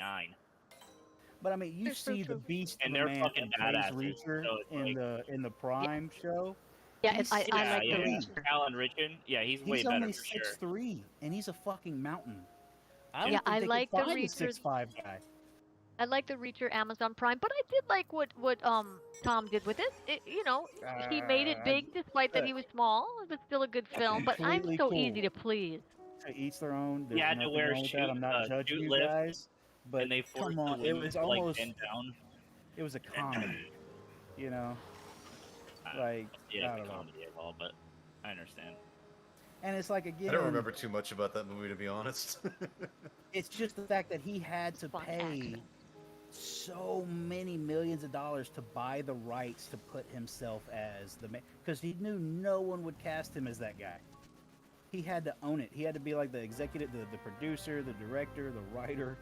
But I mean, you They're so see the true. beast And of a they're man fucking that plays badasses, Reacher so it's in the Prime show. Yeah, He's I like yeah, the yeah. Reacher. Alan Rickman, yeah, he's way He's better only for sure. 6'3", and he's a fucking mountain. I don't Yeah, think I they like the could find a Reacher. 6'5" guy. I like the Reacher Amazon Prime, but I did like what Tom did with it. You know, he made it big despite that he was small. It was still a good film, but I'm Completely so cool. easy to please. To each their own. There's He had to nothing wear wrong with that. I'm not judging shoot you lift, guys, but and they forced come on, the it women was to, like, almost bend down. it was a comedy, you know, like Yeah, I it's don't a know. comedy as well, but I understand. And it's like again, I don't remember too much about that movie, to be honest. it's just the fact that he had to Fun pay accident. so many millions of dollars to buy the rights to put himself as the man, because he knew no one would cast him as that guy. He had to own it. He had to be like the executive, the producer, the director, the writer.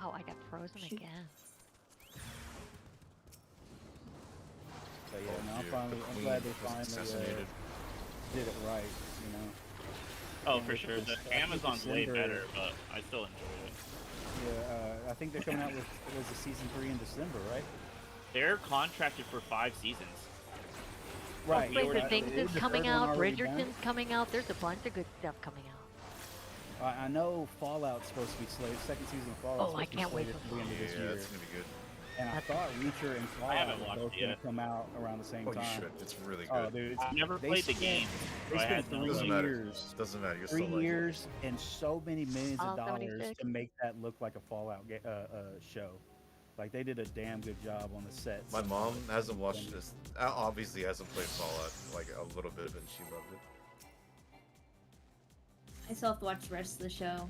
Oh, I got frozen Shit. again. But yeah, no, Dude, I'm the glad they Queen was finally assassinated. did it right, you know. Oh, And for with sure. The I think Amazon's way December- better, but I still enjoy it. Yeah, I think they're coming out with was the season 3 in December, right? They're contracted for 5 seasons. Right. Stranger Stranger Things Is is the coming third one out. already done? Bridgerton's coming out. There's a bunch of good stuff coming out. I know Fallout's supposed to be slated. Second season of Fallout's Oh, I supposed to be can't wait slated for for the end of this Yeah, year. that's gonna be good. And I thought Reacher and Fallout haven't were watched both it going yet. to come out around the same Oh, you time. should. It's really good. Oh, dude, I've never they played the spent- game. They so I spent had no 3 Doesn't idea. matter. years, Doesn't matter. You'll 3 still like it. years, and so many millions of Fallout dollars 76. to make that look like a Fallout show. Like they did a damn good job on the sets. My mom hasn't watched this. Obviously, hasn't played Fallout like a little bit, and she loved it. I still have to watch the rest of the show.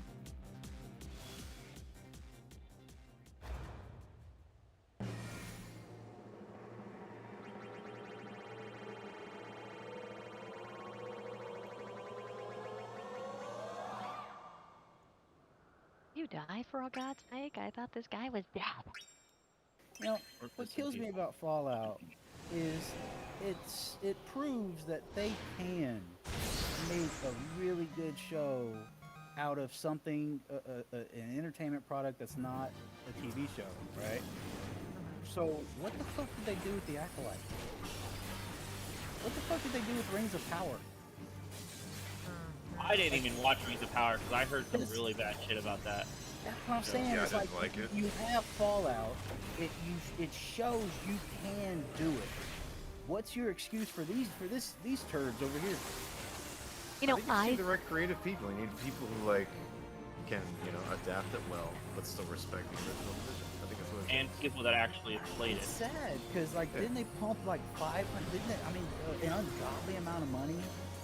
You die for a God's sake? I thought this guy was dead. You know, what kills me about Fallout is it proves that they can make a really good show out of something, an entertainment product that's not a TV show, right? So what the fuck did they do with The Acolyte? What the fuck did they do with Rings of Power? I didn't even watch Rings of Power because I heard some really bad shit about that. That's what I'm saying. Yeah, I it's didn't like it. You have Fallout. It shows you can do it. What's your excuse for these turds over here? You know, I think you need the right creative people. You need people who like can adapt it well, but still respect the original vision. I think that's what. It And people that actually have played It's it. sad because didn't they pump like 500? Didn't they? I mean, an ungodly amount of money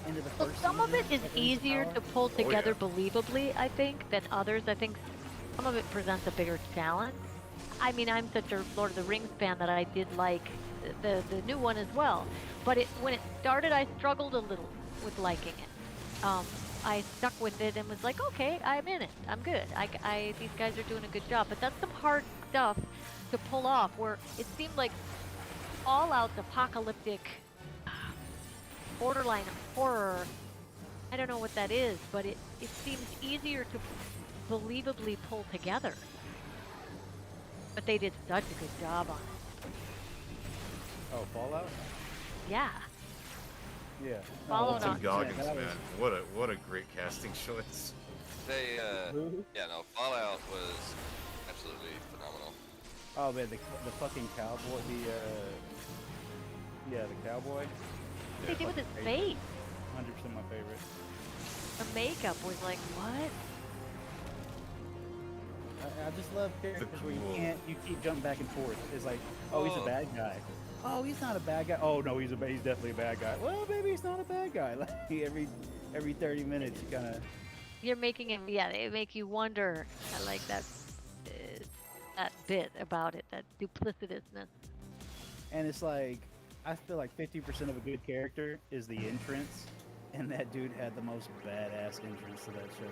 into the well, first. some of it season is Rings of easier Power? to pull together yeah. believably, I think, than others. I think some of it presents a bigger challenge. I mean, I'm such a Lord of the Rings fan that I did like the new one as well. But when it started, I struggled a little with liking it. I stuck with it and was like, okay, I'm in it. I'm good. These guys are doing a good job. But that's some hard stuff to pull off. Where it seemed like all out apocalyptic, borderline horror. I don't know what that is, but it seems easier to believably pull together. But they did such a good job on it. Oh, Fallout. Yeah. Yeah. Fallout Walton on- Goggins, that was- man, what a great casting choice. They, Who? yeah, no, Fallout was absolutely phenomenal. Oh man, the fucking cowboy. The cowboy. What they did with his face. 100% my favorite. The makeup was like, what? just love characters where cool. you keep jumping back and forth. It's like, oh, he's a bad guy. Oh, he's not a bad guy. Oh no, he's definitely a bad guy. Well, maybe he's not a bad guy. Like every 30 minutes, you kind of. You're making it, yeah, they make you wonder. I like that, that bit about it, that duplicitousness. And it's like, I feel like 50% of a good character is the entrance, and that dude had the most badass entrance to that show.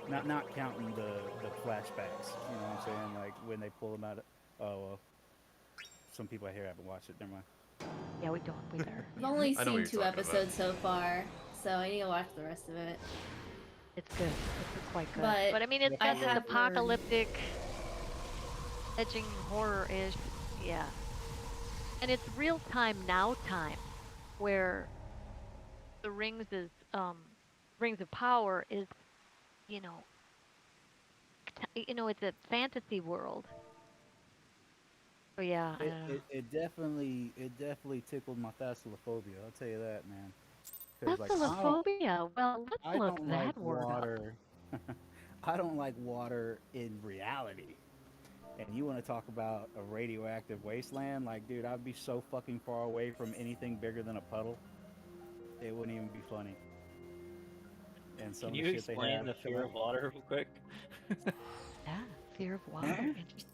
Not counting the flashbacks, you know what I'm saying? Like when they pull them out of, oh well, some people here haven't watched it. Never mind. Yeah, we don't. We better. I've only I know what seen you're 2 talking episodes so far, so I need to watch the rest of it. It's good. It's quite good. But I mean, it's I got this have heard- apocalyptic, edging horror-ish, yeah. And it's real time now time, where the rings rings of power is, you know, it's a fantasy world. So yeah, It definitely tickled my thalassophobia. I'll tell you that, man. 'Cause, like, Thalassophobia. Well, let's I look don't that like word up. water. I don't like water in reality. And you want to talk about a radioactive wasteland? Like, dude, I'd be so fucking far away from anything bigger than a puddle. It wouldn't even be funny. And some Can of you the shit they explain have the fear of water real quick? Yeah, fear of water. Interesting.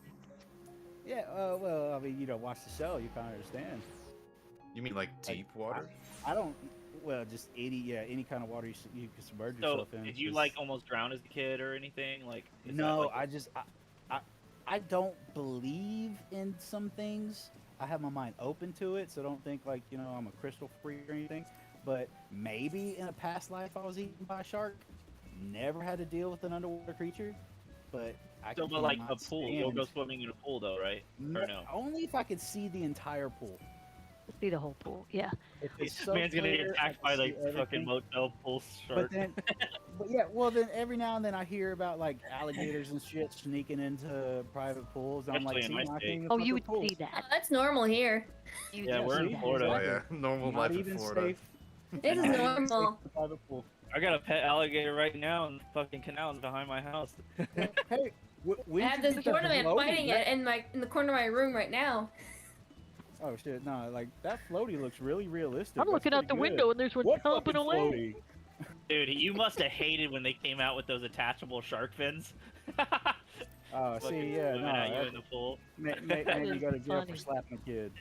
Yeah, well, I mean, you don't watch the show, you kind of understand. You mean like deep water? I don't. Well, just any kind of water you can submerge So, yourself in. did you just- like almost drown as a kid or anything? Like, is that, No, like, I don't believe in some things. I have my mind open to it, so don't think like, I'm a crystal freak or anything. But maybe in a past life I was eaten by a shark. Never had to deal with an underwater creature, but I So, can but like a cannot pool, you'll go stand- swimming in a pool though, right? Or no? Only if I could see the entire pool. See the whole pool. Yeah. If it's so Man's gonna get clear, I attacked can by see like fucking everything. motel pool But shark. then, then every now and then I hear about like alligators and shit sneaking into private pools. And I'm like, Especially in see, my I state. can't even Oh, fuck you with would see pools. that. That's normal here. You Yeah, do we're see in that. Florida. Oh yeah, normal Not life in even Florida. safe. This is Not even safe normal. for private pool. I got a pet alligator right now in the fucking canals behind my house. Hey, I have this ornament fighting it in the corner of my room right now. Oh shit, no, like that floaty looks really realistic. I'm That's looking out pretty the good. window and there's one What chomping fucking away. floaty? Dude, you must have hated when they came out with those attachable shark fins. Oh, see, Fucking yeah, swimming no, at you that- in the pool. maybe you is go to jail for funny. slapping a kid.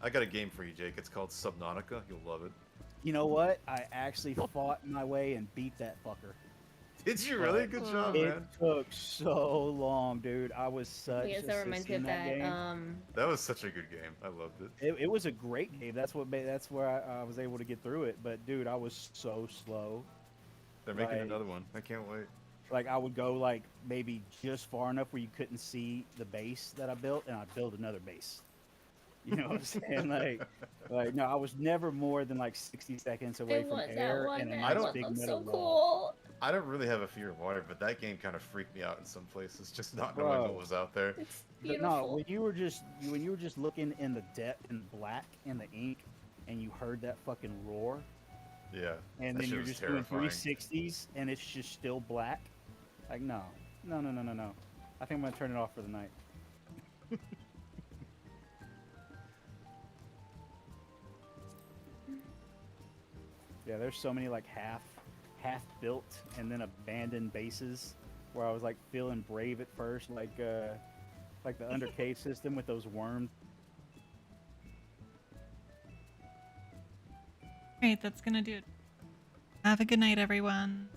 I got a game for you, Jake. It's called Subnautica. You'll love it. You know what? I actually fought my way and beat that fucker. Did you really? Good job, It man. took so long, dude. I was such I guess a that reminds me sissy of in that that. game. That was such a good game. I loved it. It was a great game. That's where I was able to get through it. But dude, I was so slow. They're making Right. another one. I can't wait. Like I would go like maybe just far enough where you couldn't see the base that I built, and I'd build another base. You know what I'm saying? Like no, I was never more than like 60 seconds away It from was that air one and a that nice one big looks metal so wall. cool. I don't really have a fear of water, but that game kind of freaked me out in some places, just not Bro. knowing what was out there. It's No, beautiful. when you were just looking in the depth and black in the ink, and you heard that fucking roar, Yeah. and that then shit you're was just terrifying. doing 360s, and it's just still black. Like no. I think I'm gonna turn it off for the night. Yeah, there's so many like half built and then abandoned bases where I was like feeling brave at first, like the under cave system with those worms. Alright, that's gonna do it. Have a good night, everyone.